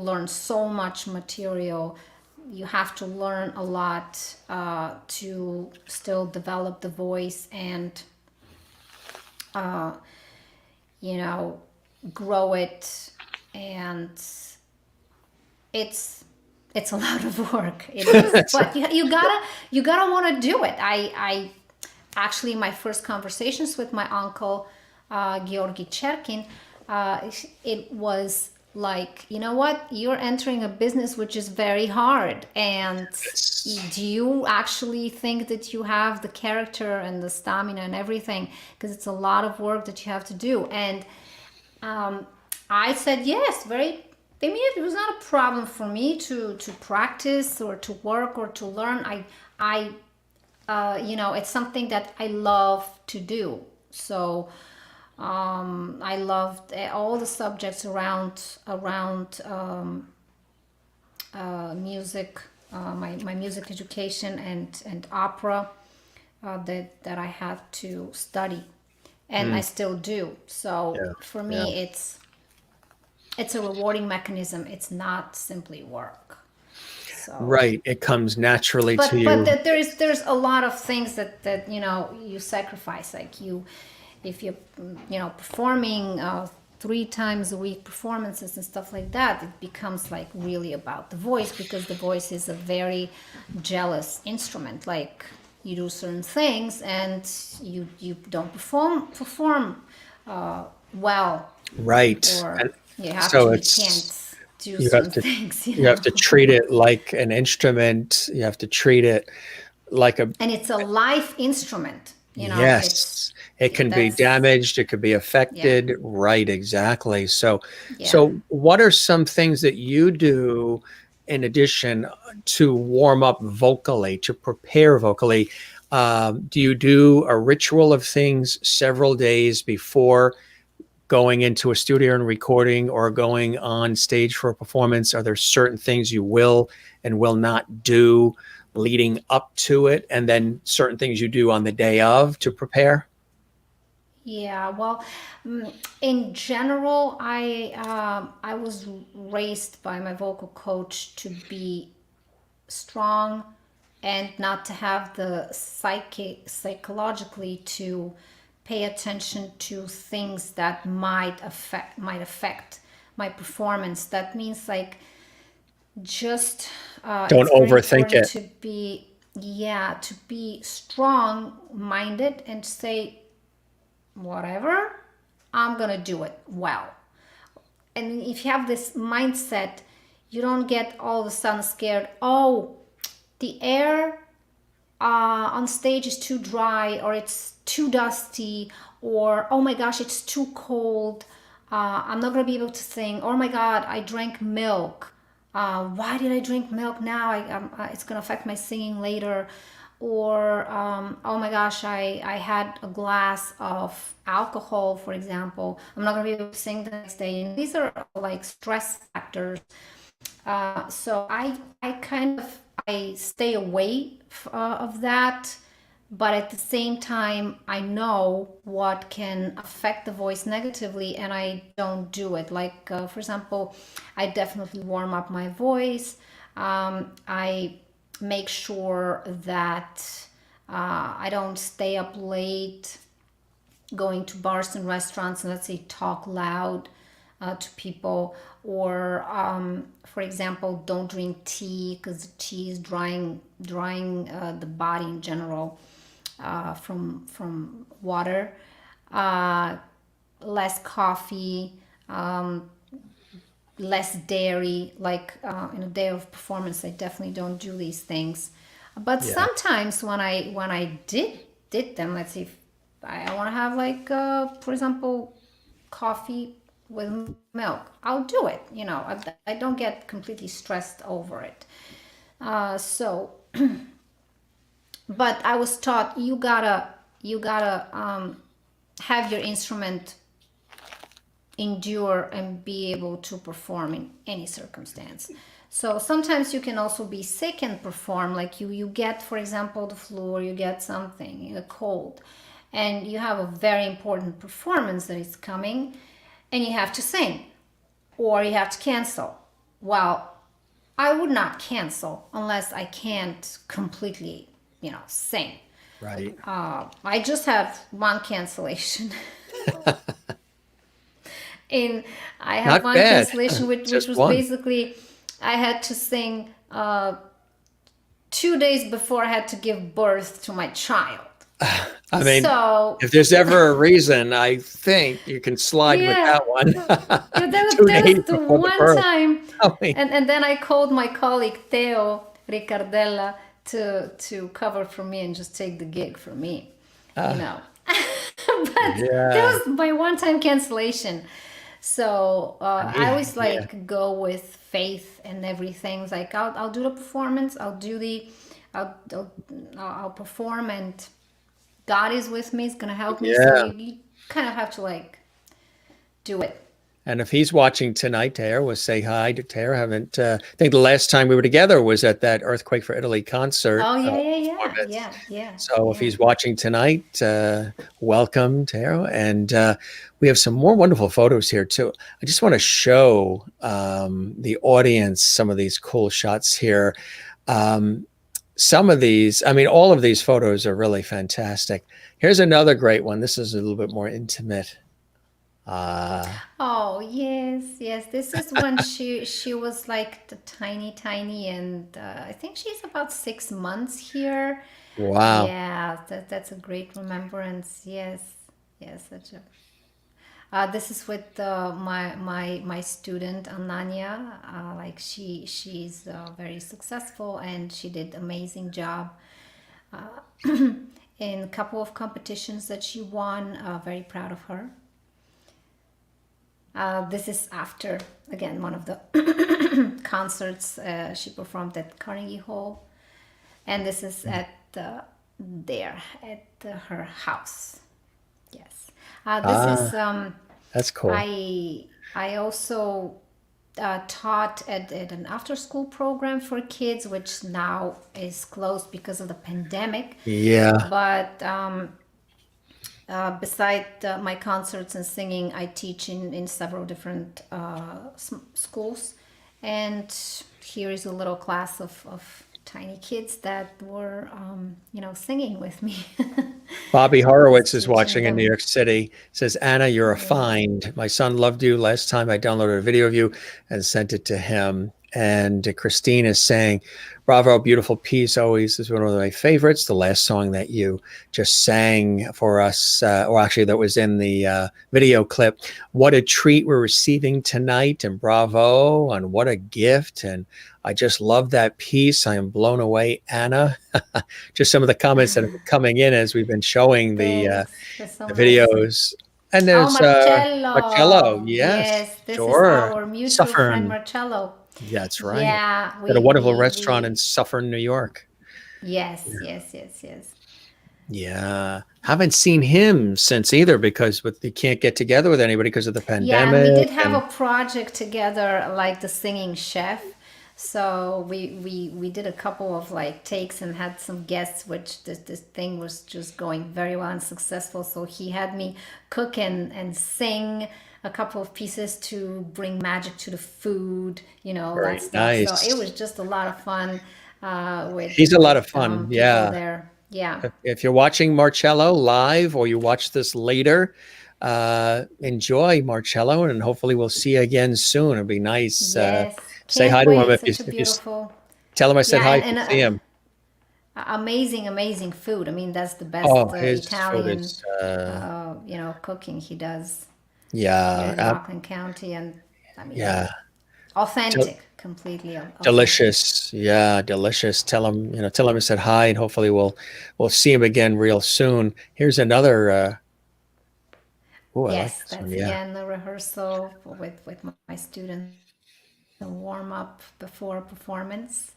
learn so much material. You have to learn a lot to still develop the voice and you know, grow it. And it's a lot of work. It is, but you gotta want to do it. I actually, my first conversations with my uncle, Georgi Cherkin, it was like, you know what, you're entering a business which is very hard, and do you actually think that you have the character and the stamina and everything? Because it's a lot of work that you have to do. And I said yes, very immediately. It was not a problem for me to practice or to work or to learn. I you know, it's something that I love to do. So I loved all the subjects around music, my music education and opera that I had to study, and I still do. So for me, it's a rewarding mechanism. It's not simply work. So. Right. It comes naturally But to you. but there's a lot of things that you know you sacrifice. Like if you're performing 3 times a week performances and stuff like that, it becomes like really about the voice, because the voice is a very jealous instrument. Like you do certain things and you don't perform well, Right. or And you have so you it's can't do you certain have to things. you have to treat it like an instrument. You have to treat it like a And it's a live instrument. yes. It can be That's damaged, it could be yeah, affected. Right, exactly. So yeah. what are some things that you do in addition to warm up vocally, to prepare vocally? Do you do a ritual of things several days before going into a studio and recording, or going on stage for a performance? Are there certain things you will and will not do leading up to it, and then certain things you do on the day of to prepare? Yeah, well, in general, I was raised by my vocal coach to be strong and not to have the psychologically to pay attention to things that might affect my performance. That means like just Don't it's very overthink important it. to be, yeah, to be strong minded and say whatever, I'm gonna do it well. And if you have this mindset, you don't get all of a sudden scared. Oh, the air on stage is too dry, or it's too dusty, or oh my gosh, it's too cold. I'm not gonna be able to sing. Oh my God, I drank milk. Why did I drink milk now? It's gonna affect my singing later. Or oh my gosh, I had a glass of alcohol, for example. I'm not gonna be able to sing the next day. And these are like stress factors. So I kind of I stay away of that, but at the same time I know what can affect the voice negatively, and I don't do it. Like for example, I definitely warm up my voice. I make sure that I don't stay up late going to bars and restaurants and, let's say, talk loud to people, or for example, don't drink tea because tea is drying the body in general from water. uh, Less coffee, less dairy. Like in a day of performance, I definitely don't do these things. But Yeah. sometimes when I did them, let's see, if I want to have like for example, coffee with milk, I'll do it. I don't get completely stressed over it. So, but I was taught you gotta have your instrument endure and be able to perform in any circumstance. So sometimes you can also be sick and perform, like you get, for example, the flu, or you get something, a cold, and you have a very important performance that is coming, and you have to sing, or you have to cancel. Well, I would not cancel unless I can't completely, sing. Right. I just have one cancellation. in I have Not one bad. cancellation, which Just was one. basically I had to sing 2 days before I had to give birth to my child. I mean, So if there's ever a reason, I think you can slide with yeah, that one. yeah, that, 2 days was the before the one birth. time, I mean, and then I called my colleague Theo Ricardella to cover for me and just take the gig for me, you uh, know. But that yeah, was my one-time cancellation. So I always yeah, like go with faith and everything. It's like I'll do the performance. I'll perform, and God is with me. He's gonna help me. So yeah. you kind of have to like do it. And if he's watching tonight, Tara, we'll say hi to Tara. Haven't I think the last time we were together was at that Earthquake for Italy concert Oh yeah, yeah, yeah, performance. yeah, yeah, So if yeah. he's watching tonight, welcome, Tara. And we have some more wonderful photos here too. I just want to show the audience some of these cool shots here. Um, some of these, I mean, all of these photos are really fantastic. Here's another great one. This is a little bit more intimate. Uh, Oh yes, yes. This is when she was like the tiny, and I think she's about 6 months here. wow. Yeah, that's a great remembrance. Yes, yes. This is with my student Ananya. Like she's very successful, and she did amazing job in a couple of competitions that she won. Very proud of her. This is after, again, one of the concerts she performed at Carnegie Hall, and this is at there at her house. Yes, this Ah, is that's cool. I also taught at an after school program for kids, which now is closed because of the pandemic. Yeah. But beside my concerts and singing, I teach in several different schools. And here is a little class of tiny kids that were, singing with me. Bobby I was Horowitz is teaching watching in New them. York City. Says, Anna, you're a Yeah. find. My son loved you last time I downloaded a video of you and sent it to him. And Christine is saying, bravo, beautiful piece. Always is one of my favorites. The last song that you just sang for us, or actually that was in the video clip. What a treat we're receiving tonight. And bravo. And what a gift. And I just love that piece. I am blown away, Anna. Just some of the comments that have been coming in as we've been showing Thanks. That's so the nice. videos. And Oh, there's Marcello. Marcello. Yes, Yes, this is sure. our mutual friend Suffern. Marcello. That's right. Yeah, Got a we wonderful we restaurant in we Suffern, New York. yes, yes, yes, yes. Yeah. Haven't seen him since either because he can't get together with anybody because of the Yeah, and we pandemic. did have a And project together, like the singing chef. So we did a couple of like takes and had some guests, which this thing was just going very well and successful. So he had me cook and sing a couple of pieces to bring magic to the food, that very stuff. So it nice. was just a lot of fun He's a lot of fun. people Yeah. there. Yeah. If you're watching Marcello live or you watch this later, enjoy Marcello and hopefully we'll see you again soon. It'd be nice. Yes. Say Can't hi to him wait. if Such a you beautiful. tell him I said Yeah, hi if you and see him. amazing, amazing food. I mean, that's the best Oh, his food Italian, is cooking he does here yeah, in Rockland County, and I mean, yeah, del- authentic, completely authentic. delicious. Yeah, delicious. Tell him I said hi, and hopefully we'll see him again real soon. Here's another. Oh, I like Yes, this one. that's Yeah, again a rehearsal with my students, a warm up before performance.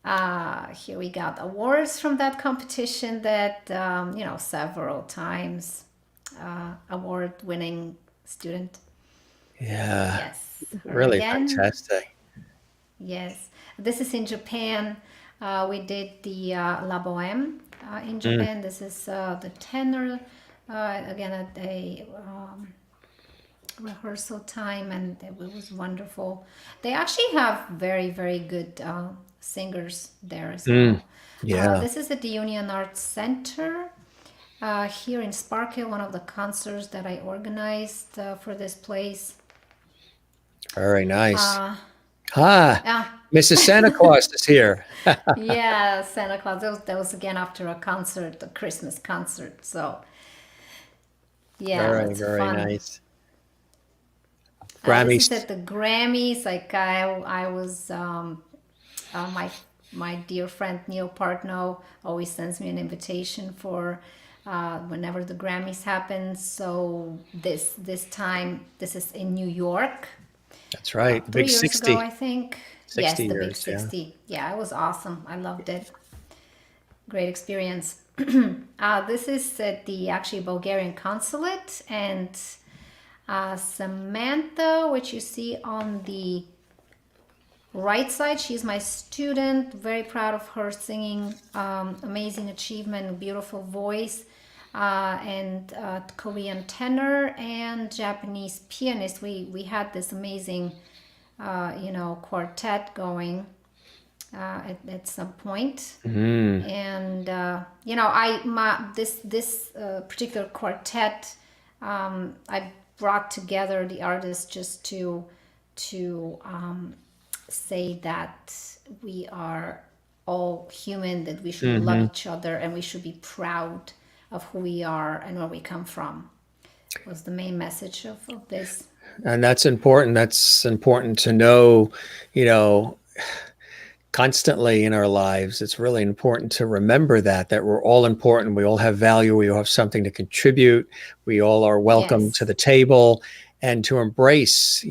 Here we got awards from that competition that several times award winning student. yeah, Yes, her really again. fantastic. Yes, this is in Japan. We did the La Boheme in Mm, Japan. This is the tenor again at a rehearsal time, and it was wonderful. They actually have very, very good singers there as mm, well. yeah, This is at the Union Arts Center here in Sparkhill, one of the concerts that I organized for this place. very nice. Uh, Ah, yeah, Mrs. Santa Claus is here. yeah, Santa Claus. That was again after a concert, a Christmas concert. So yeah, Very, that's very fun. nice. This is Grammys. at the Grammys. Like I was my dear friend Neil Partnow always sends me an invitation for whenever the Grammys happen. So this time this is in New York. That's right. The Three big years ago, 60, I think. Yes, 60 the Big years. Yeah. 60. Yeah, it was awesome. I loved it. Great experience. This is at the actually Bulgarian consulate, and Samantha, which you see on the right side, she's my student. Very proud of her singing. Amazing achievement, beautiful voice, and Korean tenor and Japanese pianist. We had this amazing, quartet going at some point. Mm, And this particular quartet, I brought together the artists just to say that we are all human, that we should love hmm each other, and we should be proud of who we are and where we come from. Was the main message of this. And that's important. That's important to know, you know, constantly in our lives. It's really important to remember that we're all important. We all have value. We all have something to contribute. We all are welcome to Yes, the table and to embrace,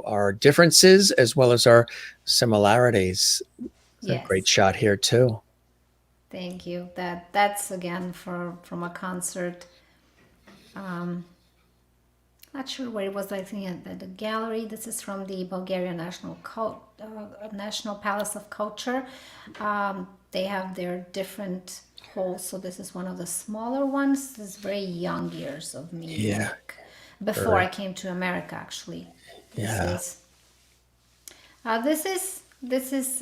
our differences as well as our similarities. It's a great yes. shot here too. Thank you. That's again from a concert. Not sure where it was. I think at the gallery. This is from the Bulgarian National Palace of Culture. They have their different Also, this is one of the smaller ones. This is very young years of me, Yeah. like before I Very. came to America. Actually, this Yeah. is this is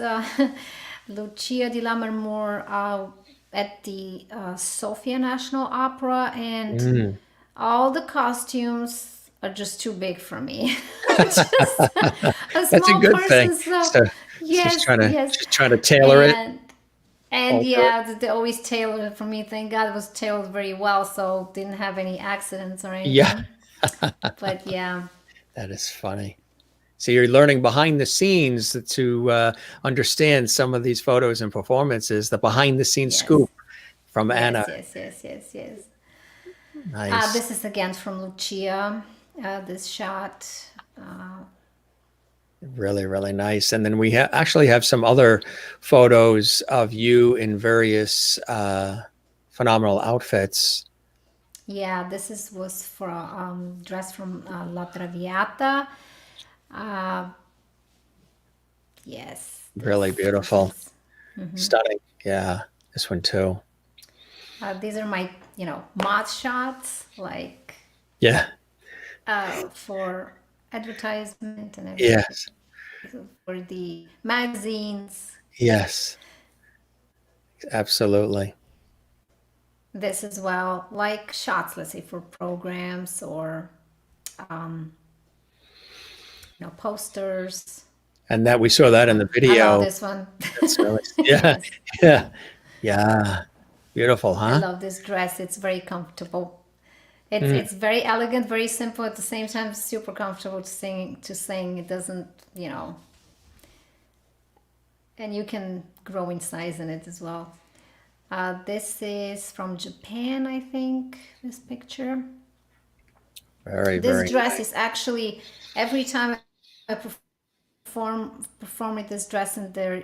Lucia di Lammermoor at the Sofia National Opera, and Mm. all the costumes are just too big for me. I'm just a That's a small good thing. person, so So she's yes, yes, trying to tailor it, and alter it. yeah, they always tailor it for me. Thank God it was tailored very well, so didn't have any accidents or Yeah, anything. But yeah, that is funny. So you're learning behind the scenes to understand some of these photos and performances, the behind the scenes yes, scoop from Anna. yes, yes, yes, yes, yes. Nice. This is again from Lucia. This shot. Really, really nice. And then we actually have some other photos of you in various phenomenal outfits. Yeah, this is was for dress from La Traviata. Uh, yes, Really this beautiful. is. Stunning. Yeah, this one too. These are my mod shots, like Yeah. for advertisement and everything, Yes. for the magazines. Yes. Absolutely. This as well, like shots, let's say for programs or posters. And that we saw that in the I love video. this one. That's really, yeah. Yes, Yeah. Yeah. Beautiful, I huh? love this dress. It's very comfortable. It's Mm. it's very elegant, very simple at the same time. Super comfortable to sing. It doesn't, and you can grow in size in it as well. This is from Japan, I think. This picture. Very, This very dress nice. is actually every time I perform with this dress and there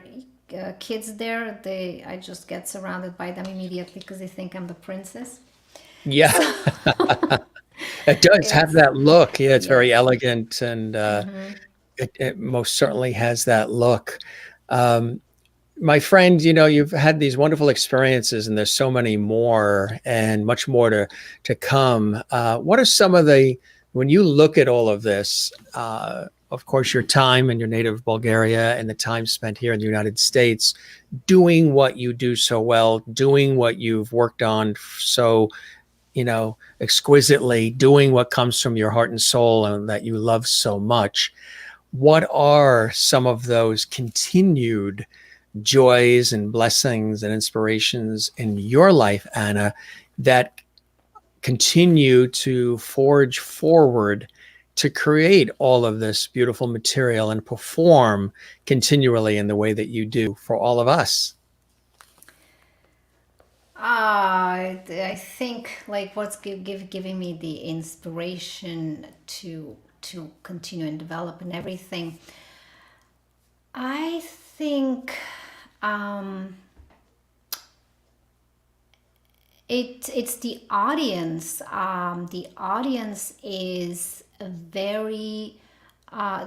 kids there, I just get surrounded by them immediately because they think I'm the princess. Yeah. So It does have it's that look. Yeah, it's very yes. elegant and it most certainly has that look. Um, my friend, you've had these wonderful experiences and there's so many more and much more to come. What are some of when you look at all of this, of course, your time in your native Bulgaria and the time spent here in the United States, doing what you do so well, doing what you've worked on so exquisitely, doing what comes from your heart and soul and that you love so much. What are some of those continued joys and blessings and inspirations in your life, Anna, that continue to forge forward to create all of this beautiful material and perform continually in the way that you do for all of us? I think like what's giving me the inspiration to continue and develop and everything. I think um, it's the audience. The audience is very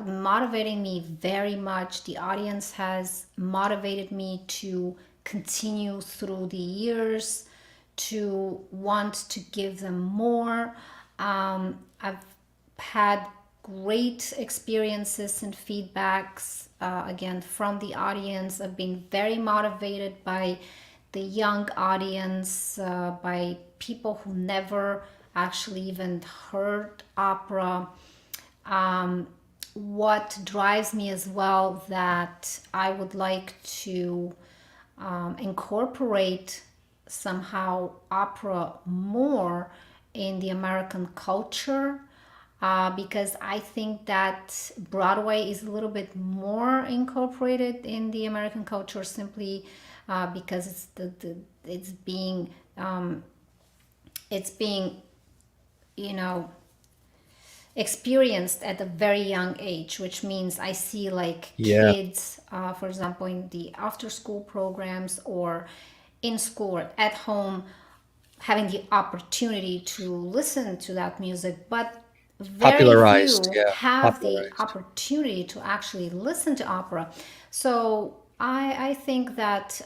motivating me very much. The audience has motivated me to continue through the years, to want to give them more. I've had great experiences and feedbacks again from the audience. I've been very motivated by the young audience, by people who never actually even heard opera. What drives me as well, that I would like to incorporate somehow opera more in the American culture, because I think that Broadway is a little bit more incorporated in the American culture simply because it's being you know experienced at a very young age, which means I see like Yeah. kids, for example, in the after school programs or in school or at home, having the opportunity to listen to that music, but very Popularized. few Yeah. have the Popularized. opportunity to actually listen to opera. So I think that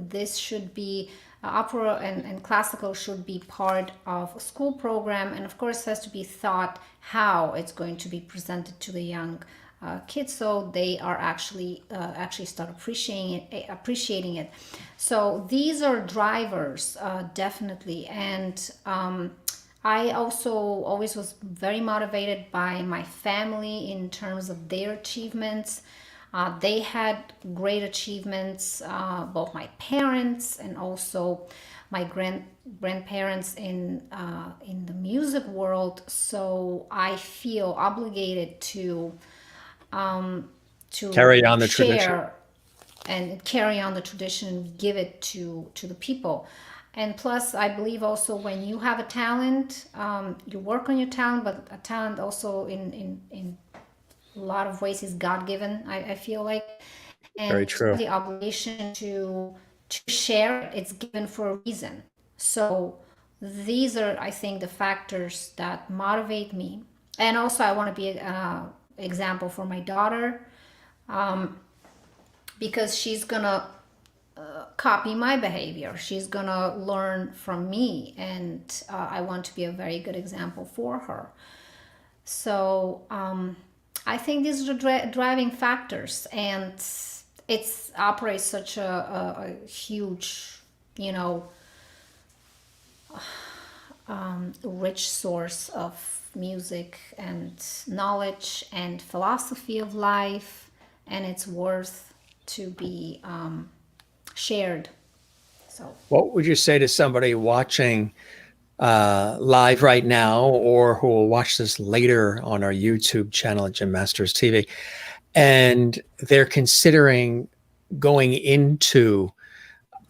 this should be opera and classical should be part of a school program, and of course has to be thought how it's going to be presented to the young kids, so they are actually start appreciating it. So these are drivers, definitely. And I also always was very motivated by my family in terms of their achievements. They had great achievements, both my parents and also my grandparents in the music world. So I feel obligated to Carry on the tradition. share and carry on the tradition, give it to the people. And plus, I believe also when you have a talent, you work on your talent, but a talent also in a lot of ways is God-given, I feel like. Very And true. the obligation to share it, it's given for a reason. So these are, I think, the factors that motivate me. And also I want to be an example for my daughter, because she's gonna copy my behavior. She's gonna learn from me, and I want to be a very good example for her. So I think these are the driving factors, and it's operates such a huge, you know, rich source of music and knowledge and philosophy of life, and it's worth to be shared. So What would you say to somebody watching live right now, or who will watch this later on our YouTube channel at Jim Masters TV, and they're considering going into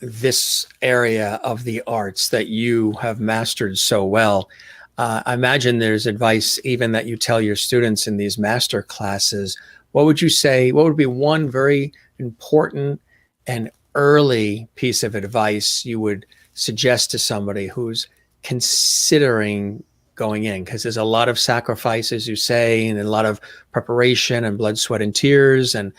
this area of the arts that you have mastered so well? I imagine there's advice even that you tell your students in these master classes. What would you say? What would be one very important and early piece of advice you would suggest to somebody who's considering going in? Because there's a lot of sacrifice, as you say, and a lot of preparation and blood, sweat, and tears, and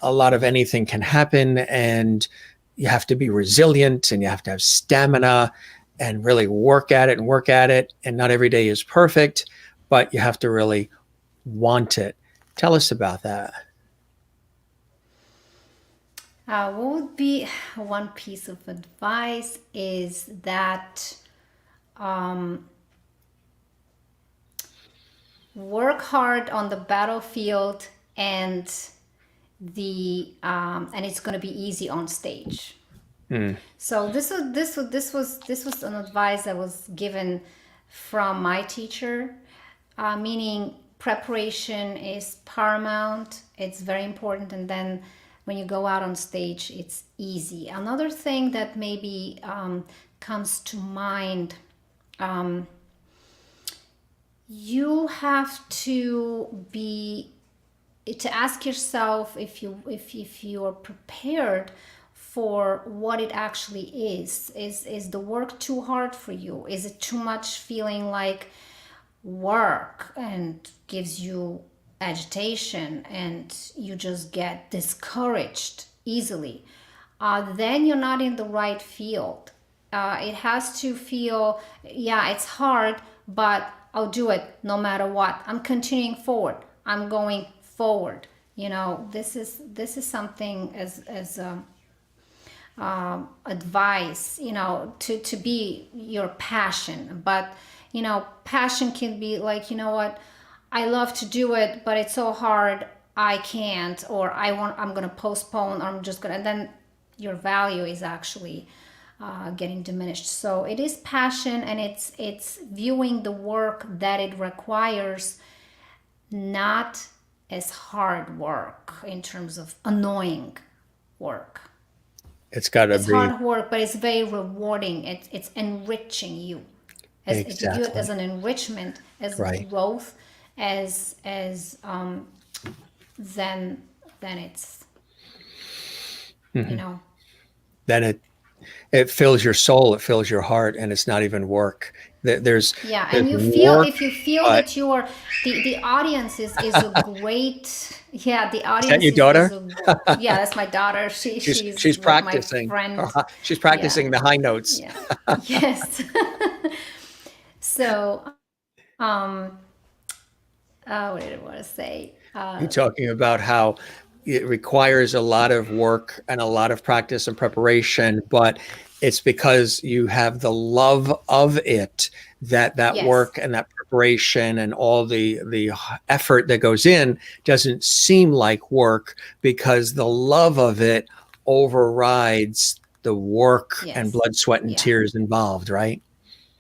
a lot of anything can happen, and you have to be resilient, and you have to have stamina and really work at it and work at it. And not every day is perfect, but you have to really want it. Tell us about that. what would be one piece of advice is that work hard on the battlefield, and it's going to be easy on stage. So this was an advice that was given from my teacher, meaning preparation is paramount. It's very important, and then when you go out on stage, it's easy. Another thing that maybe comes to mind, you have to ask yourself if you are prepared for what it actually is. Is the work too hard for you? Is it too much feeling like work and gives you agitation and you just get discouraged easily? Then you're not in the right field. It has to feel, yeah, it's hard, but I'll do it no matter what. I'm continuing forward. I'm going forward. You know, this is something as advice, you know, to be your passion. But you know, passion can be like, you know what, I love to do it, but it's so hard, I can't, or I'm gonna postpone, or I'm just gonna, and then your value is actually getting diminished. So it is passion, and it's viewing the work that it requires, not as hard work in terms of annoying work. It's got to It's be hard work, but it's very rewarding. It's enriching you. If you view it as an enrichment, as Right. growth, as then it's you know. then it fills your soul, it fills your heart, and it's not even work. There's Yeah, there's and you feel, work, if you feel but that you are, the audience is a great, yeah, the is that audience your is daughter? a, yeah, that's my daughter. She's She's my practicing. friend. She's Yeah, practicing the high notes. yeah, yes. So, um, what did I want to say? You're talking about how it requires a lot of work and a lot of practice and preparation, but it's because you have the love of it that Yes, work and that preparation and all the effort that goes in doesn't seem like work because the love of it overrides the work and yes, blood, sweat, and yeah, tears involved, right?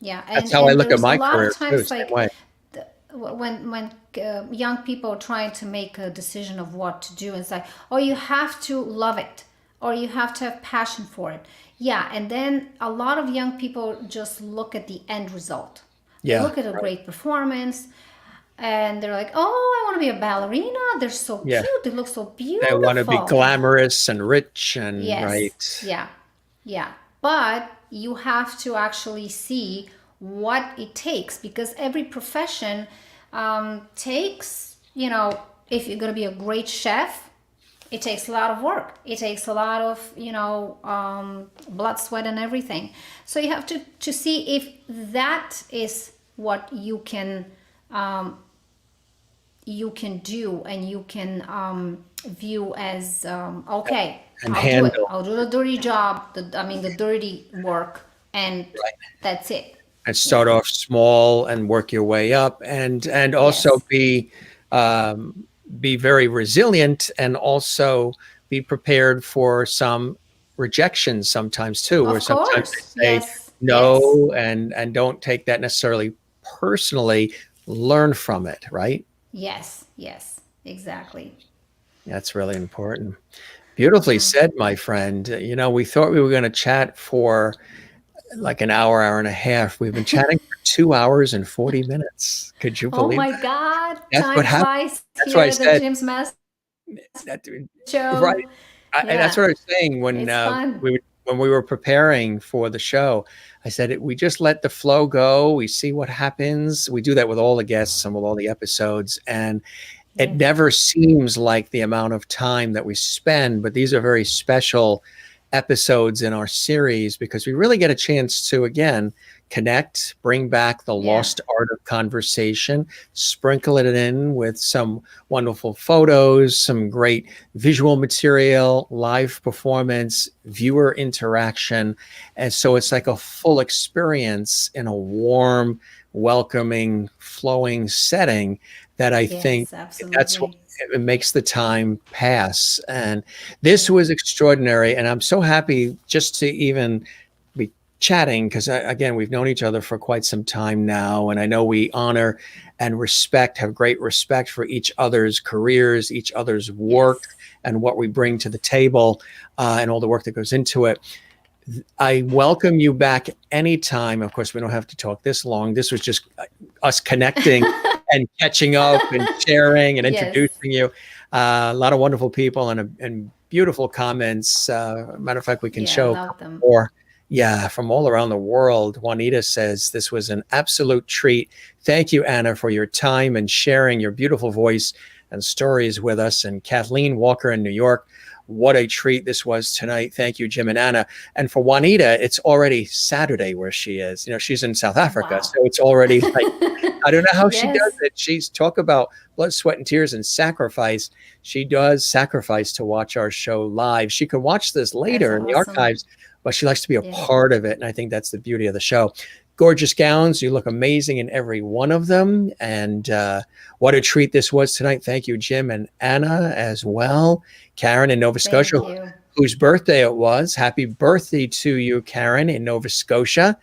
yeah, That's how I and look at there's a my lot of career too, times same like way. when young people are trying to make a decision of what to do, it's like, oh, you have to love it or you have to have passion for it. Yeah, and then a lot of young people just look at the end result. They Yeah, look at a right. great performance and they're like, oh, I want to be a ballerina, they're so Yeah. cute, they look so They want to be beautiful. glamorous and rich and Yes, right. yeah, yeah. But you have to actually see what it takes because every profession takes, if you're going to be a great chef, it takes a lot of work. It takes a lot of, blood, sweat, and everything. So you have to see if that is what you can do and you can view as okay, And I'll do it, handle. I'll do the dirty job, the dirty work, and Right. that's it. And Yeah. start off small and work your way up and also Yes, be very resilient and also be prepared for some rejections sometimes too, where of sometimes course. they say Yes, yes, no and don't take that necessarily personally, learn from it, right? yes, yes, exactly. That's really important. Beautifully Yeah. said, my friend. We thought we were going to chat for like an hour, hour and a half. We've been chatting for 2 hours and 40 minutes. Could you Oh believe my that? God, That's what time happened. flies That's why here I at the said Jim's Master that, right. Show. That's Yeah, what I was saying when it's fun. when we were preparing for the show. I said we just let the flow go. We see what happens. We do that with all the guests and with all the episodes, and it Yes, never seems like the amount of time that we spend, but these are very special episodes in our series because we really get a chance to, again, connect, bring back the yeah, lost art of conversation, sprinkle it in with some wonderful photos, some great visual material, live performance, viewer interaction. And so it's like a full experience in a warm, welcoming, flowing setting that I think yes, that's what absolutely. it makes the time pass. And this Yeah. was extraordinary. And I'm so happy just to even be chatting because, again, we've known each other for quite some time now. And I know we honor and respect, have great respect for each other's careers, each other's work, Yes. and what we bring to the table and all the work that goes into it. I welcome you back anytime. Of course, we don't have to talk this long. This was just us connecting and catching up and sharing and Yes. introducing you. A lot of wonderful people and beautiful comments. Matter of fact, we can Yeah, I show a love couple them. more. Yeah, from all around the world. Juanita says this was an absolute treat. Thank you, Anna, for your time and sharing your beautiful voice and stories with us. And Kathleen Walker in New York, what a treat this was tonight. Thank you, Jim and Anna. And for Juanita, it's already Saturday where she is. She's in South Africa, Wow. so it's already like I don't know how she does Yes. it. She's talk about blood, sweat, and tears and sacrifice. She does sacrifice to watch our show live. She can watch this That's later in the awesome. archives, but she likes to be a Yeah. part of it. And I think that's the beauty of the show. Gorgeous gowns. You look amazing in every one of them. And what a treat this was tonight. Thank you, Jim and Anna, as well. Karen in Nova Scotia, Thank you. whose birthday it was. Happy birthday to you, Karen in Nova Scotia.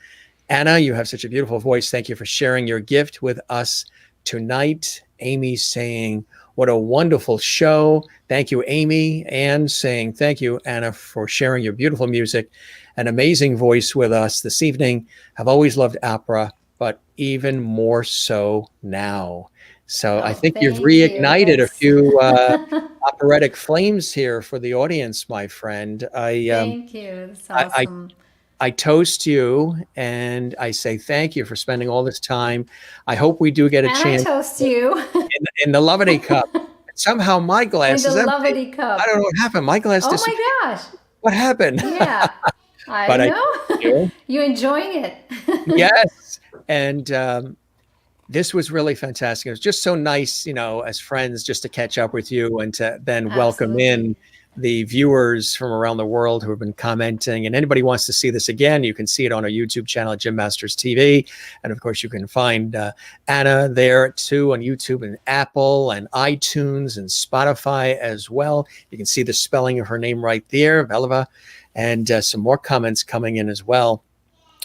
Anna, you have such a beautiful voice. Thank you for sharing your gift with us tonight. Amy saying, what a wonderful show. Thank you, Amy. Anne saying, thank you, Anna, for sharing your beautiful music and amazing voice with us this evening. Have always loved opera, but even more so now. So I Oh, think you've thank you. reignited a That's few operatic flames here for the audience, my friend. thank you. That's I awesome. I toast you and I say thank you for spending all this time. I hope we do get a And I chance toast you in the Lovity Cup. Somehow my in glass the is empty. lovely I cup. don't know what happened. My glass Oh disappeared. my gosh. What happened? Yeah, I But I know. do. You enjoying it? Yes. And this was really fantastic. It was just so nice, as friends, just to catch up with you and to then welcome Absolutely. in the viewers from around the world who have been commenting. And anybody wants to see this again, you can see it on our YouTube channel at Gym Masters TV. And of course, you can find Anna there too on YouTube and Apple and iTunes and Spotify as well. You can see the spelling of her name right there, Veleva, and some more comments coming in as well.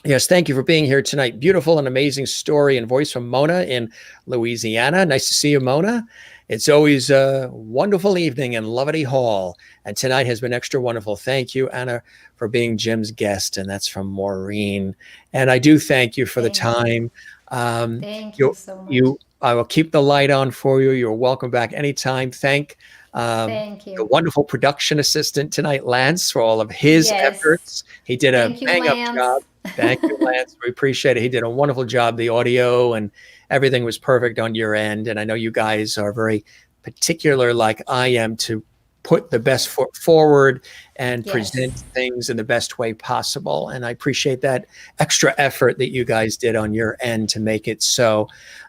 Yes, thank you for being here tonight. Beautiful and amazing story and voice from Mona in Louisiana. Nice to see you, Mona. It's always a wonderful evening in Lovity Hall, and tonight has been extra wonderful. Thank you, Anna, for being Jim's guest, and that's from Maureen. And I do thank you for the time. Thank you so much. I will keep the light on for you. You're welcome back anytime. Thank The you. wonderful production assistant tonight, Lance, for all of his Yes. efforts. He did a Thank you, bang-up Lance. job. Thank you, Lance. We appreciate it. He did a wonderful job. The audio and everything was perfect on your end. And I know you guys are very particular, like I am, to put the best foot forward and present things in the best way possible. And I appreciate that extra effort that you guys did on your end to make it so.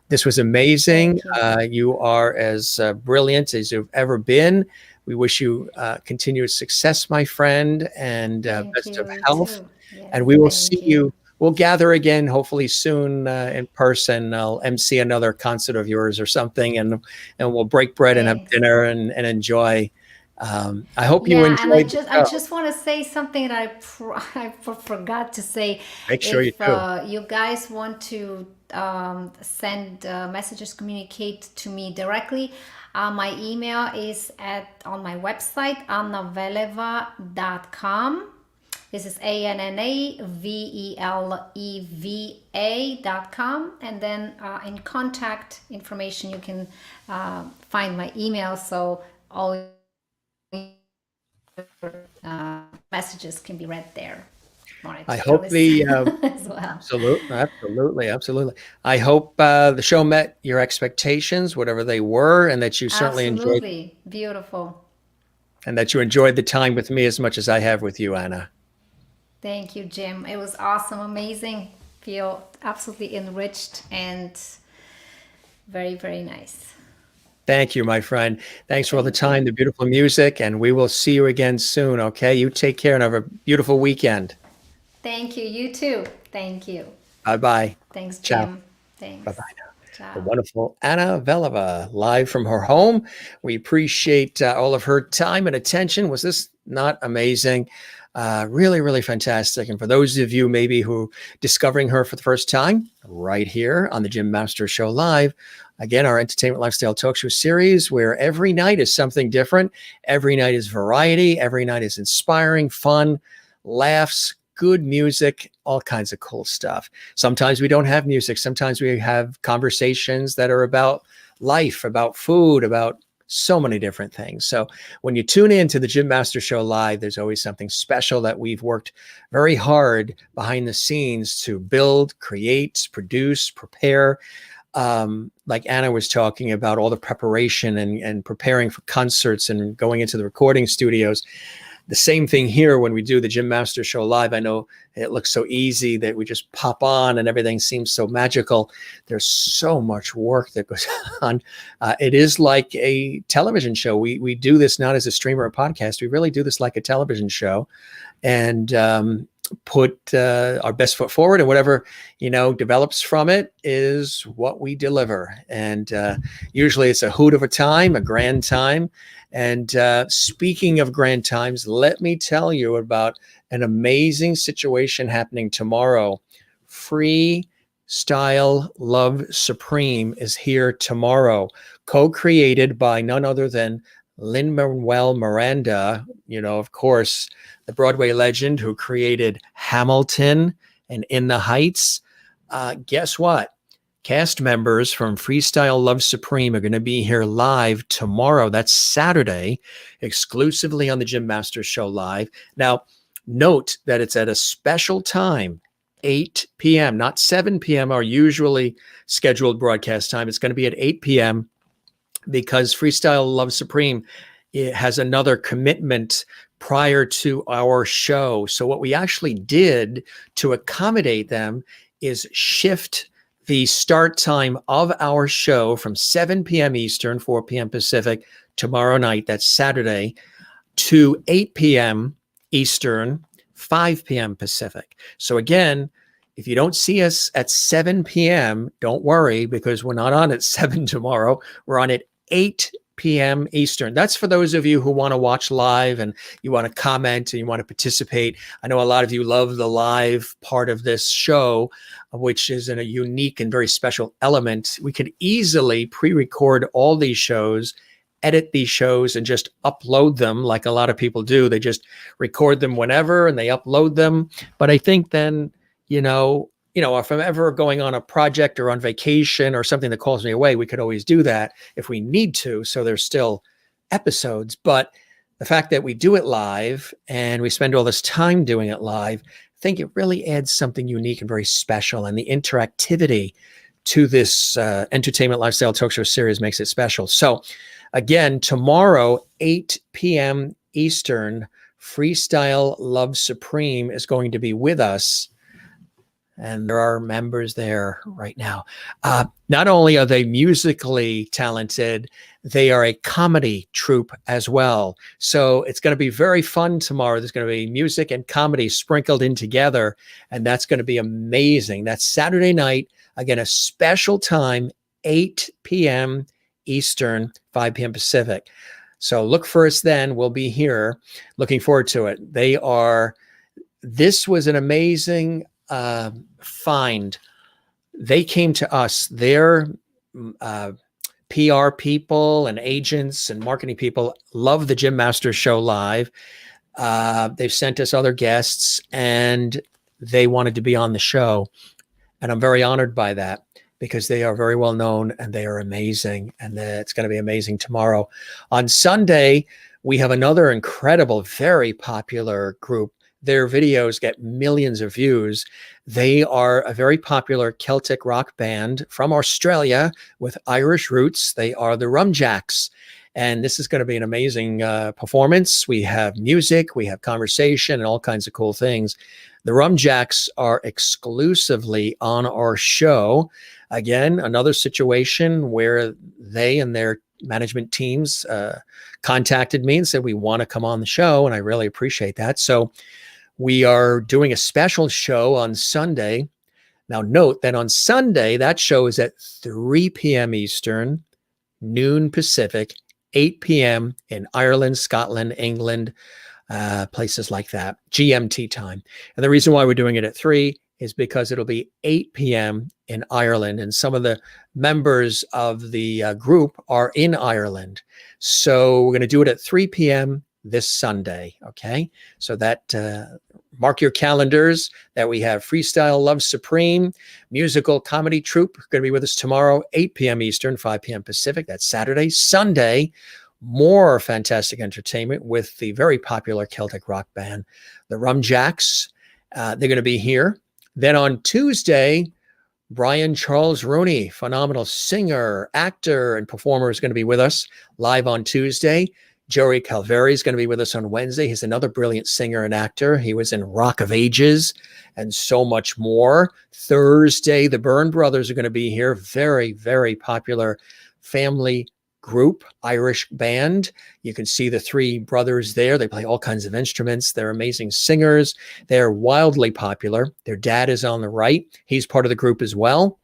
This was amazing. You are as brilliant as you've ever been. We wish you continued success, my friend, and best of health. Yes, and we will see you. We'll gather again, hopefully soon in person. I'll MC another concert of yours or something, and we'll break bread and have dinner and enjoy. I hope you enjoyed. And I just want to say something that I forgot to say. Make sure you do. You guys want to send messages, communicate to me directly. My email is on my website, annaveleva.com. This is ANNAVELEVA.com. And then in contact information, you can find my email. So all messages can be read there. I hope as well. Absolutely. I hope the show met your expectations, whatever they were, and that you certainly enjoyed. Beautiful. And that you enjoyed the time with me as much as I have with you, Anna. Thank you, Jim. It was awesome, amazing. Feel absolutely enriched and very, very nice. Thank you, my friend. Thanks for all the time, the beautiful music, and we will see you again soon, okay? You take care and have a beautiful weekend. Thank you. You too. Thank you. Bye-bye. Tings, Ciao. Jim. Thanks. Bye-bye now. Ciao. The wonderful Anna Veleva, live from her home. We appreciate all of her time and attention. Was this not amazing? Really, really fantastic. And for those of you maybe who discovering her for the first time, right here on the Jim Master Show Live, again, our entertainment lifestyle talk show series, where every night is something different. Every night is variety. Every night is inspiring, fun, laughs, good music, all kinds of cool stuff. Sometimes we don't have music. Sometimes we have conversations that are about life, about food, about so many different things. So when you tune in to the Jim Master Show Live, there's always something special that we've worked very hard behind the scenes to build, create, produce, prepare. Like Anna was talking about, all the preparation and preparing for concerts and going into the recording studios. The same thing here when we do the Jim Master Show Live. I know it looks so easy that we just pop on and everything seems so magical. There's so much work that goes on. It is like a television show. We do this not as a stream or a podcast. We really do this like a television show, and put our best foot forward, and whatever develops from it is what we deliver. And usually it's a hoot of a time, a grand time. And speaking of grand times, let me tell you about an amazing situation happening tomorrow. Freestyle Love Supreme is here tomorrow, co-created by none other than Lin-Manuel Miranda, of course, the Broadway legend who created Hamilton and In the Heights. Guess what? Cast members from Freestyle Love Supreme are going to be here live tomorrow. That's Saturday, exclusively on the Jim Master Show Live. Now, Note that it's at a special time, 8 p.m., not 7 p.m., our usually scheduled broadcast time. It's going to be at 8 p.m. because Freestyle Love Supreme, it has another commitment prior to our show. So what we actually did to accommodate them is shift the start time of our show from 7 p.m. Eastern, 4 p.m. Pacific tomorrow night, that's Saturday, to 8 p.m. Eastern, 5 p.m. Pacific. So again, if you don't see us at 7 p.m., don't worry, because we're not on at 7 tomorrow. We're on at 8 p.m. Eastern. That's for those of you who want to watch live and you want to comment and you want to participate. I know a lot of you love the live part of this show, which is a unique and very special element. We could easily pre-record all these shows, edit these shows, and just upload them like a lot of people do. They just record them whenever and they upload them. But I think then, if I'm ever going on a project or on vacation or something that calls me away, we could always do that if we need to. So there's still episodes. But the fact that we do it live and we spend all this time doing it live, I think it really adds something unique and very special. And the interactivity to this entertainment lifestyle talk show series makes it special. So again, tomorrow, 8 p.m. Eastern, Freestyle Love Supreme is going to be with us. And there are members there right now. Not only are they musically talented, they are a comedy troupe as well. So it's going to be very fun tomorrow. There's going to be music and comedy sprinkled in together, and that's going to be amazing. That's Saturday night. Again, a special time, 8 p.m. Eastern, 5 p.m. Pacific. So look for us then. We'll be here. Looking forward to it. This was an amazing find. They came to us. Their PR people and agents and marketing people love the Jim Masters Show live. They've sent us other guests and they wanted to be on the show. And I'm very honored by that because they are very well known and they are amazing. And it's going to be amazing tomorrow. On Sunday, we have another incredible, very popular group. Their videos get millions of views. They are a very popular Celtic rock band from Australia with Irish roots. They are the Rumjacks. And this is going to be an amazing performance. We have music, we have conversation, and all kinds of cool things. The Rumjacks are exclusively on our show. Again, another situation where they and their management teams contacted me and said, we want to come on the show. And I really appreciate that. So we are doing a special show on Sunday. Now note that on Sunday, that show is at 3 p.m. Eastern, noon Pacific, 8 p.m. in Ireland, Scotland, England, places like that, GMT time. And the reason why we're doing it at 3 is because it'll be 8 p.m. in Ireland. And some of the members of the group are in Ireland. So we're going to do it at 3 p.m. this Sunday. Okay. So that mark your calendars that we have Freestyle Love Supreme musical comedy troupe going to be with us tomorrow, 8 p.m. Eastern, 5 p.m. Pacific. That's Saturday. Sunday, more fantastic entertainment with the very popular Celtic rock band, the Rumjacks. They're going to be here. Then on Tuesday, Brian Charles Rooney, phenomenal singer, actor, and performer, is going to be with us live on Tuesday. Joey Calveri is going to be with us on Wednesday. He's another brilliant singer and actor. He was in Rock of Ages and so much more. Thursday, the Byrne Brothers are going to be here. Very, very popular family group, Irish band. You can see the three brothers there. They play all kinds of instruments. They're amazing singers. They're wildly popular. Their dad is on the right. He's part of the group as well.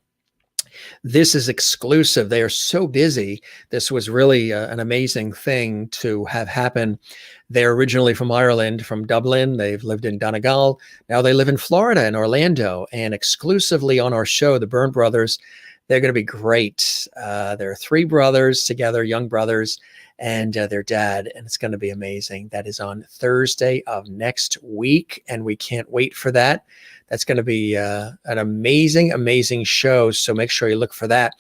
This is exclusive. They are so busy. This was really an amazing thing to have happen. They're originally from Ireland, from Dublin. They've lived in Donegal. Now they live in Florida, in Orlando, and exclusively on our show, the Byrne Brothers. They're going to be great. There are three brothers together, young brothers, and their dad, and it's going to be amazing. That is on Thursday of next week, and we can't wait for that. That's going to be an amazing, amazing show, so make sure you look for that.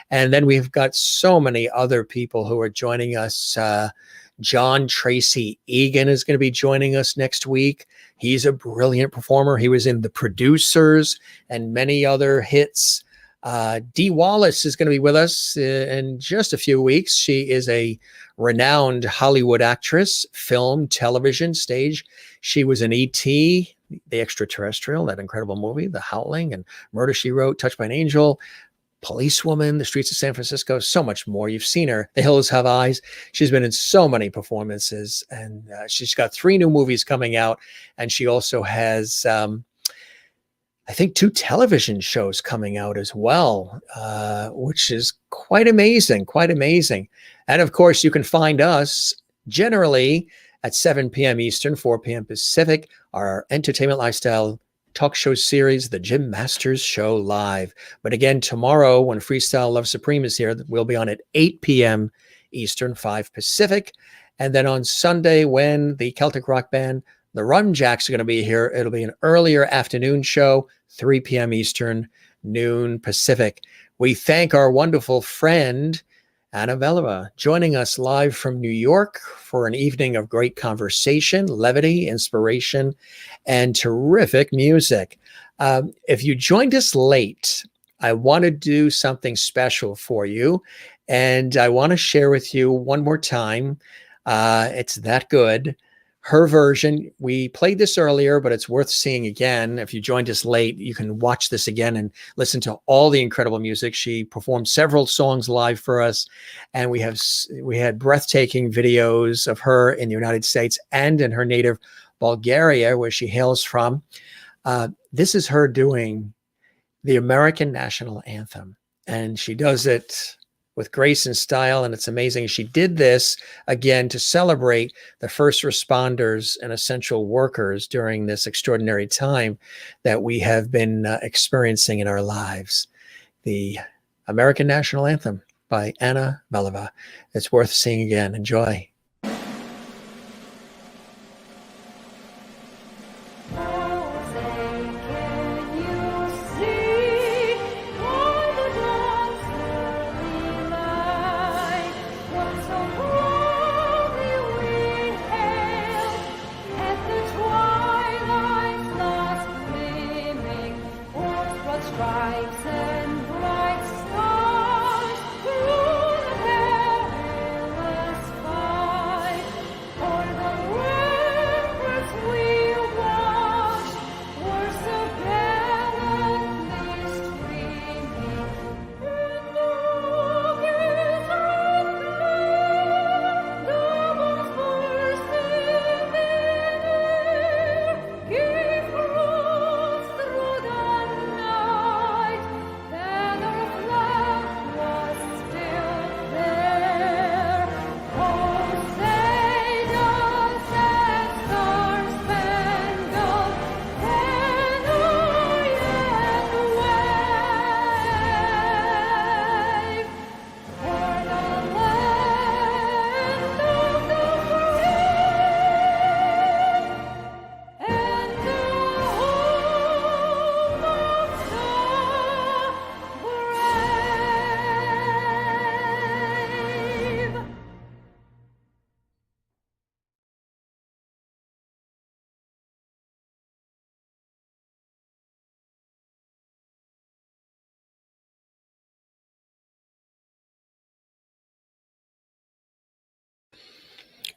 And then we've got so many other people who are joining us. John Tracy Egan is going to be joining us next week. He's a brilliant performer. He was in The Producers and many other hits. Dee Wallace is going to be with us in just a few weeks. She is a renowned Hollywood actress, film, television, stage. She was in E.T., The Extraterrestrial, that incredible movie, The Howling, and Murder, She Wrote, Touched by an Angel, Policewoman, The Streets of San Francisco, so much more. You've seen her. The Hills Have Eyes. She's been in so many performances, and she's got 3 new movies coming out, and she also has, I think, 2 television shows coming out as well, which is quite amazing, quite amazing. And of course, you can find us generally at 7 p.m. Eastern, 4 p.m. Pacific, our entertainment lifestyle talk show series, The Jim Masters Show Live. But again, tomorrow when Freestyle Love Supreme is here, we'll be on at 8 p.m. Eastern, 5 Pacific. And then on Sunday, when the Celtic rock band, the Rum Jacks, are going to be here, it'll be an earlier afternoon show, 3 p.m. Eastern, noon Pacific. We thank our wonderful friend, Anna Vella, joining us live from New York for an evening of great conversation, levity, inspiration, and terrific music. If you joined us late, I want to do something special for you, and I want to share with you one more time. It's that good. Her version, we played this earlier, but it's worth seeing again. If you joined us late, you can watch this again and listen to all the incredible music. She performed several songs live for us, and we had breathtaking videos of her in the United States and in her native Bulgaria, where she hails from. This is her doing the American national anthem, and she does it with grace and style, and it's amazing. She did this again to celebrate the first responders and essential workers during this extraordinary time that we have been experiencing in our lives. The American National Anthem by Anna Vella. It's worth seeing again. Enjoy. Stripes and bright stars through the perilous fight. For the ramparts we watched were so gallantly streaming, and against red cloud, the bombs bursting in air gave cross through the night. Then our flag was still there. Oh, say does that star-spangled banner yet wave? For the land of the free and the home of the brave.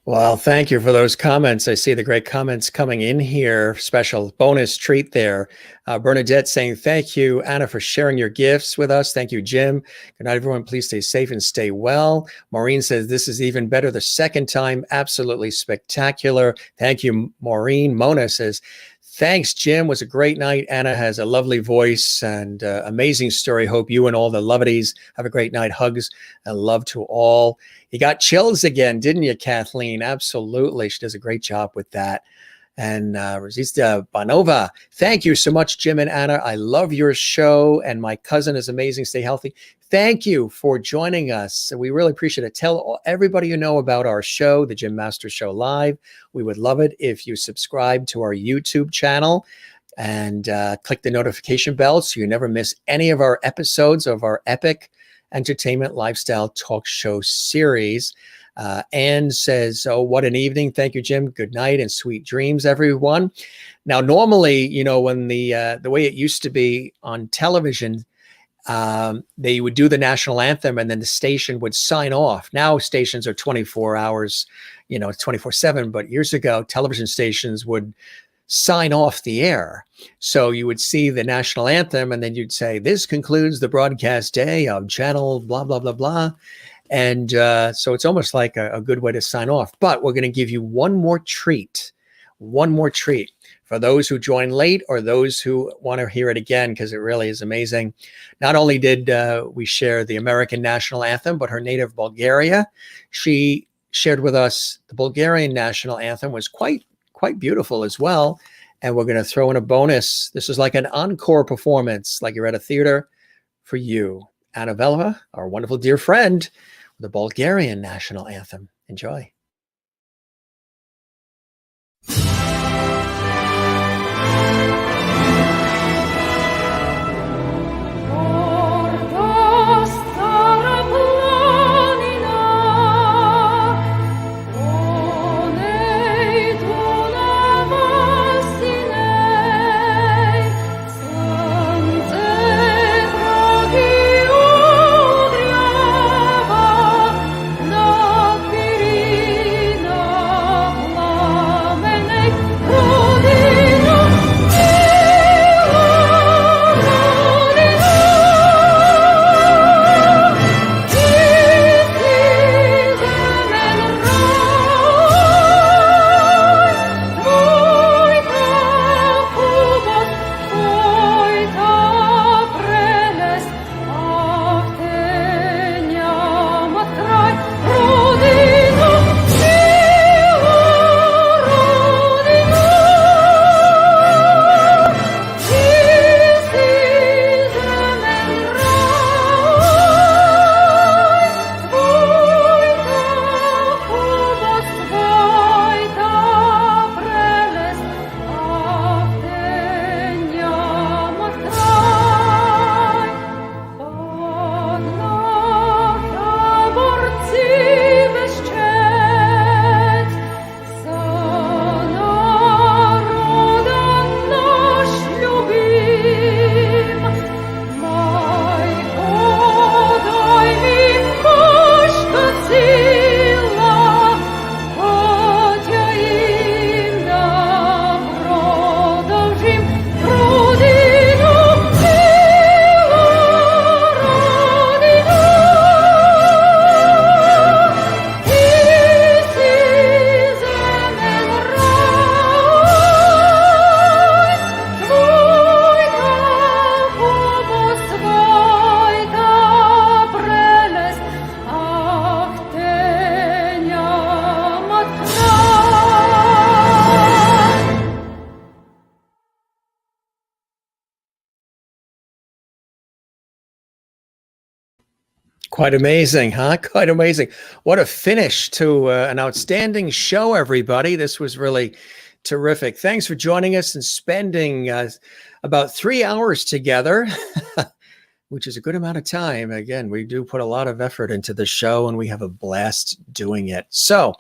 Well, thank you for those comments. I see the great comments coming in here. Special bonus treat there. Bernadette saying, thank you, Anna, for sharing your gifts with us. Thank you, Jim. Good night, everyone. Please stay safe and stay well. Maureen says, this is even better the second time. Absolutely spectacular. Thank you, Maureen. Mona says, thanks, Jim. Was a great night. Anna has a lovely voice and amazing story. Hope you and all the lovities have a great night. Hugs and love to all. You got chills again, didn't you, Kathleen? Absolutely. She does a great job with that. And Rosista Banova, thank you so much, Jim and Anna. I love your show, and my cousin is amazing. Stay healthy. Thank you for joining us. We really appreciate it. Tell everybody you know about our show, The Jim Masters Show Live. We would love it if you subscribe to our YouTube channel and click the notification bell so you never miss any of our episodes of our epic entertainment lifestyle talk show series. Anne says, "Oh, what an evening. Thank you, Jim. Good night and sweet dreams, everyone." Now, normally, when the way it used to be on television, they would do the national anthem and then the station would sign off. Now stations are 24 hours, 24/7. But years ago, television stations would sign off the air. So you would see the national anthem and then you'd say, "This concludes the broadcast day of channel blah, blah, blah, blah." And so it's almost like a good way to sign off. But we're going to give you one more treat for those who join late or those who want to hear it again, because it really is amazing. Not only did we share the American national anthem, but her native Bulgaria. She shared with us the Bulgarian national anthem was quite beautiful as well. And we're going to throw in a bonus. This is like an encore performance, like you're at a theater, for you. Anna Vella, our wonderful dear friend, the Bulgarian national anthem. Enjoy. Quite amazing, huh? Quite amazing. What a finish to an outstanding show, everybody. This was really terrific. Thanks for joining us and spending about 3 hours together, which is a good amount of time. Again, we do put a lot of effort into the show and we have a blast doing it. So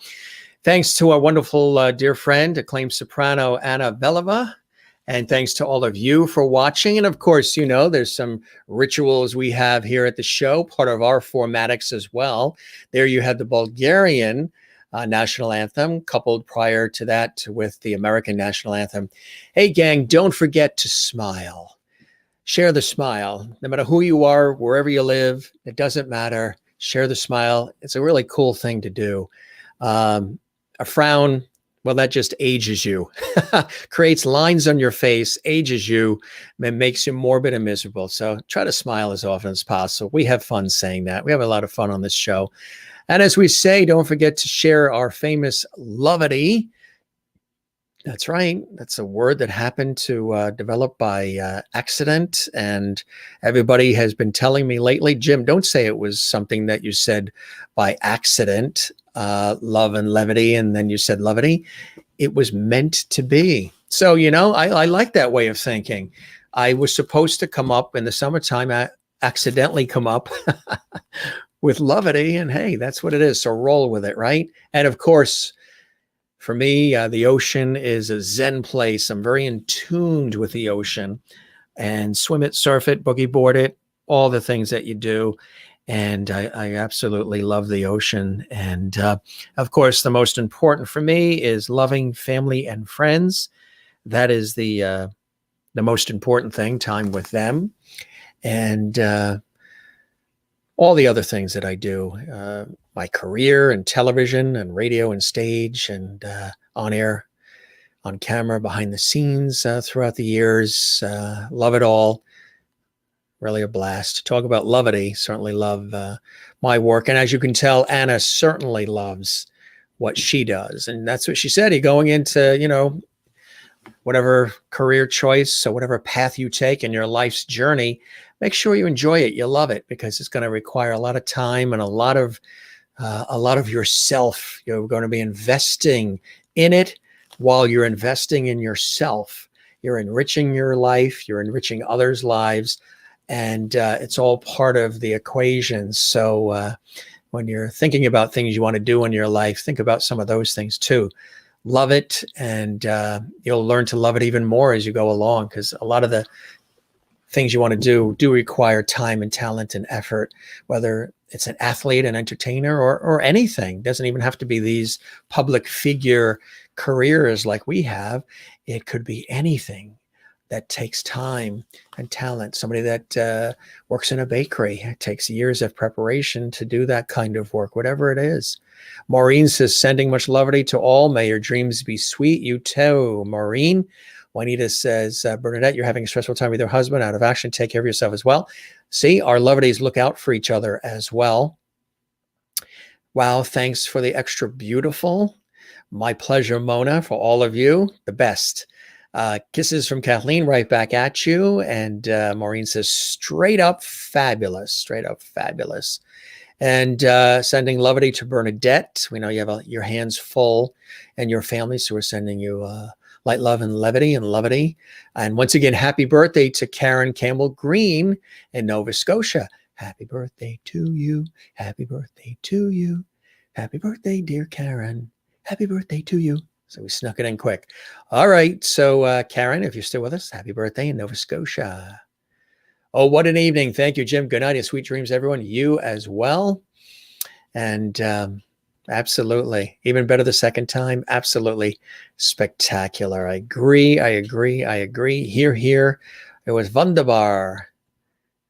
thanks to our wonderful dear friend, acclaimed soprano, Anna Vella. And thanks to all of you for watching. And of course, there's some rituals we have here at the show, part of our formatics as well. There you had the Bulgarian national anthem, coupled prior to that with the American national anthem. Hey, gang, don't forget to smile. Share the smile. No matter who you are, wherever you live, it doesn't matter. Share the smile. It's a really cool thing to do. A frown, well, that just ages you, creates lines on your face, ages you, and makes you morbid and miserable. So try to smile as often as possible. We have fun saying that. We have a lot of fun on this show. And as we say, don't forget to share our famous lovity. That's right. That's a word that happened to develop by accident. And everybody has been telling me lately, Jim, don't say it was something that you said by accident, love and levity, and then you said lovity. It was meant to be. So, I like that way of thinking. I was supposed to come up in the summertime, I accidentally come up with levity, and hey, that's what it is. So roll with it, right? And of course, for me, the ocean is a zen place. I'm very in tuned with the ocean, and swim it, surf it, boogie board it, all the things that you do. And I absolutely love the ocean. And of course, the most important for me is loving family and friends. That is the most important thing, time with them. And all the other things that I do, my career in television and radio and stage and on air, on camera, behind the scenes throughout the years. Love it all. Really a blast. Talk about levity. Certainly love my work. And as you can tell, Anna certainly loves what she does. And that's what she said. You're going into, whatever career choice or whatever path you take in your life's journey, make sure you enjoy it. You love it, because it's going to require a lot of time and a lot of yourself. You're going to be investing in it while you're investing in yourself. You're enriching your life. You're enriching others' lives. And it's all part of the equation. So when you're thinking about things you want to do in your life, think about some of those things too. Love it, and you'll learn to love it even more as you go along, because a lot of the things you want to do require time and talent and effort, whether it's an athlete, an entertainer, or anything. It doesn't even have to be these public figure careers like we have. It could be anything that takes time and talent. Somebody that works in a bakery, it takes years of preparation to do that kind of work, whatever it is. Maureen says, sending much levity to all. May your dreams be sweet. You too, Maureen. Juanita says, Bernadette, you're having a stressful time with your husband. Out of action, take care of yourself as well. See, our levities look out for each other as well. Wow, thanks for the extra beautiful. My pleasure, Mona, for all of you. The best. Kisses from Kathleen right back at you. And Maureen says, straight up fabulous. Straight up fabulous. And sending levity to Bernadette. We know you have your hands full and your family, so we're sending you light love and levity. And once again, happy birthday to Karen Campbell Green in Nova Scotia. Happy birthday to you. Happy birthday to you. Happy birthday, dear Karen. Happy birthday to you. So we snuck it in quick. All right. So Karen, if you're still with us, happy birthday in Nova Scotia. Oh, what an evening. Thank you, Jim. Good night and sweet dreams, everyone. You as well. And absolutely. Even better the second time. Absolutely spectacular. I agree. Here. It was wunderbar.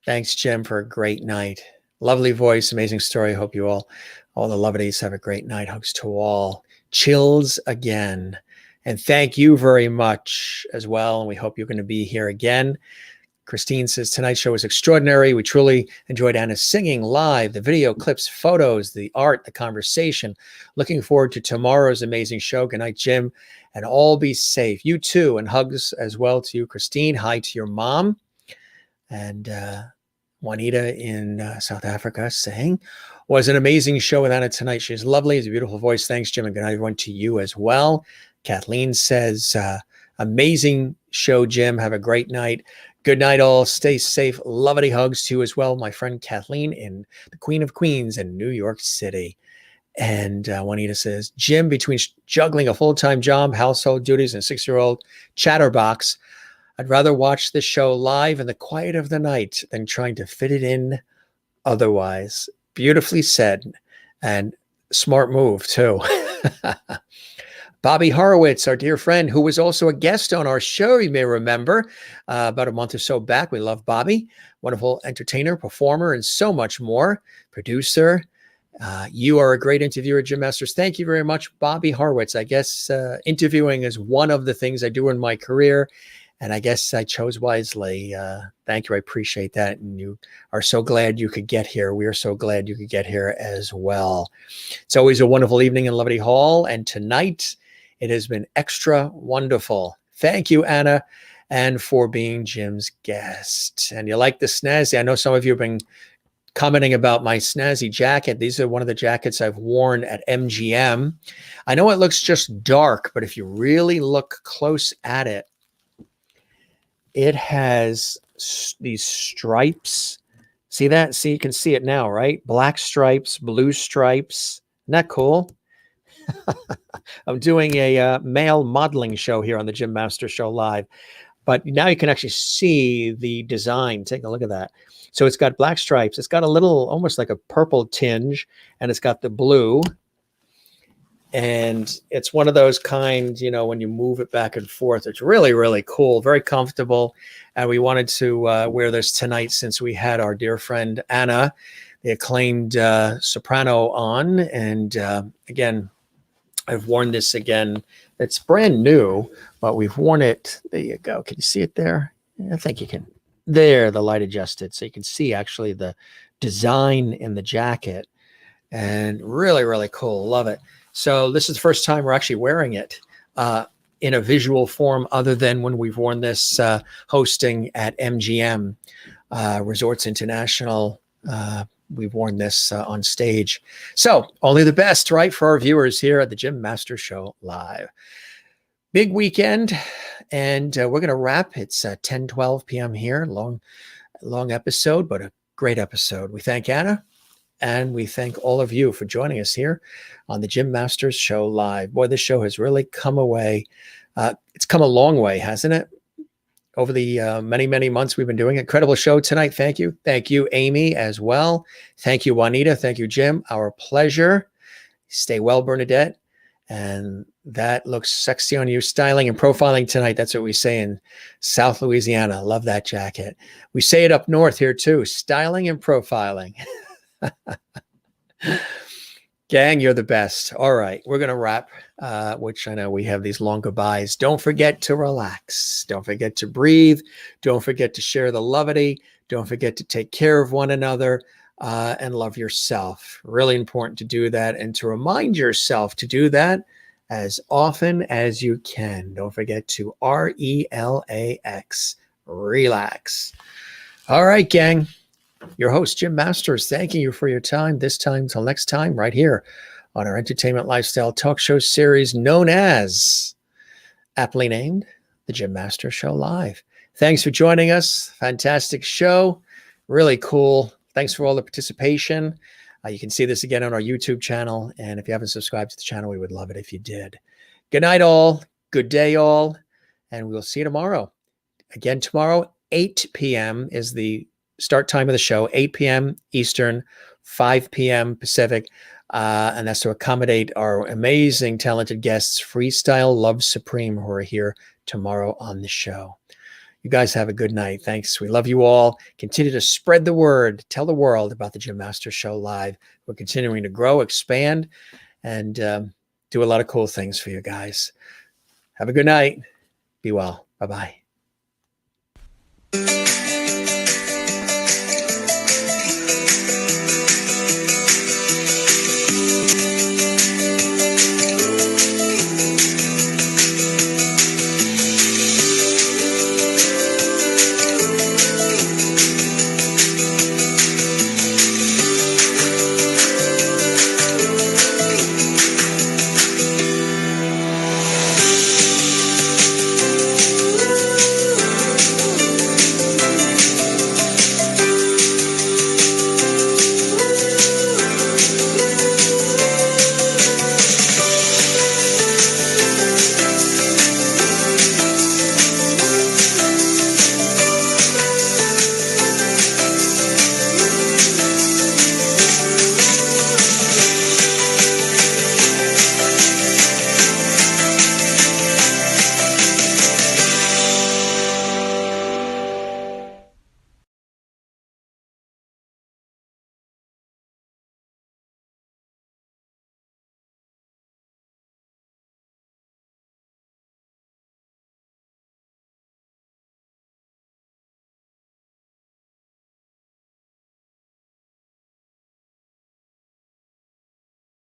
Thanks, Jim, for a great night. Lovely voice, amazing story. Hope you all the levities have a great night. Hugs to all. Chills again. And thank you very much as well. And we hope you're going to be here again. Christine says, tonight's show was extraordinary. We truly enjoyed Anna's singing live, the video clips, photos, the art, the conversation. Looking forward to tomorrow's amazing show. Good night, Jim, and all be safe. You too, and hugs as well to you, Christine. Hi to your mom. And Juanita in South Africa saying, was an amazing show with Anna tonight. She's lovely. Has a beautiful voice. Thanks, Jim, and good night, everyone, to you as well. Kathleen says, amazing show, Jim. Have a great night. Good night, all. Stay safe. Lovely hugs to you as well. My friend Kathleen in the Queen of Queens in New York City. And Juanita says, Jim, between juggling a full-time job, household duties, and a 6-year-old chatterbox, I'd rather watch this show live in the quiet of the night than trying to fit it in otherwise. Beautifully said, and smart move, too. Bobby Horowitz, our dear friend, who was also a guest on our show, you may remember, about a month or so back. We love Bobby, wonderful entertainer, performer, and so much more. Producer. You are a great interviewer, Jim Masters. Thank you very much, Bobby Horowitz. I guess interviewing is one of the things I do in my career, and I guess I chose wisely. Thank you. I appreciate that. And you are so glad you could get here. We are so glad you could get here as well. It's always a wonderful evening in Levity Hall, and tonight, it has been extra wonderful. Thank you, Anna, and for being Jim's guest. And you like the snazzy. I know some of you have been commenting about my snazzy jacket. These are one of the jackets I've worn at MGM. I know it looks just dark, but if you really look close at it, it has these stripes See that? See, you can see it now, right? Black stripes, blue stripes. Isn't that cool? I'm doing a male modeling show here on the Gym Master Show Live, but now you can actually see the design. Take a look at that. So it's got black stripes. It's got a little, almost like a purple tinge, and it's got the blue. And it's one of those kind, you know, when you move it back and forth, it's really, really cool, very comfortable. And we wanted to wear this tonight since we had our dear friend Anna, the acclaimed soprano, on. And again, I've worn this again. It's brand new, but we've worn it. There you go. Can you see it there? I think you can. There, the light adjusted. So you can see actually the design in the jacket. And really, really cool. Love it. So this is the first time we're actually wearing it in a visual form other than when we've worn this hosting at MGM, Resorts International. We've worn this on stage. So only the best, right, for our viewers here at the Gym Master Show Live. Big weekend, and we're going to wrap. It's 10:12 p.m. here. Long episode, but a great episode. We thank Anna. And we thank all of you for joining us here on the Gym Masters Show Live. Boy, this show has really come away. It's come a long way, hasn't it? Over the many, many months we've been doing it. Incredible show tonight. Thank you. Thank you, Amy, as well. Thank you, Juanita. Thank you, Jim. Our pleasure. Stay well, Bernadette. And that looks sexy on you. Styling and profiling tonight. That's what we say in South Louisiana. Love that jacket. We say it up north here too. Styling and profiling. Gang, you're the best. All right, we're going to wrap, which I know we have these long goodbyes. Don't forget to relax. Don't forget to breathe. Don't forget to share the levity. Don't forget to take care of one another and love yourself. Really important to do that and to remind yourself to do that as often as you can. Don't forget to RELAX, relax. All right, gang. Your host, Jim Masters, thanking you for your time. This time till next time, right here on our entertainment lifestyle talk show series known as, aptly named, the Jim Masters Show Live. Thanks for joining us. Fantastic show. Really cool. Thanks for all the participation. You can see this again on our YouTube channel. And if you haven't subscribed to the channel, we would love it if you did. Good night, all. Good day, all. And we'll see you tomorrow. Again, tomorrow, 8 p.m. is the start time of the show, 8 p.m. Eastern, 5 p.m. Pacific. And that's to accommodate our amazing, talented guests, Freestyle Love Supreme, who are here tomorrow on the show. You guys have a good night. Thanks. We love you all. Continue to spread the word. Tell the world about the Gym Master Show Live. We're continuing to grow, expand, and do a lot of cool things for you guys. Have a good night. Be well. Bye-bye.